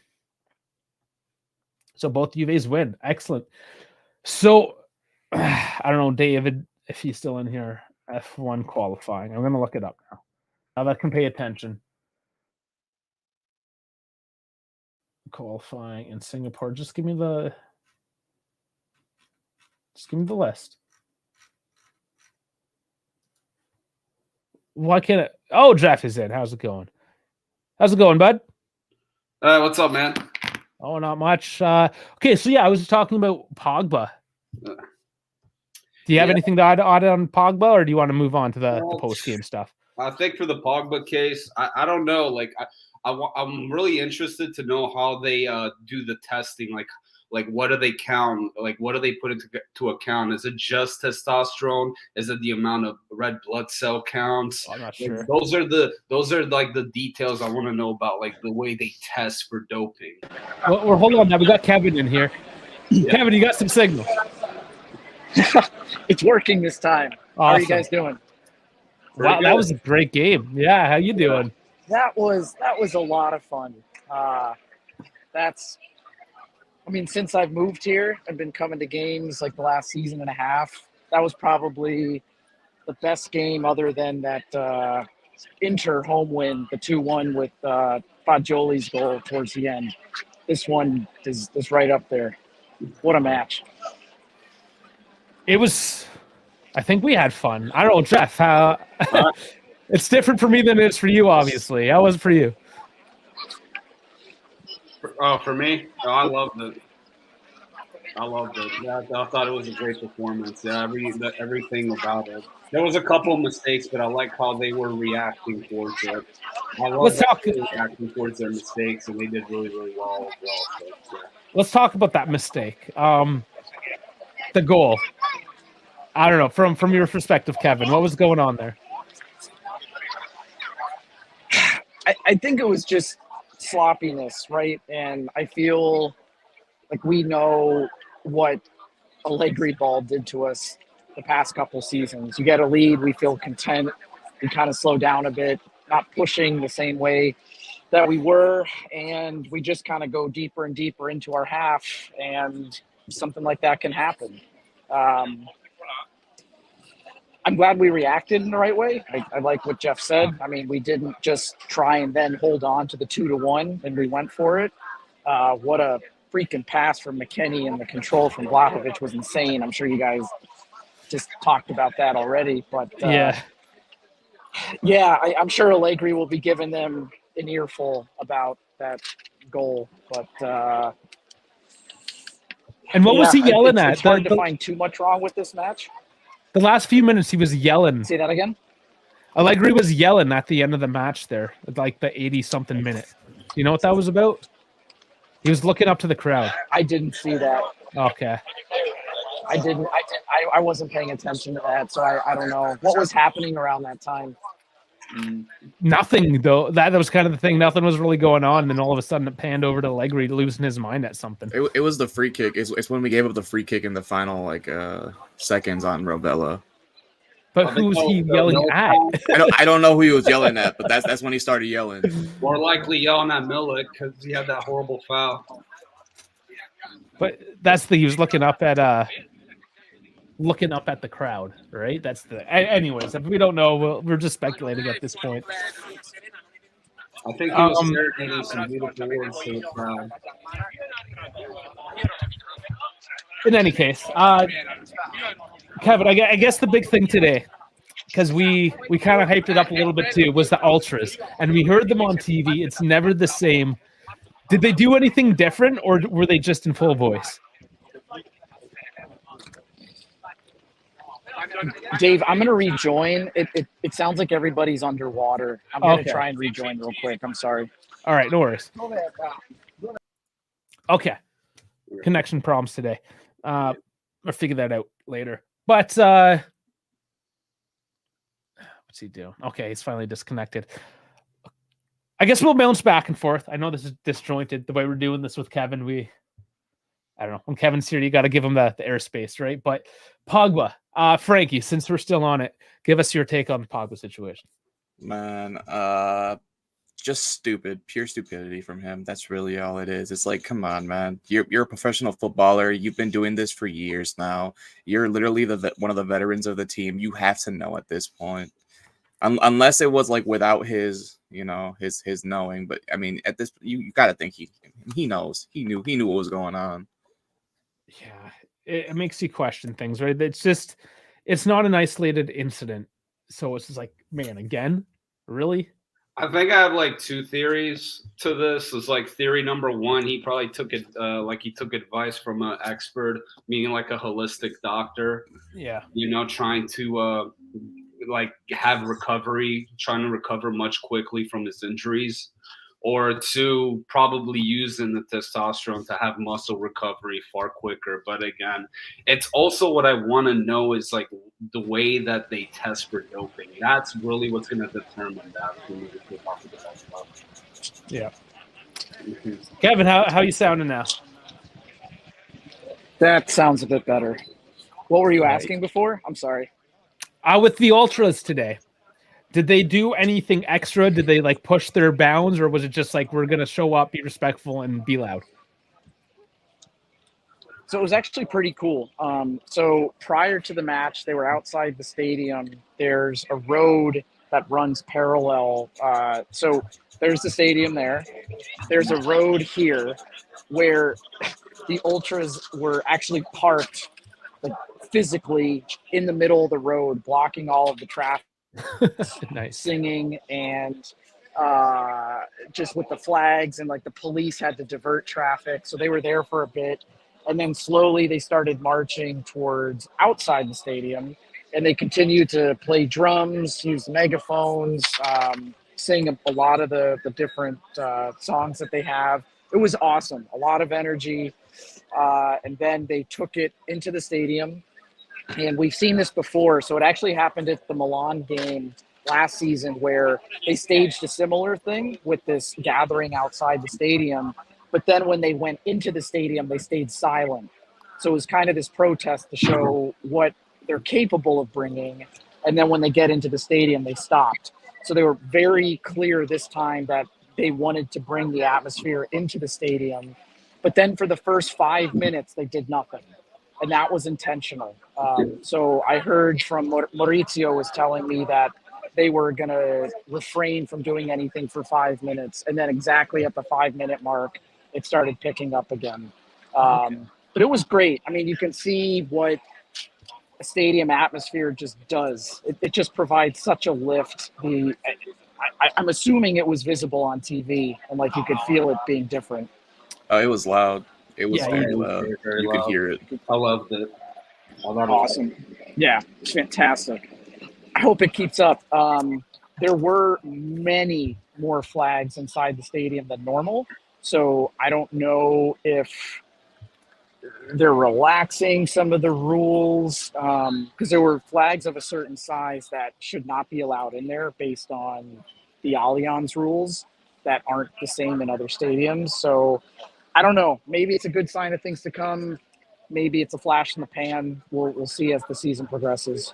So both Juve's win. Excellent. So I don't know, David, if he's still in here. F1 qualifying. I'm gonna look it up now. Now that can pay attention. Qualifying in Singapore. Just give me the list. Why can't it? Oh, Jeff is in. How's it going? How's it going, bud? What's up, man? Oh, not much. Okay, so yeah, I was talking about Pogba. Do you have anything to add on Pogba, or do you want to move on to the post game stuff? I think for the Pogba case, I don't know. Like I'm really interested to know how they do the testing. Like what do they count? Like what do they put into account? Is it just testosterone? Is it the amount of red blood cell counts? I'm not sure. Those are like the details I want to know about, like the way they test for doping. Well, hold on now. We got Kevin in here. Yeah. Kevin, you got some signal. It's working this time. Awesome. How are you guys doing? Wow, that was a great game. Yeah, how you doing? That was a lot of fun. Since I've moved here, I've been coming to games like the last season and a half. That was probably the best game other than that Inter home win, the 2-1 with Fagioli's goal towards the end. This one is right up there. What a match. It was, I think we had fun. I don't know, Jeff, how it's different for me than it is for you, obviously. How was it for you? For me, I loved it. Yeah, I thought it was a great performance. Yeah, everything about it. There was a couple of mistakes, but I like how they were reacting towards it. Let's talk reacting towards their mistakes, and they did really, really well as well. So, yeah. Let's talk about that mistake. The goal. I don't know, from your perspective, Kevin, what was going on there? I think it was just sloppiness, right? And I feel like we know what Allegri ball did to us the past couple seasons. You get a lead, we feel content. We kind of slow down a bit, not pushing the same way that we were, and we just kind of go deeper and deeper into our half, and something like that can happen. I'm glad we reacted in the right way. I like what Jeff said. I mean, we didn't just try and then hold on to the 2-1, and we went for it. What a freaking pass from McKennie, and the control from Vlahovic was insane. I'm sure you guys just talked about that already. But I'm sure Allegri will be giving them an earful about that goal. But and what was he yelling at? It's hard to find too much wrong with this match. The last few minutes, he was yelling. Say that again? Allegri was yelling at the end of the match there, like the 80-something minute. You know what that was about? He was looking up to the crowd. I didn't see that. Okay. I wasn't paying attention to that, so I don't know. What was happening around that time? Nothing, though. That was kind of the thing. Nothing was really going on, and then all of a sudden it panned over to Allegri losing his mind at something. It was the free kick. It's when we gave up the free kick in the final seconds on Rovella. But who was he yelling at? I don't know who he was yelling at, but that's when he started yelling. More likely yelling at Milik because he had that horrible foul. But that's he was looking up at the crowd, right? That's anyways, if we don't know, we're just speculating at this point. I think he was serenading some beautiful words to the crowd. In any case, Kevin, I guess the big thing today, because we kind of hyped it up a little bit too, was the ultras, and we heard them on TV. It's never the same. Did they do anything different, or were they just in full voice? Dave, I'm going to rejoin. It sounds like everybody's underwater. I'm going to try and rejoin real quick. I'm sorry. All right, no worries. Okay. Connection problems today. I'll figure that out later. But what's he doing? Okay, he's finally disconnected. I guess we'll bounce back and forth. I know this is disjointed the way we're doing this with Kevin. I don't know. When Kevin's here, you got to give him the airspace, right? But Pogba, Frankie, since we're still on it, give us your take on the Pogba situation. Man, just stupid, pure stupidity from him. That's really all it is. It's like, come on, man. You're a professional footballer. You've been doing this for years now. You're literally one of the veterans of the team. You have to know at this point, unless it was like without his, his knowing. But I mean, at this, you got to think he knows. He knew what was going on. Yeah, it makes you question things, right? It's not an isolated incident. So it's just like, man, again, really? I think I have like two theories to this. It's like theory number one, he probably took it he took advice from an expert, meaning like a holistic doctor. Yeah. Trying to have recovery, trying to recover much quickly from his injuries. Or two, probably using the testosterone to have muscle recovery far quicker. But again, it's also what I want to know is like the way that they test for doping. That's really what's going to determine that. Yeah. Kevin, how you sounding now? That sounds a bit better. What were you asking before? I'm sorry. With the Ultras today, did they do anything extra? Did they like push their bounds, or was it just like, we're going to show up, be respectful, and be loud? So it was actually pretty cool. So prior to the match, they were outside the stadium. There's a road that runs parallel. So there's the stadium there. There's a road here where the Ultras were actually parked like physically in the middle of the road, blocking all of the traffic. Nice. Singing and just with the flags, and like the police had to divert traffic, so they were there for a bit, and then slowly they started marching towards outside the stadium, and they continued to play drums, use megaphones, sing a lot of the different songs that they have. It was awesome, a lot of energy, and then they took it into the stadium. And we've seen this before. So it actually happened at the Milan game last season, where they staged a similar thing with this gathering outside the stadium. But then when they went into the stadium, they stayed silent. So it was kind of this protest to show what they're capable of bringing. And then when they get into the stadium, they stopped. So they were very clear this time that they wanted to bring the atmosphere into the stadium. But then for the first 5 minutes, they did nothing. And that was intentional. So I heard from Maurizio was telling me that they were going to refrain from doing anything for 5 minutes. And then exactly at the 5 minute mark, it started picking up again. But it was great. I mean, you can see what a stadium atmosphere just does. It just provides such a lift. I'm assuming it was visible on TV, and like you could feel it being different. Oh, it was loud. It was very loud. loud. Very You loud. could hear it. I loved it. Awesome. Yeah, it's fantastic. I hope it keeps up. There were many more flags inside the stadium than normal. So I don't know if they're relaxing some of the rules, because there were flags of a certain size that should not be allowed in there based on the Allianz rules that aren't the same in other stadiums. So I don't know. Maybe it's a good sign of things to come. Maybe it's a flash in the pan. We'll see as the season progresses.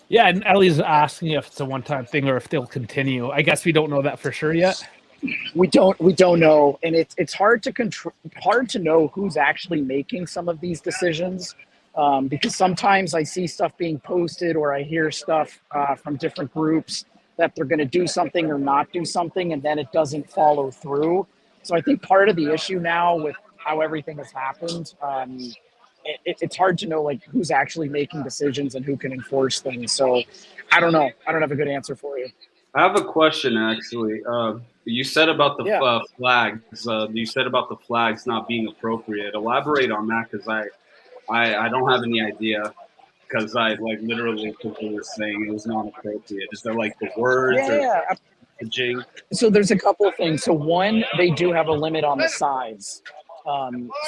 Yeah, and Ellie's asking if it's a one-time thing or if they'll continue. I guess we don't know that for sure yet. We don't know, and it's hard to know who's actually making some of these decisions, because sometimes I see stuff being posted or I hear stuff from different groups that they're going to do something or not do something, and then it doesn't follow through. So I think part of the issue now with how everything has happened, it's hard to know like who's actually making decisions and who can enforce things. So I don't know. I don't have a good answer for you. I have a question actually. You said about the flags. You said about the flags not being appropriate. Elaborate on that, because I don't have any idea. Because I like literally people were saying it was not appropriate. Is there like the words or the jing? So there's a couple of things. So one, they do have a limit on the size.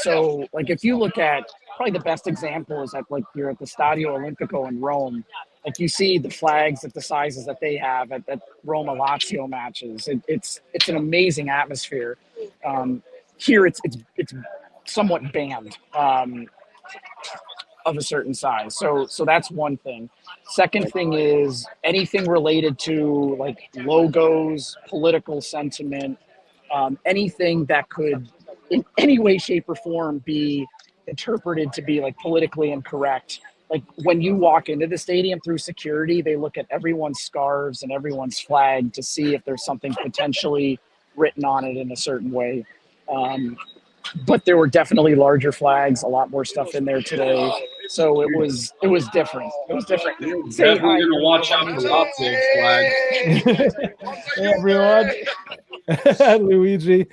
So like if you look at probably the best example is that like you're at the Stadio Olimpico in Rome, like you see the flags at the sizes that they have at Roma Lazio matches. It's an amazing atmosphere. Here it's somewhat banned. of a certain size. So that's one thing. Second thing is anything related to like logos, political sentiment, anything that could in any way, shape, or form be interpreted to be like politically incorrect. Like when you walk into the stadium through security, they look at everyone's scarves and everyone's flag to see if there's something potentially written on it in a certain way. But there were definitely larger flags, a lot more stuff in there today. So it was different. It was different. You're Say definitely hi. gonna watch out for Lazio's flag. Hey, everyone. Luigi.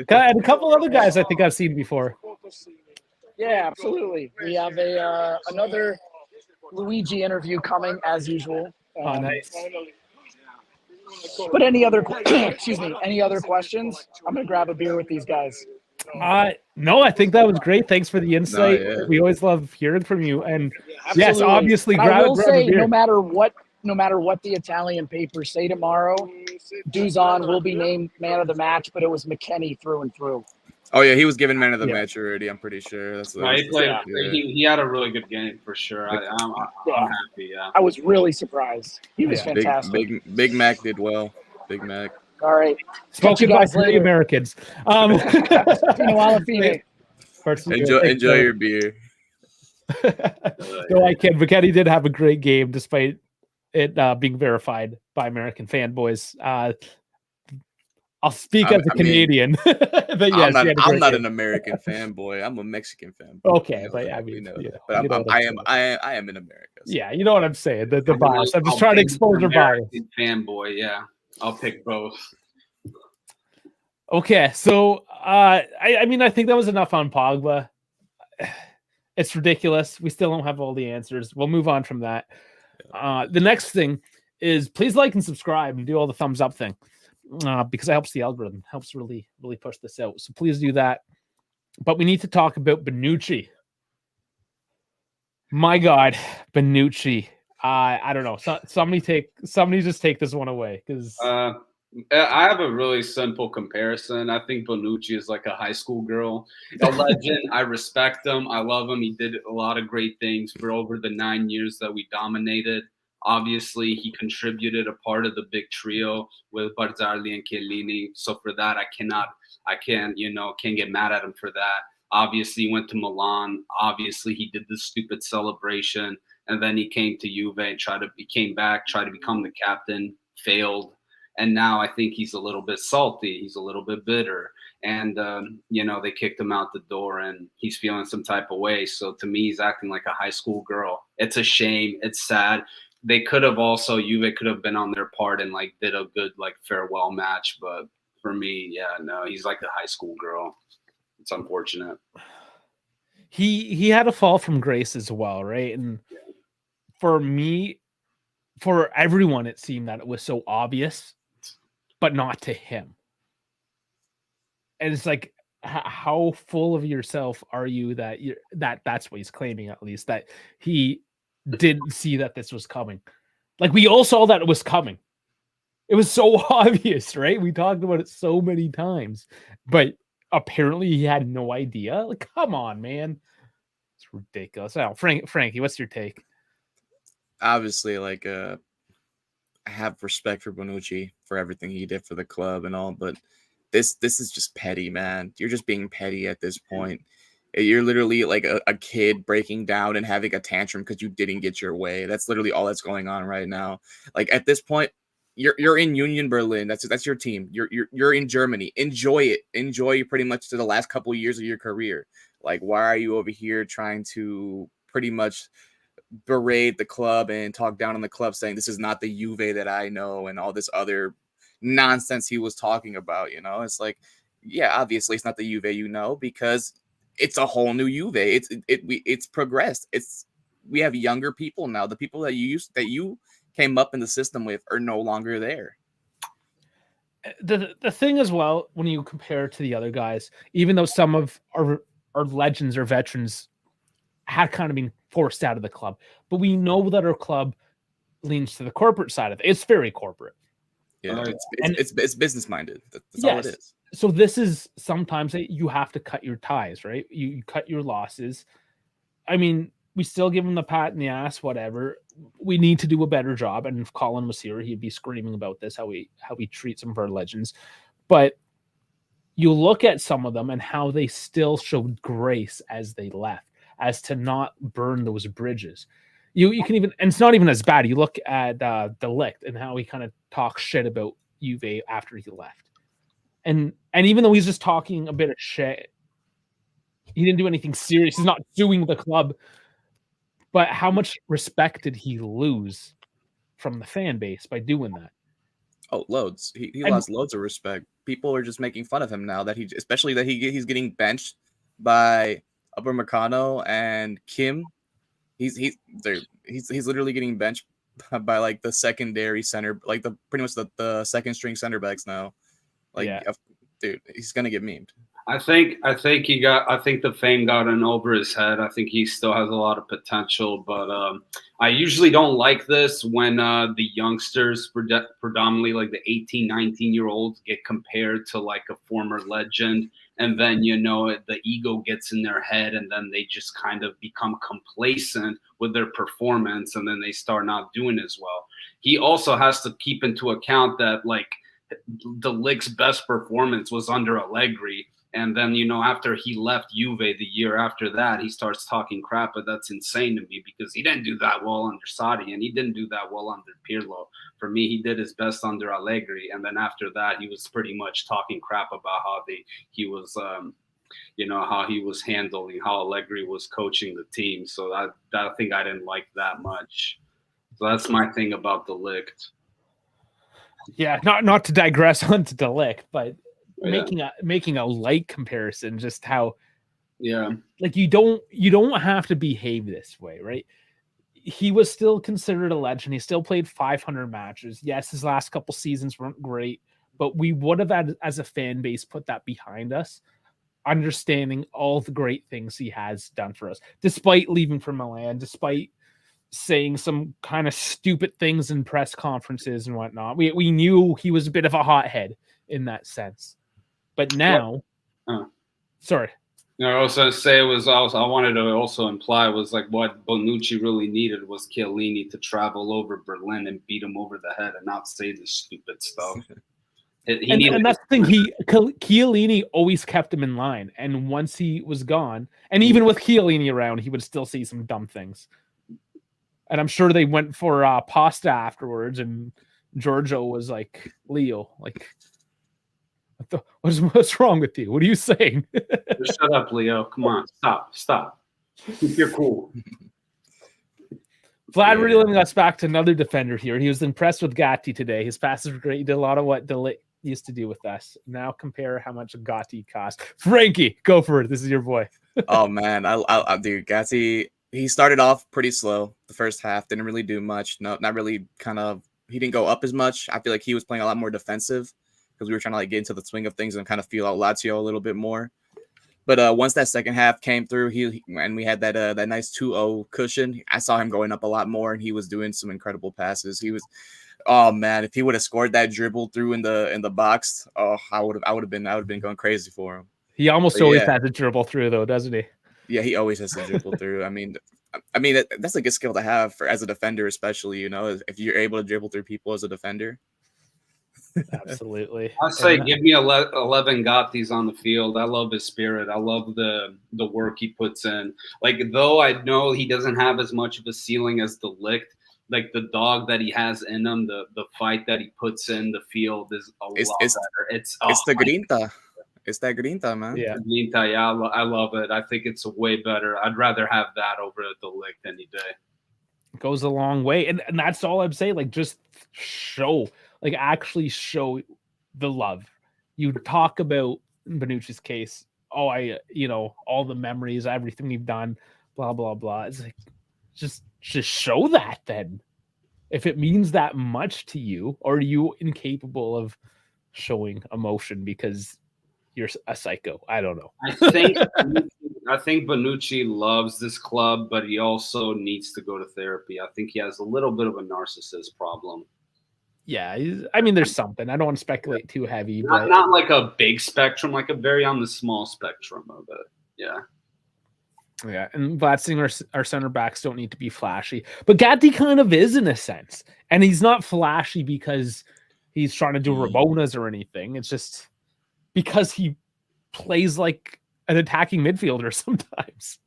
And a couple other guys I think I've seen before. Yeah, absolutely. We have another Luigi interview coming as usual. Oh, nice. But any other excuse me, any other questions? I'm gonna grab a beer with these guys. No, I think that was great. Thanks for the insight. yeah. We always love hearing from you. And Absolutely. yes, obviously, And I grab will a say, beer. no matter what the Italian papers say tomorrow, Duzon will be named man of the match, but it was McKennie through and through. Oh yeah, he was given man of the Yeah. match already. I'm pretty sure. No, he played. Yeah. He had a really good game for sure. I'm happy. Yeah. I was really surprised. He was Yeah. fantastic. Big Mac did well. Big Mac. All right. Spoken by guys three later. Americans. Fino alla fine. Enjoy your beer. No, I kid. McKennie did have a great game despite it being verified by American fanboys. I'll speak as a Canadian. But yes, I'm not an American fanboy. I'm a Mexican fanboy. Okay, but I mean, I am in America. So. Yeah, you know what I'm saying. The bias. I'm just trying to expose their bias. Fanboy, yeah. I'll pick both. Okay, so I mean, I think that was enough on Pogba. It's ridiculous. We still don't have all the answers. We'll move on from that. The next thing is please like and subscribe and do all the thumbs up thing because it helps the algorithm, helps really push this out. So please do that. But we need to talk about Bonucci. My God, Bonucci. I don't know. Somebody just take this one away because I have a really simple comparison. I think Bonucci is like a high school girl, a legend. I respect him. I love him. He did a lot of great things for over the 9 years that we dominated. Obviously, he contributed a part of the big trio with Barzagli and Chiellini. So for that, can't get mad at him for that. Obviously, he went to Milan. Obviously, he did the stupid celebration. And then he came to Juve and tried to become the captain, failed. And now I think he's a little bit salty. He's a little bit bitter. And, they kicked him out the door and he's feeling some type of way. So to me, he's acting like a high school girl. It's a shame. It's sad. Juve could have been on their part and like did a good like farewell match. But for me, he's like a high school girl. It's unfortunate. He had a fall from grace as well, right? And for me, for everyone, it seemed that it was so obvious, but not to him. And it's like, how full of yourself are you that's what he's claiming, at least, that he didn't see that this was coming. Like we all saw that it was coming. It was so obvious, right? We talked about it so many times, but apparently he had no idea. Like, come on, man. It's ridiculous. Oh, Frankie, what's your take? Obviously, I have respect for Bonucci for everything he did for the club and all, but this is just petty, man. You're just being petty at this point. You're literally like a kid breaking down and having a tantrum because you didn't get your way. That's literally all that's going on right now. Like at this point, you're in Union Berlin. That's your team. You're in Germany. Enjoy it. Enjoy pretty much to the last couple of years of your career. Like, why are you over here trying to pretty much berate the club and talk down on the club, saying this is not the Juve that I know and all this other nonsense he was talking about? It's like, yeah, obviously it's not the Juve, because it's a whole new Juve. It's progressed. We have younger people now. The people that you came up in the system with are no longer there. The thing as well, when you compare to the other guys, even though some of our legends or veterans had kind of been forced out of the club, but we know that our club leans to the corporate side of it. It's very corporate. Yeah, it's business minded. That's all it is. So this is sometimes you have to cut your ties, right? You cut your losses. I mean, we still give him the pat in the ass, whatever. We need to do a better job. And if Colin was here, he'd be screaming about this, how we treat some of our legends. But you look at some of them and how they still showed grace as they left, as to not burn those bridges. You can even, and it's not even as bad. You look at De Ligt and how he kind of talks shit about Juve after he left. And even though he's just talking a bit of shit, he didn't do anything serious. He's not suing the club. But how much respect did he lose from the fan base by doing that? Oh, loads. He lost loads of respect. People are just making fun of him now that he's getting benched by Upamecano and Kim. He's literally getting benched by like the secondary center, like pretty much the second string center backs now. Like, yeah. Dude, he's gonna get memed. I think the fame got in over his head. I think he still has a lot of potential, but I usually don't like this when the youngsters, predominantly like the 18, 19-year-olds, get compared to like a former legend. And then, the ego gets in their head and then they just kind of become complacent with their performance and then they start not doing as well. He also has to keep into account that like De Ligt's best performance was under Allegri. And then, after he left Juve the year after that, he starts talking crap. But that's insane to me because he didn't do that well under Sarri and he didn't do that well under Pirlo. For me, he did his best under Allegri. And then after that, he was pretty much talking crap about how he was handling, how Allegri was coaching the team. So that thing I didn't like that much. So that's my thing about De Ligt. Yeah, not to digress onto De Ligt, but making a light comparison, just how like you don't have to behave this way, right? He was still considered a legend. He still played 500 matches. Yes, his last couple seasons weren't great, but we would have had, as a fan base, put that behind us, understanding all the great things he has done for us, despite leaving for Milan, despite saying some kind of stupid things in press conferences and whatnot. We knew he was a bit of a hothead in that sense. But now, sorry. No, I was going to say I wanted to also imply was like what Bonucci really needed was Chiellini to travel over Berlin and beat him over the head and not say this stupid stuff. And that's the thing. Chiellini always kept him in line. And once he was gone, and even with Chiellini around, he would still say some dumb things. And I'm sure they went for pasta afterwards, and Giorgio was like, Leo, like, what's wrong with you? What are you saying? Shut up, Leo. Come on, stop. Keep your cool. Vlad reeling us back to another defender here. He was impressed with Gatti today. His passes were great. He did a lot of what De Ligt used to do with us. Now compare how much Gatti cost. Frankie, go for it. This is your boy. Oh man, I dude, Gatti. He started off pretty slow the first half. Didn't really do much. No, not really. He didn't go up as much. I feel like he was playing a lot more defensive because we were trying to like get into the swing of things and kind of feel out Lazio a little bit more. But once that second half came through, and we had that nice 2-0 cushion. I saw him going up a lot more, and he was doing some incredible passes. He was, oh man, if he would have scored that dribble through in the box, I would have been going crazy for him. He almost always has a dribble through though, doesn't he? Yeah, he always has to dribble through. I mean, that's a good skill to have as a defender, especially, if you're able to dribble through people as a defender. Absolutely. I say give me 11 Gattis on the field. I love his spirit. I love the work he puts in. Like, though I know he doesn't have as much of a ceiling as De Ligt, like the dog that he has in him, the fight that he puts in the field is a lot better. It's the grinta. It's that grinta, man. Yeah. Grinta, yeah, I love it. I think it's way better. I'd rather have that over De Ligt any day. It goes a long way. And that's all I'm saying. Like, just actually show the love. You talk about Bonucci's case. Oh, all the memories, everything you've done, blah, blah, blah. It's like, just show that then. If it means that much to you, or are you incapable of showing emotion because you're a psycho? I don't know. I think Bonucci loves this club, but he also needs to go to therapy. I think he has a little bit of a narcissist problem. Yeah, there's something. I don't want to speculate too heavy, but not like a big spectrum, like a very on the small spectrum of it. Yeah. Yeah, and Glatzinger, our center backs don't need to be flashy, but Gatti kind of is in a sense, and he's not flashy because he's trying to do Ramonas or anything. It's just because he plays like an attacking midfielder sometimes.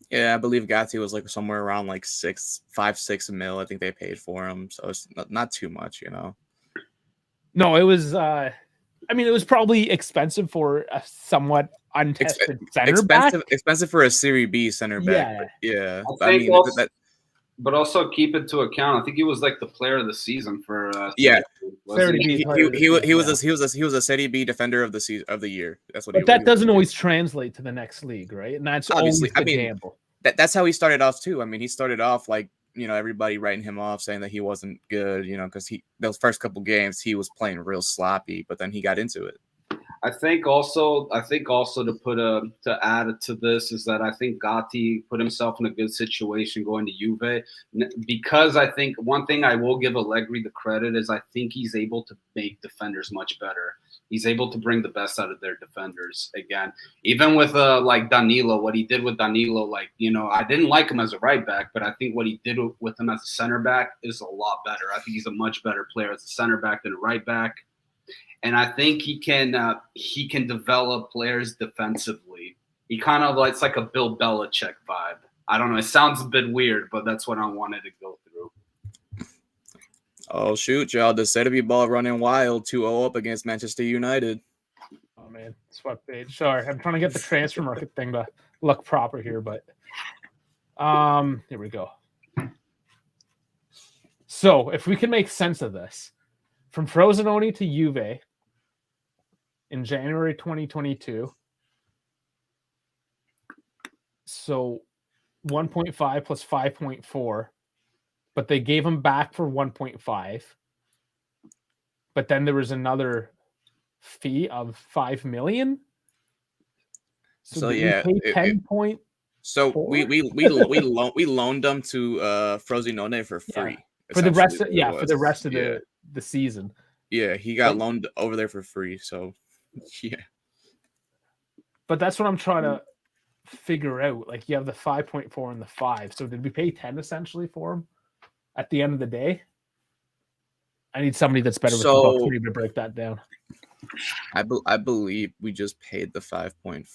Yeah, I believe Gatti was like somewhere around like 6 mil. I think they paid for him, so it's not too much, you know. No, it was. I mean, it was probably expensive for a somewhat untested center back. Expensive for a Serie B center back. Yeah, But yeah. I think also, but also keep into account. I think he was like the player of the season for. Yeah, Serie B he was a Serie B defender of the year. That's what. But that doesn't always translate to the next league, right? And that's obviously. always the gamble. That's how he started off too. I mean, he started off like, you know, everybody writing him off, saying that he wasn't good, you know, because those first couple games he was playing real sloppy, but then he got into it. I think also to add to this is that I think Gatti put himself in a good situation going to Juve, because I think one thing I will give Allegri the credit is I think he's able to make defenders much better. He's able to bring the best out of their defenders again. Even with like Danilo, what he did with Danilo, like, you know, I didn't like him as a right back, but I think what he did with him as a center back is a lot better. I think he's a much better player as a center back than a right back. And I think he can develop players defensively. He kind of it's like a Bill Belichick vibe. I don't know. It sounds a bit weird, but that's what I wanted to go through. Oh, shoot, y'all. The Serie ball running wild, 2-0 up against Manchester United. Oh, man. Sweat page. Sorry, I'm trying to get the transfer market thing to look proper here, but here we go. So, if we can make sense of this, from Frosinone to Juve in January 2022, so 1.5 plus 5.4, but they gave him back for 1.5. But then there was another fee of 5 million. So yeah, we paid 10.4. So we loaned them to Frosinone for free. For the rest of the season. Yeah, he got loaned over there for free. So yeah. But that's what I'm trying to figure out. Like, you have the 5.4 and the 5. So did we pay 10 essentially for him at the end of the day? I need somebody that's better with the books for me to break that down. I believe we just paid the 5.4.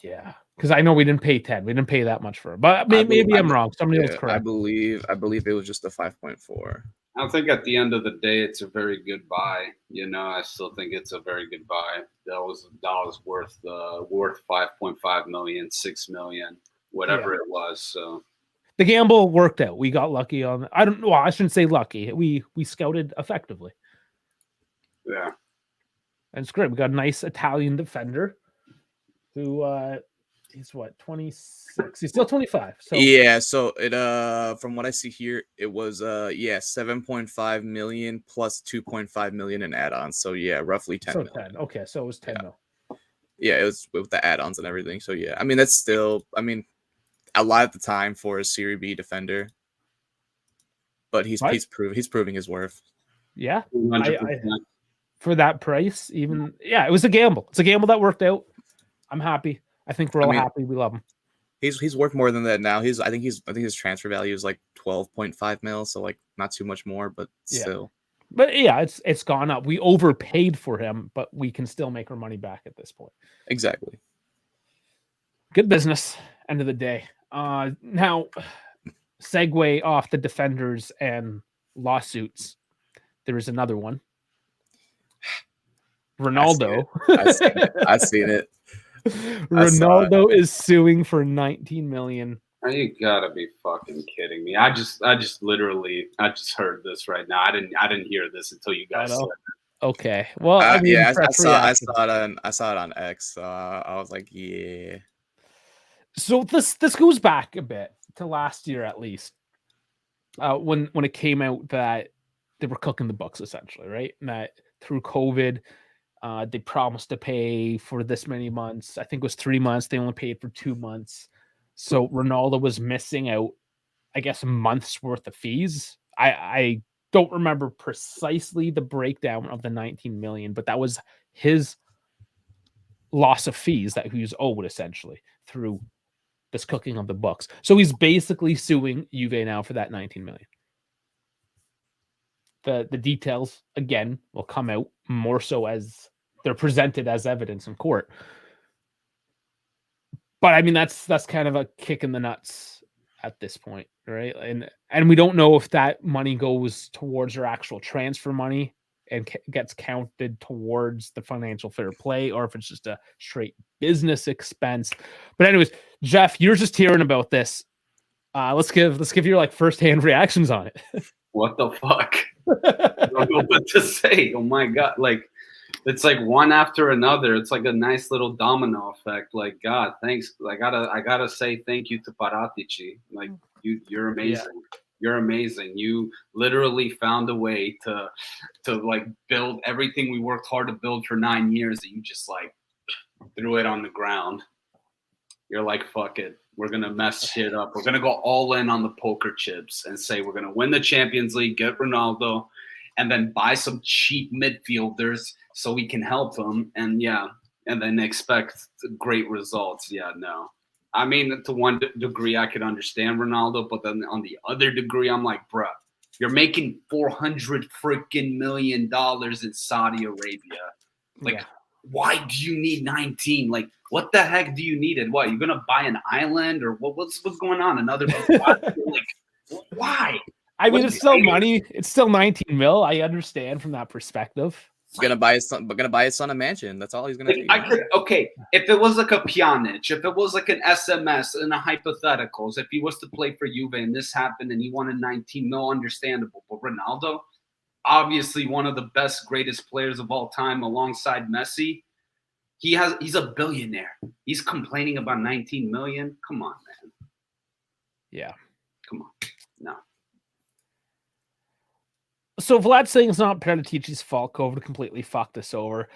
Yeah, because I know we didn't pay 10. We didn't pay that much for him. But maybe I'm wrong. Somebody else correct. I believe it was just the 5.4. I think at the end of the day, it's a very good buy. You know, I still think it's a very good buy. That was worth 5.5 million, 6 million, whatever it was. So the gamble worked out. We got lucky on. I shouldn't say lucky. We scouted effectively. Yeah, and it's great. We got a nice Italian defender who he's what, 26? He's still 25. So yeah, so it from what I see here, it was 7.5 million plus 2.5 million in add-ons. So yeah, roughly 10 so million. 10. Okay, so it was 10 mil. Yeah, it was with the add-ons and everything. So yeah, I mean that's still, I mean, a lot at the time for a Serie B defender. But he's proving his worth. Yeah. For that price, even it was a gamble. It's a gamble that worked out. I'm happy. I think we're all happy. We love him. He's worth more than that now. I think his transfer value is like 12.5 mil, so like not too much more, but still. But yeah, it's gone up. We overpaid for him, but we can still make our money back at this point. Exactly. Good business. End of the day. Now, segue off the defenders and lawsuits. There is another one. Ronaldo. I've seen it. Ronaldo is suing for 19 million. You gotta be fucking kidding me. I just heard this right now. I didn't hear this until you guys said it. Okay. Well, I saw it on X. So I was like, yeah. So this goes back a bit to last year, at least, when it came out that they were cooking the books, essentially, right? And that through COVID, they promised to pay for this many months. I think it was 3 months. They only paid for 2 months. So Ronaldo was missing out, I guess, a month's worth of fees. I don't remember precisely the breakdown of the 19 million, but that was his loss of fees that he was owed essentially through this cooking of the books. So he's basically suing Juve now for that 19 million. The details again will come out more so as they're presented as evidence in court. But I mean, that's kind of a kick in the nuts at this point, right? And we don't know if that money goes towards their actual transfer money and gets counted towards the financial fair play, or if it's just a straight business expense. But anyways, Jeff, you're just hearing about this. Let's give your like firsthand reactions on it. What the fuck? I don't know what to say. Oh my god! Like, it's like one after another. It's like a nice little domino effect. Like, God, thanks. I gotta say thank you to Paratici. Like, you're amazing. Yeah. You're amazing. You literally found a way to like build everything we worked hard to build for 9 years. That you just like threw it on the ground. You're like, fuck it. We're going to mess shit up. We're going to go all in on the poker chips and say we're going to win the Champions League, get Ronaldo, and then buy some cheap midfielders so we can help them. And then expect great results. Yeah, no. I mean, to one degree, I could understand Ronaldo, but then on the other degree, I'm like, bruh, you're making $400 freaking million in Saudi Arabia. Like, why do you need 19? Like, what the heck do you need it? What, you're gonna buy an island or what's going on? Another like, why? I mean, it's still money. It's still 19 mil. I understand from that perspective. He's gonna buy his son a mansion. That's all he's gonna do. Okay, if it was like a Pjanic, if it was like an SMS and a hypotheticals, if he was to play for Juve and this happened and he wanted 19 mil, understandable. But Ronaldo, obviously one of the best, greatest players of all time, alongside Messi. He's a billionaire. He's complaining about 19 million. Come on, man. Yeah. Come on. No. So Vlad's saying it's not Paratici's fault. COVID completely fucked us over.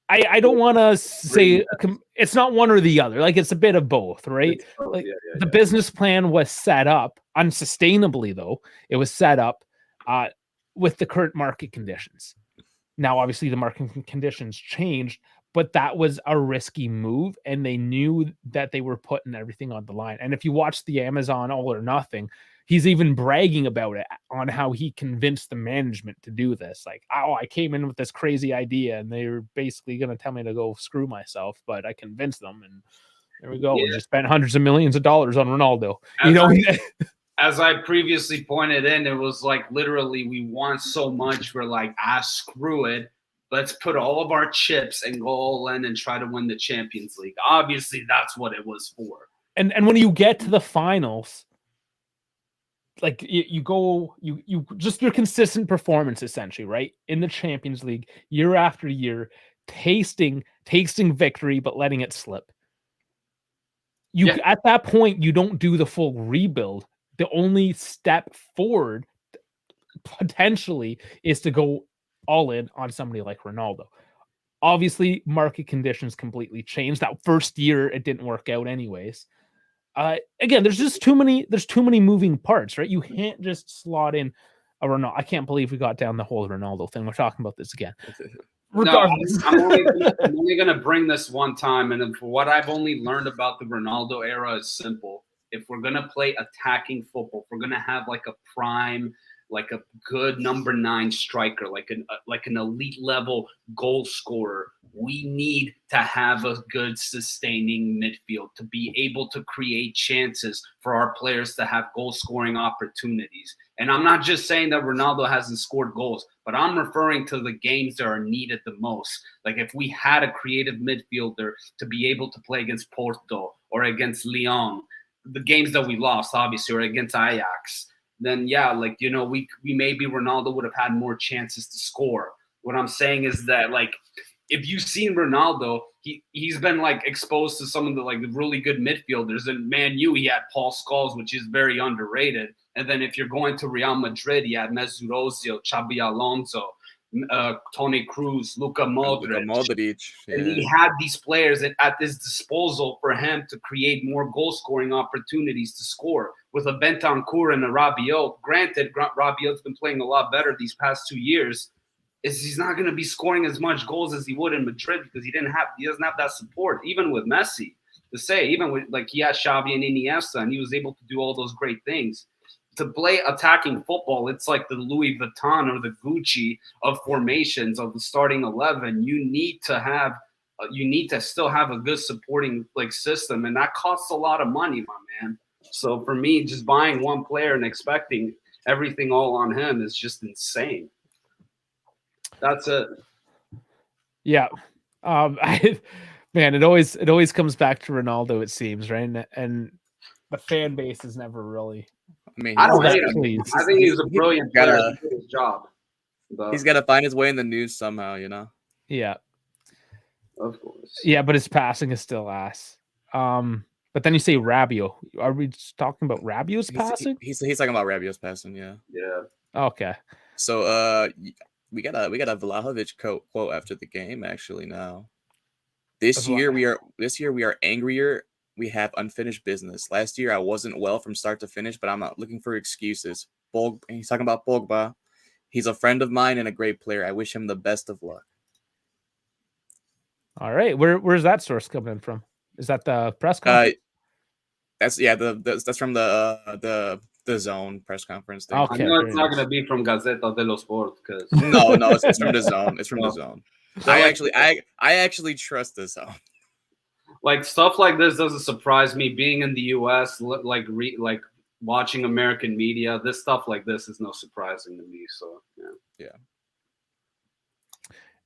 I don't want to say it's not one or the other. Like, it's a bit of both, right? Like, the business plan was set up unsustainably, though. It was set up with the current market conditions. Now, obviously, the market conditions changed, but that was a risky move, and they knew that they were putting everything on the line. And if you watch the Amazon All or Nothing, he's even bragging about it on how he convinced the management to do this. Like, oh, I came in with this crazy idea, and they were basically going to tell me to go screw myself, but I convinced them, and there we go. Yeah. We just spent hundreds of millions of dollars on Ronaldo. As I previously pointed in, it was like literally we want so much. We're like, screw it. Let's put all of our chips and go all in and try to win the Champions League. Obviously, that's what it was for. And when you get to the finals, like you just your consistent performance, essentially, right? In the Champions League, year after year, tasting victory, but letting it slip. At that point, you don't do the full rebuild. The only step forward potentially is to go all in on somebody like Ronaldo. Obviously, market conditions completely changed. That first year, it didn't work out anyways. Again, there's too many moving parts, right? You can't just slot in a Ronaldo. I can't believe we got down the whole Ronaldo thing. We're talking about this again. Regardless. No, I'm only going to bring this one time. And for what I've only learned about the Ronaldo era is simple. If we're going to play attacking football, if we're going to have like a prime, like a good number 9 striker, like an elite level goal scorer, we need to have a good sustaining midfield to be able to create chances for our players to have goal scoring opportunities. And I'm not just saying that Ronaldo hasn't scored goals, but I'm referring to the games that are needed the most. Like, if we had a creative midfielder to be able to play against Porto or against Lyon, the games that we lost, obviously, or against Ajax, then we maybe Ronaldo would have had more chances to score. What I'm saying is that, like, if you've seen Ronaldo, he's been like exposed to some of the like really good midfielders. In Man U, he had Paul Scholes, which is very underrated. And then if you're going to Real Madrid, he had Mesut Ozil, Xabi Alonso, Toni Kroos, Luka Modric. Yeah. And he had these players at his disposal for him to create more goal-scoring opportunities to score. With a Bentancur and a Rabiot, granted, Rabiot's been playing a lot better these past 2 years. is he's not going to be scoring as much goals as he would in Madrid because he doesn't have that support, even with Messi. To say, even with like he had Xavi and Iniesta, and he was able to do all those great things. To play attacking football, it's like the Louis Vuitton or the Gucci of formations of the starting 11. You need to still have a good supporting like system, and that costs a lot of money, my man. So for me, just buying one player and expecting everything all on him is just insane. That's it. Yeah. Man, it always comes back to Ronaldo, it seems, right? And the fan base is never really. I mean, I don't that hate him. pleased. I think he's a brilliant player. gotta- He did his job. But, he's got to find his way in the news somehow, you know. Yeah. of course. Yeah, but his passing is still ass. But then you say Rabiot. Are we just talking about Rabiot's passing? He's talking about Rabiot's passing, yeah. Yeah. Okay. So we got a Vlahovic quote after the game actually now. This year we are angrier. We have unfinished business. Last year I wasn't well from start to finish, but I'm not looking for excuses. He's talking about Pogba. He's a friend of mine and a great player. I wish him the best of luck. All right. Where's that source coming in from? Is that the press conference? That's from the Zone press conference thing. Okay. I know very it's not nice. going to be from Gazzetta dello Sport because No, it's from the Zone. It's from the Zone. I actually trust the Zone. like stuff like this doesn't surprise me. Being in the U.S., like watching American media, this stuff like this is no surprising to me. So yeah.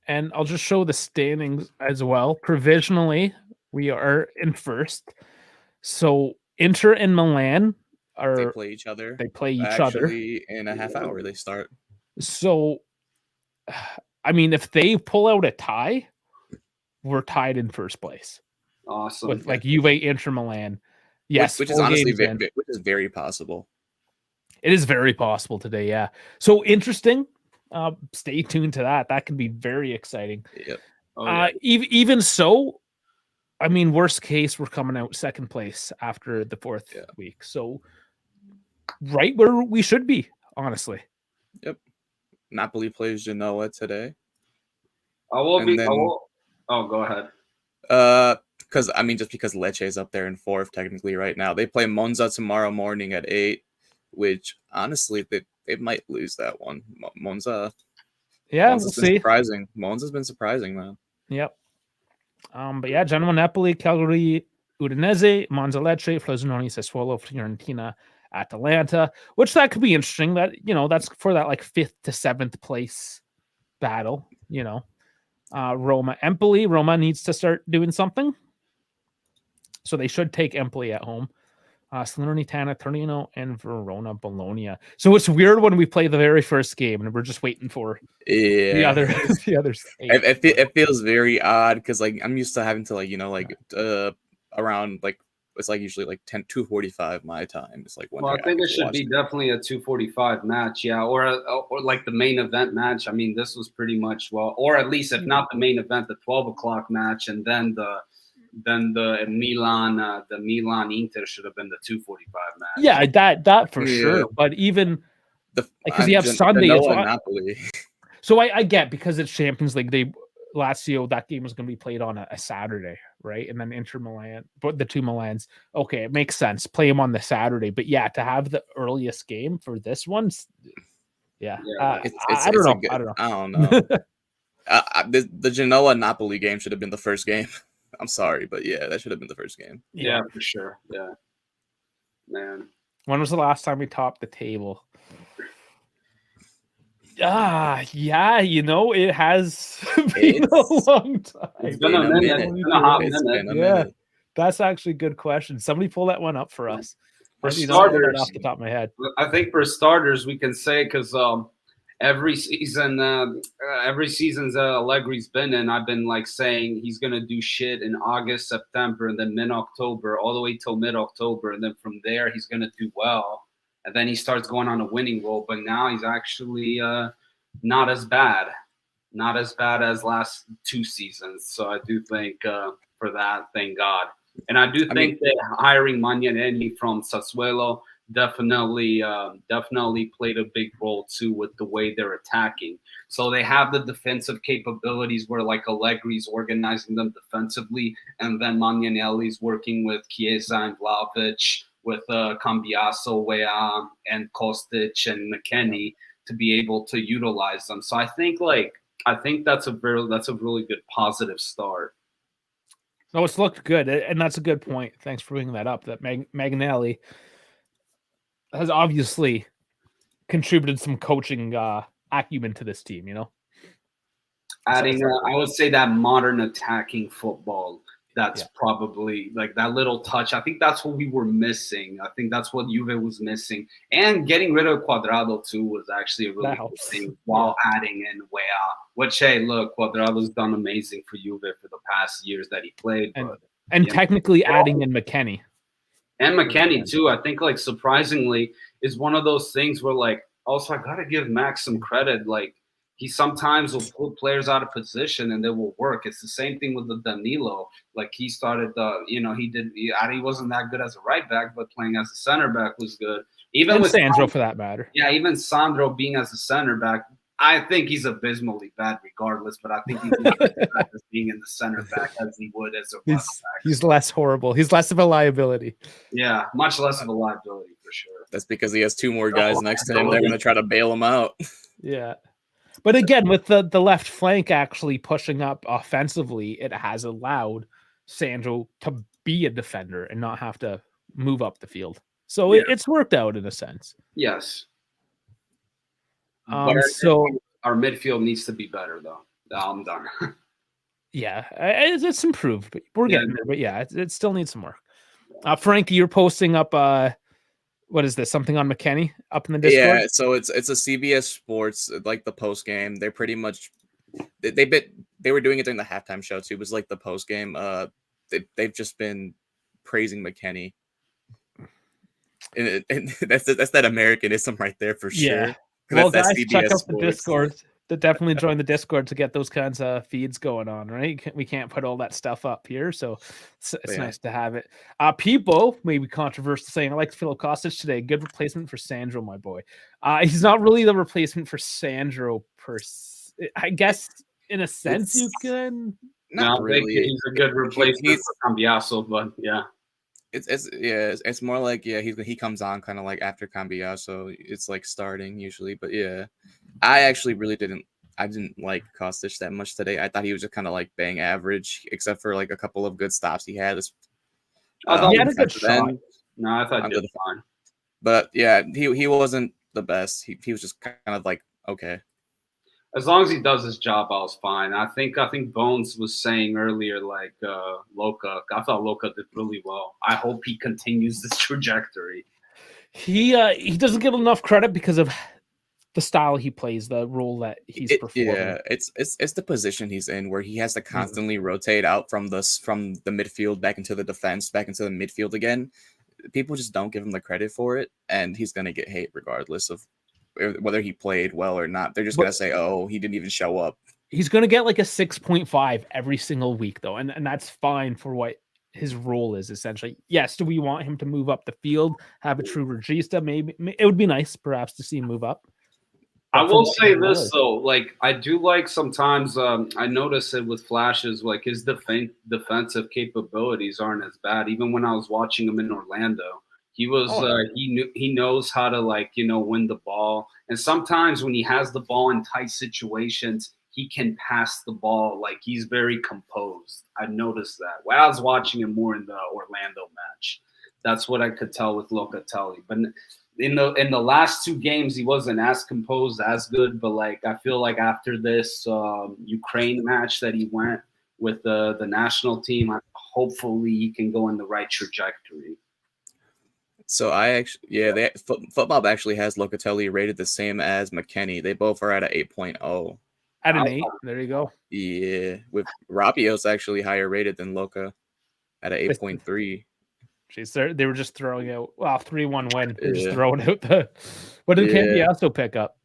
And I'll just show the standings as well. Provisionally, we are in first. So Inter and Milan They are play each other. they play each Actually, in a half hour they start. So, I mean, if they pull out a tie, we're tied in first place Awesome. with like Juve, Inter, Milan. Yes, which is 4 honestly games in. which is very possible. It is very possible today. Yeah. So interesting. Stay tuned to that. That can be very exciting. Yep. Oh, yeah. Even so, I mean, worst case, we're coming out second place after the fourth week. So right where we should be, honestly. Yep. Napoli plays Genoa today. Oh, go ahead. Because Lecce is up there in fourth technically right now. They play Monza tomorrow morning at 8, which honestly they might lose that one. Monza. Yeah, Monza's we'll been see. surprising. Monza's been surprising, man. Yep. But yeah, Genoa, Napoli, Cagliari, Udinese, Monza, Lecce, Frosinone, Sassuolo, Fiorentina, Atalanta, which that could be interesting. That that's for that like 5th to 7th place battle. Roma, Empoli. Roma needs to start doing something, so they should take Empoli at home. Salernitana, Torino, and Verona, Bologna. So it's weird when we play the very first game and we're just waiting for the other It feels very odd because like I'm used to having to around like it's like usually like 2:45 my time. It's like when I think it should be definitely a 2:45 match, or like the main event match. I mean, this was pretty much or at least if not the main event, the 12 o'clock match, and then the Milan Inter should have been the 2:45 match. Yeah, that for sure. But even because you have Sunday, Napoli. So I get because it's Champions League. Lazio, that game is going to be played on a Saturday, right? And then Inter Milan, but the two Milans, okay, it makes sense. Play them on the Saturday, but yeah, to have the earliest game for this one, I don't know. The Genoa Napoli game should have been the first game. I'm sorry, but yeah, that should have been the first game. Yeah, for sure. Yeah, man. When was the last time we topped the table? Yeah, it has been a long time. It's been a minute. Yeah, that's actually a good question. Somebody pull that one up for us. For starters, off the top of my head, I think for starters we can say because every season Allegri's been in, I've been like saying he's gonna do shit in August, September, and then mid-October, all the way till mid-October, and then from there he's gonna do well, and then he starts going on a winning roll. But now he's actually not as bad as last 2 seasons. So I do think for that, thank God. And I do think that hiring Magnanelli from Sassuolo definitely played a big role too with the way they're attacking. So they have the defensive capabilities where like Allegri's organizing them defensively, and then Magnanelli's working with Chiesa and Vlahovic, with Cambiaso, Wea, and Kostic and McKennie to be able to utilize them. So I think that's a really good positive start. No, it's looked good, and that's a good point. Thanks for bringing that up. That Magnelli has obviously contributed some coaching acumen to this team. Adding, I would say that modern attacking football. That's probably like that little touch. I think that's what we were missing. I think that's what Juve was missing. And getting rid of Cuadrado too was actually a really good thing while adding in Wea. Which, hey, look, Cuadrado's done amazing for Juve for the past years that he played. And technically adding in McKennie. And McKennie too. I think like surprisingly is one of those things where like also I gotta give Max some credit. Like he sometimes will put players out of position and they will work. It's the same thing with the Danilo. Like he started he wasn't that good as a right back, but playing as a center back was good. Even and with Sandro for that matter. Yeah, even Sandro being as a center back, I think he's abysmally bad regardless, but I think he's not as bad as being in the center back as he would as a left back. He's less horrible. He's less of a liability. Yeah, much less of a liability for sure. That's because he has two more guys next to him. They're going to try to bail him out. Yeah. But again, with the left flank actually pushing up offensively, it has allowed Sandro to be a defender and not have to move up the field. So it's worked out in a sense. Yes. So our midfield needs to be better, though. I'm done. Yeah, it's improved, but we're getting there. But yeah, it still needs some work. Frankie, you're posting up. What is this? Something on McKennie up in the Discord? Yeah, so it's a CBS Sports, like the post game. They're pretty much they were doing it during the halftime show too. It was like the post game. They've just been praising McKennie, and that's that Americanism right there for sure. Yeah. Well, that's guys, CBS check out the Sports. Discord. Definitely join the Discord to get those kinds of feeds going on, right? We can't put all that stuff up here, so it's nice to have it. People may be controversial saying, I like Philip Kostic today. Good replacement for Sandro, my boy. He's not really the replacement for Sandro I guess in a sense you can. Not really. He's a good replacement for Cambiaso, but yeah. It's more like he comes on kind of like after Cambiaso. It's like starting usually, but yeah. I actually really didn't like Kostic that much today. I thought he was just kind of like bang average, except for like a couple of good stops he had. He had a good shot. No, I thought he did fine. But yeah, he wasn't the best. He was just kind of like okay. As long as he does his job, I was fine. I think Bones was saying earlier, like Loca. I thought Loca did really well. I hope he continues this trajectory. He doesn't get enough credit because of the style he plays, the role that he's performing. Yeah, it's the position he's in where he has to constantly rotate out from the midfield back into the defense, back into the midfield again. People just don't give him the credit for it, and he's gonna get hate regardless of whether he played well or not. They're just gonna say, "Oh, he didn't even show up." He's gonna get like a 6.5 every single week, though, and that's fine for what his role is essentially. Yes, do we want him to move up the field, have a true regista? Maybe it would be nice, perhaps, to see him move up. I will say this though, like I do like sometimes I notice it with flashes, like his defensive capabilities aren't as bad. Even when I was watching him in Orlando, he was he knows how to win the ball. And sometimes when he has the ball in tight situations, he can pass the ball. Like he's very composed. I noticed that when I was watching him more in the Orlando match. That's what I could tell with Locatelli. But in the last two games, he wasn't as composed, as good. But like I feel like after this Ukraine match that he went with the national team, hopefully he can go in the right trajectory. So Football actually has Locatelli rated the same as McKennie. They both are at an 8.0. At an 8, there you go. Yeah, with Rabiot's actually higher rated than Loca at an 8.3. Jeez, they were just throwing out 3-1 win. They're just throwing out what did Cambiaso pick up?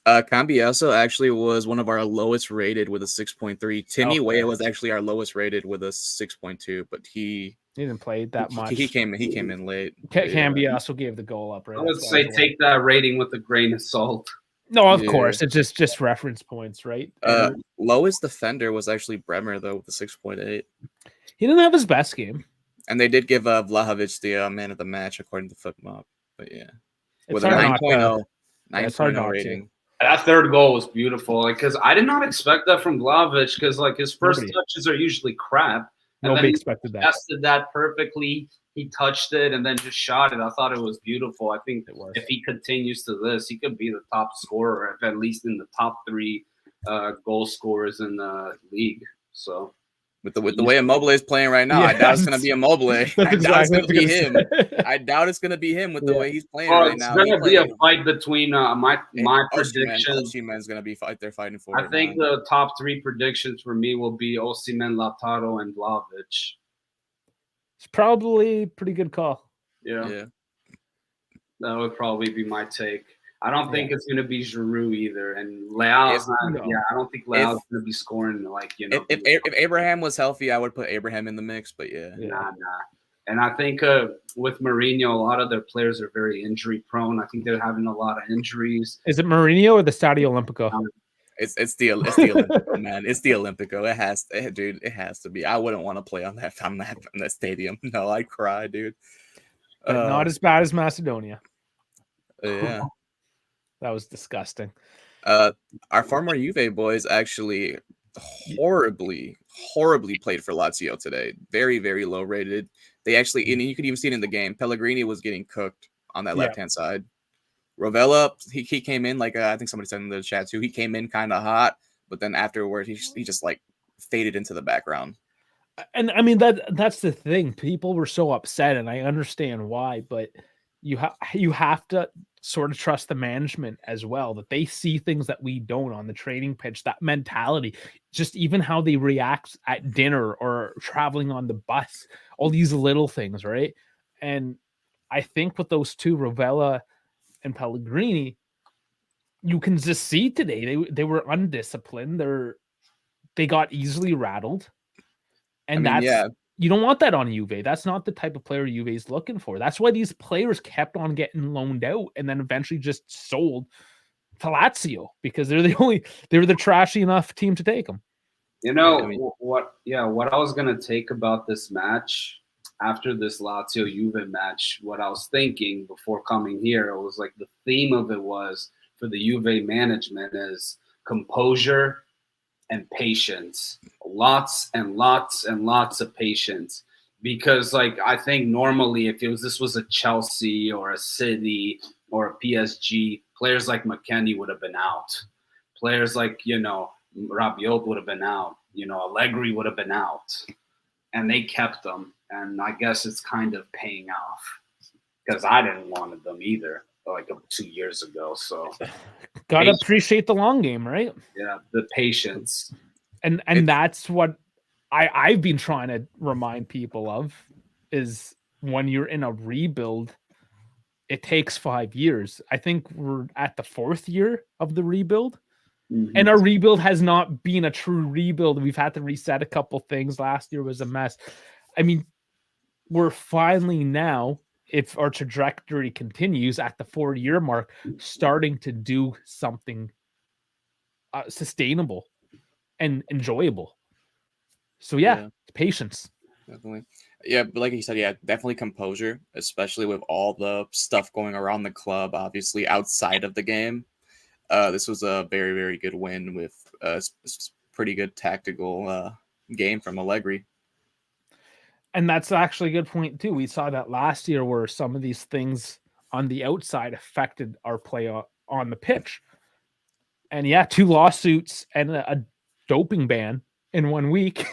Cambiaso actually was one of our lowest rated with a 6.3. Timmy Weah was actually our lowest rated with a 6.2, but he He didn't play that much. He came in late. Cambi also gave the goal up, right? I would That's why say it's take that rating with a grain of salt. No, of Yeah. course. It's just reference points, right? And Lowest defender was actually Bremer, though, with the 6.8. he didn't have his best game. And they did give Vlahovic the man of the match, according to FootMob. But yeah. It's With a hard not to- 9.0 it's hard not to. rating. That third goal was beautiful, like because I did not expect that from Vlahovic, because like his first Nobody. touches are usually crap. And Nobody then he expected that. tested that perfectly. He touched it and then just shot it. I thought it was beautiful. I think It was. if he continues to this, he could be the top scorer, if at least in the top 3 goal scorers in the league. So With the way Immobile is playing right now, I doubt it's going to be Immobile. I doubt it's going to be him. I doubt it's going to be him with the way he's playing right it's now. going to be a fight between my predictions. Osimhen's going to be they're fighting for I it. think the top 3 predictions for me will be Osimhen, Lautaro, and Vlahovic. It's probably a pretty good call. Yeah. That would probably be my take. I don't think it's going to be Giroud either, and Leao's not. Yeah, I don't think Leao's going to be scoring If Abraham was healthy, I would put Abraham in the mix. But Nah. And I think with Mourinho, a lot of their players are very injury prone. I think they're having a lot of injuries. Is it Mourinho or the Stadio Olimpico? It's the Olympico, man. It's the Olympico. It has to be. I wouldn't want to play on that stadium. No, I'd cry, dude. But not as bad as Macedonia. Yeah. That was disgusting. Our former Juve boys actually horribly played for Lazio today. Very, very low rated. They actually, and you could even see it in the game. Pellegrini was getting cooked on that left-hand side. Rovella, he came in like I think somebody said in the chat too. He came in kind of hot, but then afterward he just like faded into the background. And I mean that's the thing. People were so upset, and I understand why. But you have to sort of trust the management as well, that they see things that we don't on the training pitch. That mentality, just even how they react at dinner or traveling on the bus, all these little things, right? And I think with those two, Rovella and Pellegrini, you can just see today they were undisciplined. They got easily rattled, and you don't want that on Juve. That's not the type of player Juve is looking for. That's why these players kept on getting loaned out and then eventually just sold to Lazio, because they were the trashy enough team to take them. You know what I was gonna take about this match after this Lazio Juve match, what I was thinking before coming here, it was like the theme of it was for the Juve management is composure and patience. Lots and lots and lots of patience. Because like I think normally if this was a Chelsea or a City or a PSG, players like McKennie would have been out. Players like, Rabiot would have been out. Allegri would have been out. And they kept them. And I guess it's kind of paying off, because I didn't want them either, like 2 years ago. So gotta appreciate the long game, right? Yeah, the patience. And that's what I've been trying to remind people of, is when you're in a rebuild, it takes 5 years. I think we're at the 4th year of the rebuild. Mm-hmm. And our rebuild has not been a true rebuild. We've had to reset a couple things. Last year was a mess. I mean, we're finally now, if our trajectory continues at the 4-year mark, starting to do something sustainable and enjoyable. So patience. Definitely. Yeah, but like you said, definitely composure, especially with all the stuff going around the club, obviously outside of the game. This was a very, very good win with a pretty good tactical game from Allegri. And that's actually a good point too. We saw that last year where some of these things on the outside affected our play on the pitch. And 2 lawsuits and a doping ban in 1 week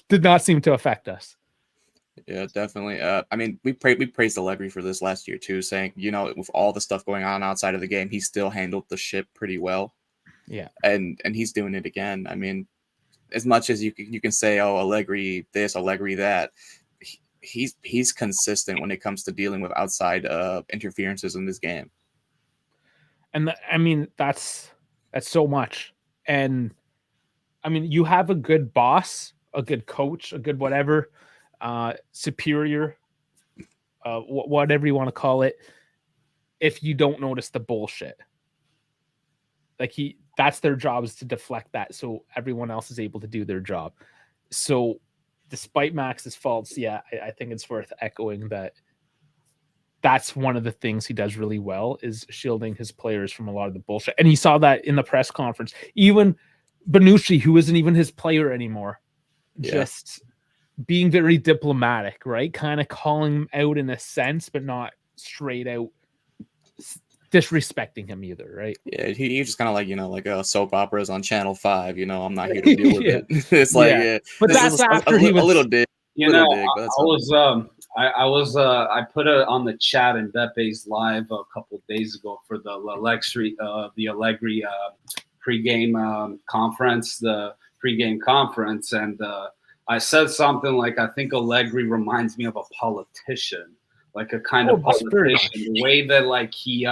did not seem to affect us. Yeah, definitely. I mean, we praised Allegri for this last year too, saying, with all the stuff going on outside of the game, he still handled the ship pretty well. Yeah. And he's doing it again. I mean, as much as you can say, oh, Allegri this, Allegri that, he's consistent when it comes to dealing with outside interferences in this game. And I mean, that's so much. And I mean, you have a good boss, a good coach, a good whatever. superior, whatever you want to call it, if you don't notice the bullshit. Like that's their job, is to deflect that so everyone else is able to do their job. So despite Max's faults, yeah, I think it's worth echoing that that's one of the things he does really well, is shielding his players from a lot of the bullshit. And he saw that in the press conference. Even Bonucci, who isn't even his player anymore, just being very diplomatic, right? Kind of calling him out in a sense, but not straight out disrespecting him either, right? Yeah, he just kind of like, like a soap operas on Channel 5, I'm not here to deal with it. It's like, but that's after he was a little dig. I put it on the chat in Bepe's live a couple of days ago for the Allegri pregame conference, and I said something like, I think Allegri reminds me of a politician, like a kind of politician. The way that like he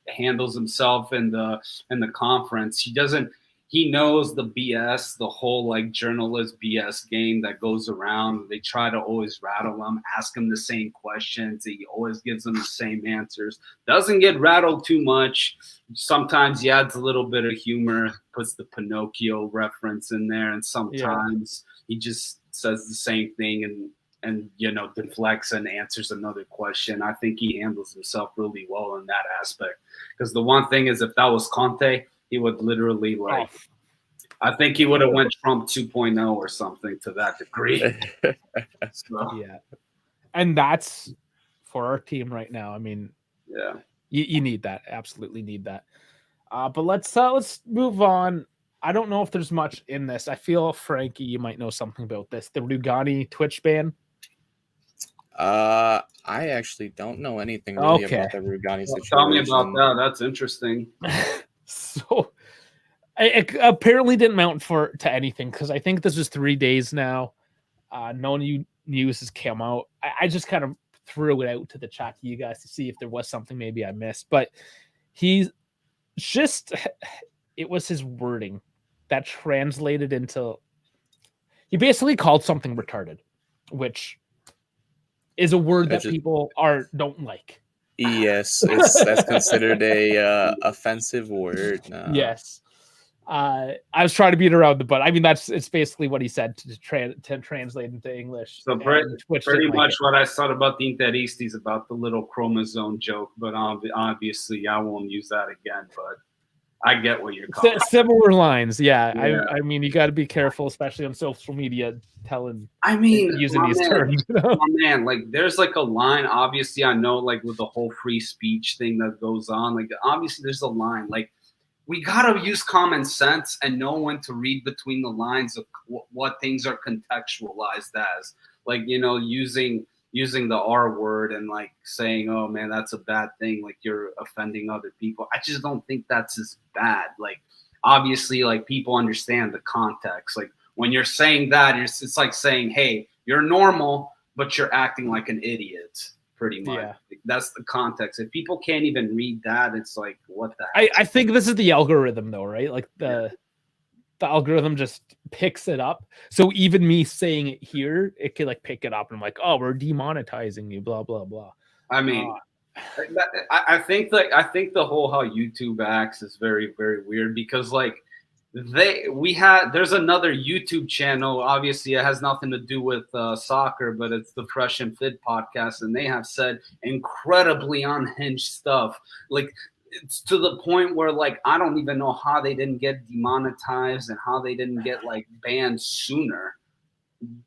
handles himself in the conference, he knows the BS, the whole like journalist BS game that goes around. They try to always rattle him, ask him the same questions. He always gives them the same answers. Doesn't get rattled too much. Sometimes he adds a little bit of humor, puts the Pinocchio reference in there, and sometimes he just says the same thing and deflects and answers another question. I think he handles himself really well in that aspect. Because the one thing is, if that was Conte, he would literally I think he would have went Trump 2.0 or something to that degree. Yeah. And that's for our team right now. I mean, you need that. Absolutely need that. But let's move on. I don't know if there's much in this. I feel, Frankie, you might know something about this. The Rugani Twitch ban. I actually don't know anything really about the Rugani situation. Tell me about that. That's interesting. So it apparently didn't mount to anything, because I think this was 3 days now. No new news has come out. I just kind of threw it out to the chat to you guys to see if there was something maybe I missed. But it was his wording that translated into, he basically called something retarded, which is a word that people don't like. Yes, that's considered a offensive word now. Yes. I was trying to beat around the butt. I mean, it's basically what he said to translate into English. So pretty much what I said about the Interistas, about the little chromosome joke, but obviously I won't use that again. But I get what you're calling. Similar lines, yeah. I mean, you got to be careful, especially on social media, using these terms. Man, like there's like a line. Obviously, I know, like with the whole free speech thing that goes on. Like obviously, there's a line. Like we gotta use common sense and know when to read between the lines of what things are contextualized as. Like using the R word and like saying, oh man, that's a bad thing, like you're offending other people. I just don't think that's as bad. Like obviously, like people understand the context. Like when you're saying that, it's like saying, hey, you're normal, but you're acting like an idiot, pretty much. Yeah. Like, that's the context. If people can't even read that, it's like, what the heck? I think this is the algorithm though, right? Like the algorithm just picks it up. So even me saying it here, it could like pick it up and I'm like, oh, we're demonetizing you, blah, blah, blah. I mean, I think the whole how YouTube acts is very, very weird, because like there's another YouTube channel. Obviously, it has nothing to do with soccer, but it's the Fresh and Fit podcast, and they have said incredibly unhinged stuff. Like it's to the point where like I don't even know how they didn't get demonetized and how they didn't get like banned sooner.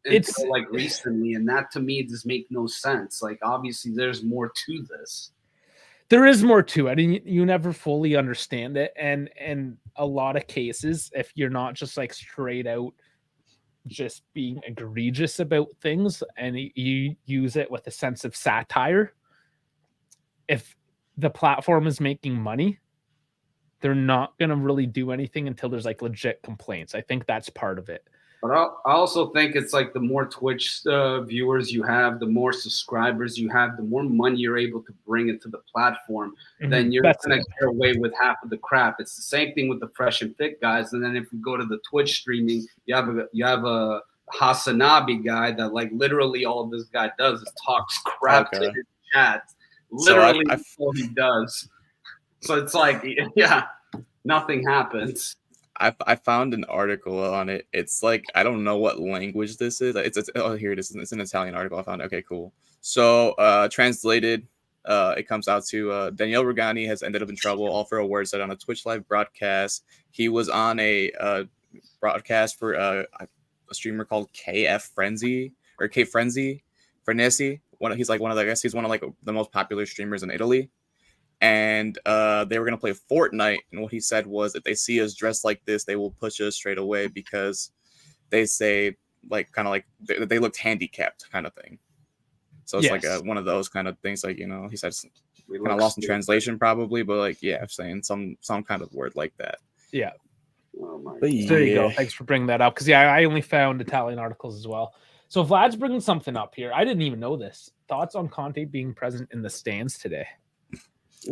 It's like recently, and that to me does make no sense. Like obviously, there's more to this. There is more to it, and you never fully understand it. And in a lot of cases, if you're not just like straight out just being egregious about things, and you use it with a sense of satire, if the platform is making money, they're not going to really do anything until there's like legit complaints. I think that's part of it. But I also think it's like the more Twitch viewers you have, the more subscribers you have, the more money you're able to bring into the platform, then you're going to get away with half of the crap. It's the same thing with the Fresh and Fit guys. And then if we go to the Twitch streaming, you have a Hasanabi guy that like literally all this guy does is talks crap to Okay. his chat. So Literally all he does. So it's like, yeah, nothing happens. I found an article on it. It's like I don't know what language this is. It's oh, here it is. It's an Italian article I found. Okay, cool. So translated, it comes out to Daniele Rugani has ended up in trouble. All for a word said on a Twitch live broadcast. He was on a broadcast for a streamer called KF Frenzy or K Frenzy Frenesi. He's like one of the, I guess he's one of like the most popular streamers in Italy. And they were going to play Fortnite. And what he said was, if they see us dressed like this, they will push us straight away because they say, like, kind of like they looked handicapped kind of thing. So it's like one of those kind of things. Like, you know, he said kind of lost in translation probably, but like, yeah, I'm saying some kind of word like that. Yeah. Oh my There you go. Thanks for bringing that up. Because, yeah, I only found Italian articles as well. So Vlad's bringing something up here. I didn't even know this. Thoughts on Conte being present in the stands today?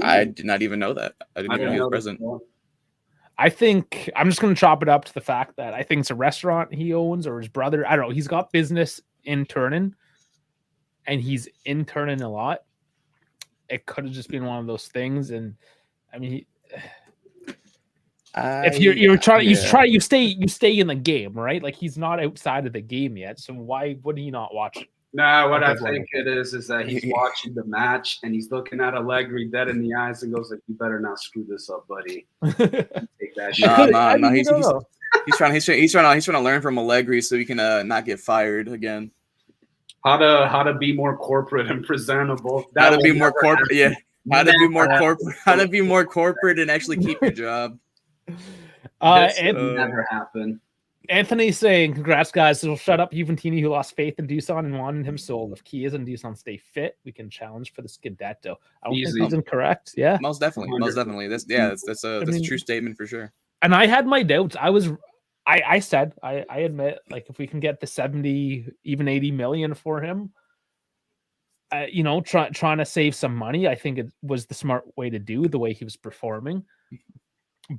I did not even know that. I didn't even know he was present. I think I'm just going to chop it up to the fact that I think it's a restaurant he owns or his brother. I don't know. He's got business in Turin and he's in Turin a lot. It could have just been one of those things. And I mean, if you're trying, you stay in the game, right? Like he's not outside of the game yet. So why would he not watch it? No, what I think it is that he's watching the match and he's looking at Allegri dead in the eyes and goes like, "You better not screw this up, buddy." Take that shit. No. He's trying to learn from Allegri so he can not get fired again. How to be more corporate and presentable. How to be more corporate? Yeah. How to be more corporate? How to be more corporate and actually keep your job? Never happen. Anthony's saying, congrats, guys. So shut up, Juventini, who lost faith in Dusan and wanted him sold. If Chiesa and Dusan stay fit, we can challenge for the Scudetto. I don't think he's incorrect. Yeah. Most definitely. That's a true statement for sure. And I had my doubts. I said, I admit, like, if we can get the 70, even 80 million for him, trying to save some money, I think it was the smart way to do the way he was performing.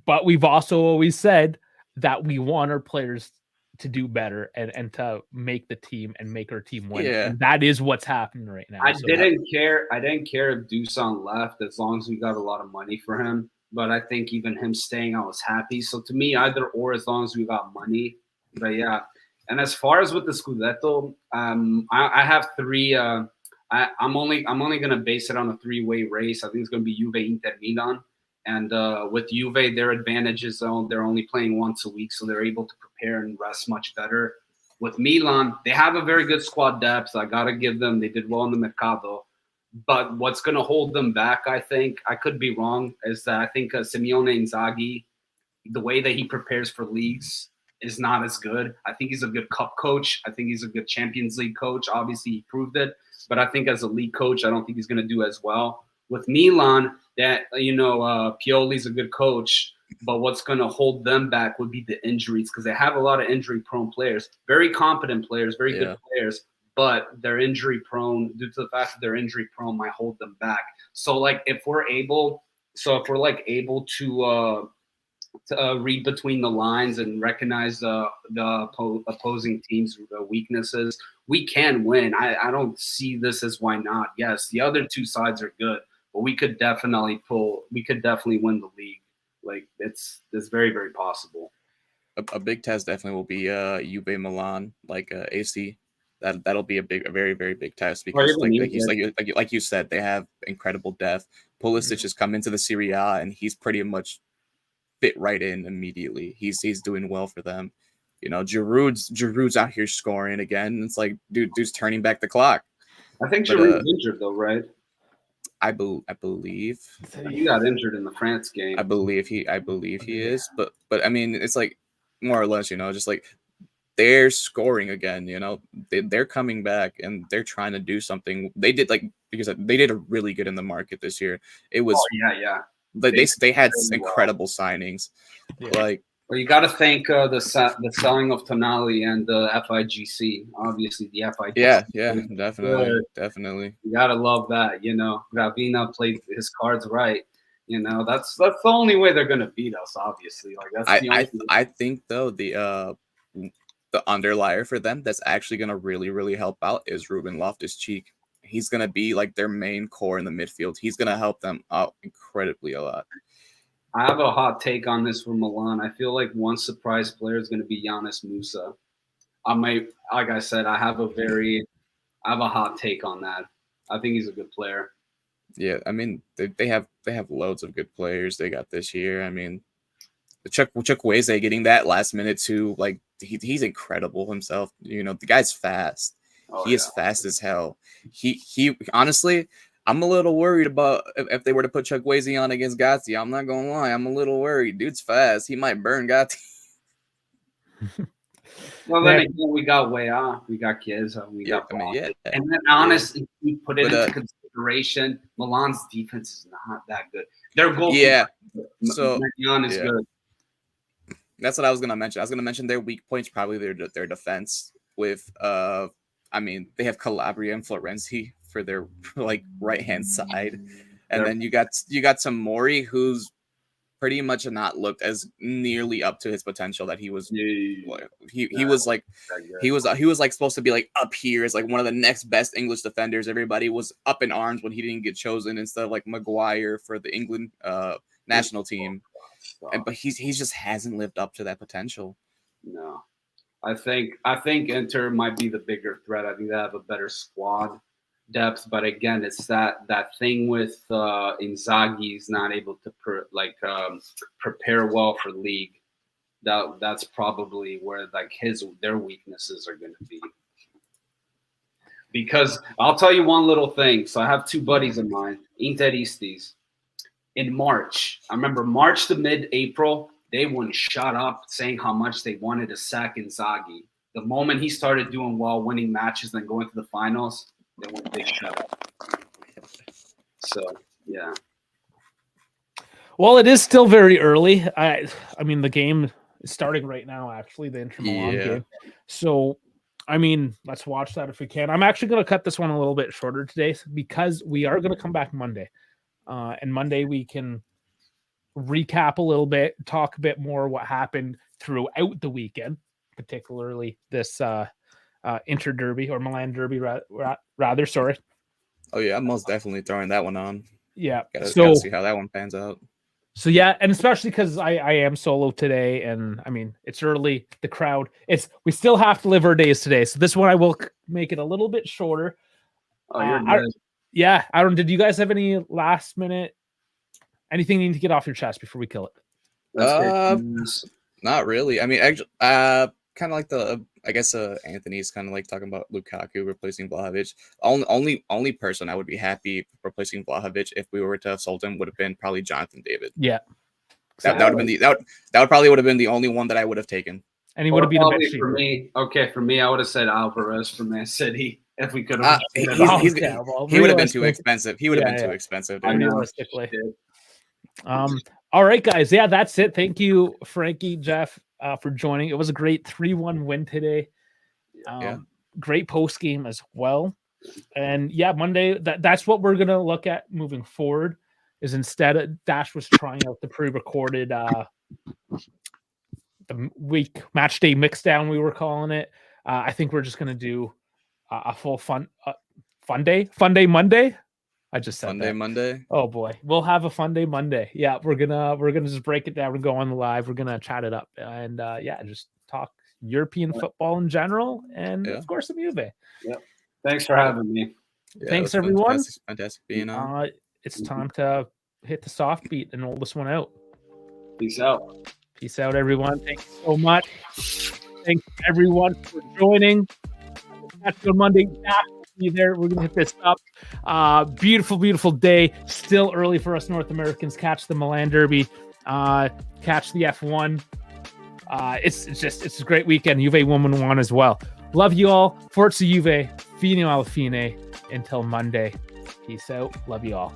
But we've also always said that we want our players to do better and to make the team and make our team win. Yeah. And that is what's happening right now. I didn't care if Dusan left as long as we got a lot of money for him. But I think even him staying, I was happy. So to me, either or, as long as we got money. But yeah. And as far as with the Scudetto, I have three. I'm only gonna base it on a three-way race. I think it's gonna be Juve, Inter, Milan. And with Juve, their advantage is they're only playing once a week, so they're able to prepare and rest much better. With Milan, they have a very good squad depth. I got to give them, they did well in the Mercato. But what's going to hold them back, I think, I could be wrong, is that I think Simeone Inzaghi, the way that he prepares for leagues is not as good. I think he's a good cup coach. I think he's a good Champions League coach. Obviously, he proved it. But I think as a league coach, I don't think he's going to do as well. With Milan, that Pioli's a good coach, but what's going to hold them back would be the injuries because they have a lot of injury-prone players, very competent players, very good players, but they're injury-prone due to the fact that they're injury-prone might hold them back. So, like, if we're able to read between the lines and recognize the opposing team's weaknesses, we can win. I don't see this as why not. Yes, the other two sides are good. But we could definitely win the league. Like it's very, very possible. A big test definitely will be Juve Milan, like AC. That'll be a very, very big test because like you said, they have incredible depth. Pulisic has come into the Serie A and he's pretty much fit right in immediately. He's doing well for them. You know, Giroud's out here scoring again. It's like dude's turning back the clock. I think Giroud's injured though, right? I believe he got injured in the France game. I believe he is, but I mean, it's like more or less, just like they're scoring again. They're coming back and they're trying to do something. They did because they did a really good in the market this year. It was they had incredible signings, Well, you got to thank the selling of Tonali and the FIGC. Obviously, the FIGC. Yeah, definitely. You got to love that. Gravina played his cards right. That's the only way they're gonna beat us. Obviously, like that's. I think though the underlier for them that's actually going to really, really help out is Ruben Loftus-Cheek. He's going to be like their main core in the midfield. He's going to help them out incredibly a lot. I have a hot take on this for Milan. I feel like one surprise player is going to be Giannis Musa. Like I said, I have a hot take on that. I think he's a good player. Yeah, I mean, they have loads of good players they got this year. I mean, Chukwueze getting that last minute too, like he's incredible himself. You know, the guy's fast. He is fast as hell. He honestly, I'm a little worried about if they were to put Chukwueze on against Gatti. I'm not gonna lie, I'm a little worried. Dude's fast. He might burn Gatti. Well, then again, we got Weah, we got Chiesa, we got. I mean, yeah. And then honestly, we put it into consideration. Milan's defense is not that good. Their goal, so Maignan is good. That's what I was gonna mention. I was gonna mention their weak points, probably their defense. With I mean, they have Calabria and Florenzi for their like right hand side, and then you got some Mori who's pretty much not looked as nearly up to his potential that he was. He was like supposed to be like up here as like one of the next best English defenders. Everybody was up in arms when he didn't get chosen instead of like Maguire for the England national team, but he just hasn't lived up to that potential. No, I think Inter might be the bigger threat. I think they have a better squad depth, but again, it's that thing with Inzaghi's not able to prepare well for league. That's probably where like their weaknesses are going to be. Because I'll tell you one little thing. So I have two buddies of mine, Interistas. In March, I remember March to mid-April, they wouldn't shut up saying how much they wanted to sack Inzaghi. The moment he started doing well, winning matches, then going to the finals, they shut up. So, yeah. Well, it is still very early. I mean, the game is starting right now, actually, the Inter Milan game. So, I mean, let's watch that if we can. I'm actually going to cut this one a little bit shorter today because we are going to come back Monday. And Monday we can recap a little bit, talk a bit more what happened throughout the weekend, particularly this Inter Derby or Milan Derby, rather. Sorry. Oh yeah, I'm most definitely throwing that one on. Yeah, gotta see how that one pans out. So yeah, and especially because I am solo today, and I mean it's early. The crowd, we still have to live our days today. So this one I will make it a little bit shorter. Oh, you're good. Yeah, Aaron, did you guys have any last minute anything you need to get off your chest before we kill it? Not really. I mean, actually, kind of like I guess Anthony's kind of like talking about Lukaku replacing Vlahovic. Only person I would be happy replacing Vlahovic if we were to have sold him would have been probably Jonathan David. Yeah, that would have been that probably would have been the only one that I would have taken. And he would have been a bit cheaper. For me. Okay, for me, I would have said Alvarez from Man City. If we could have, he would have been too expensive. He would have been too expensive. Realistically. All right, guys. Yeah, that's it. Thank you, Frankie, Jeff, for joining. It was a great 3-1 win today. Great post game as well. And yeah, Monday. That's what we're gonna look at moving forward. Is instead of Dash was trying out the pre-recorded the week match day mixdown, we were calling it. I think we're just gonna do a full fun day Monday. I just said that. Monday. Oh boy, we'll have a fun day Monday. Yeah, we're gonna just break it down and go on the live. We're gonna chat it up and just talk European football in general and of course the Juve. Yeah. Thanks for having me. Yeah, thanks everyone. Fantastic being on. It's time to hit the soft beat and roll this one out. Peace out. Peace out, everyone. Thank you so much. Thanks everyone for joining. That's on Monday. Be there. We're gonna hit this up. Beautiful day. Still early for us North Americans. Catch the Milan Derby. Catch the F1. It's a great weekend. Juve woman won as well. Love you all. Forza Juve. Fino alla fine. Until Monday. Peace out. Love you all.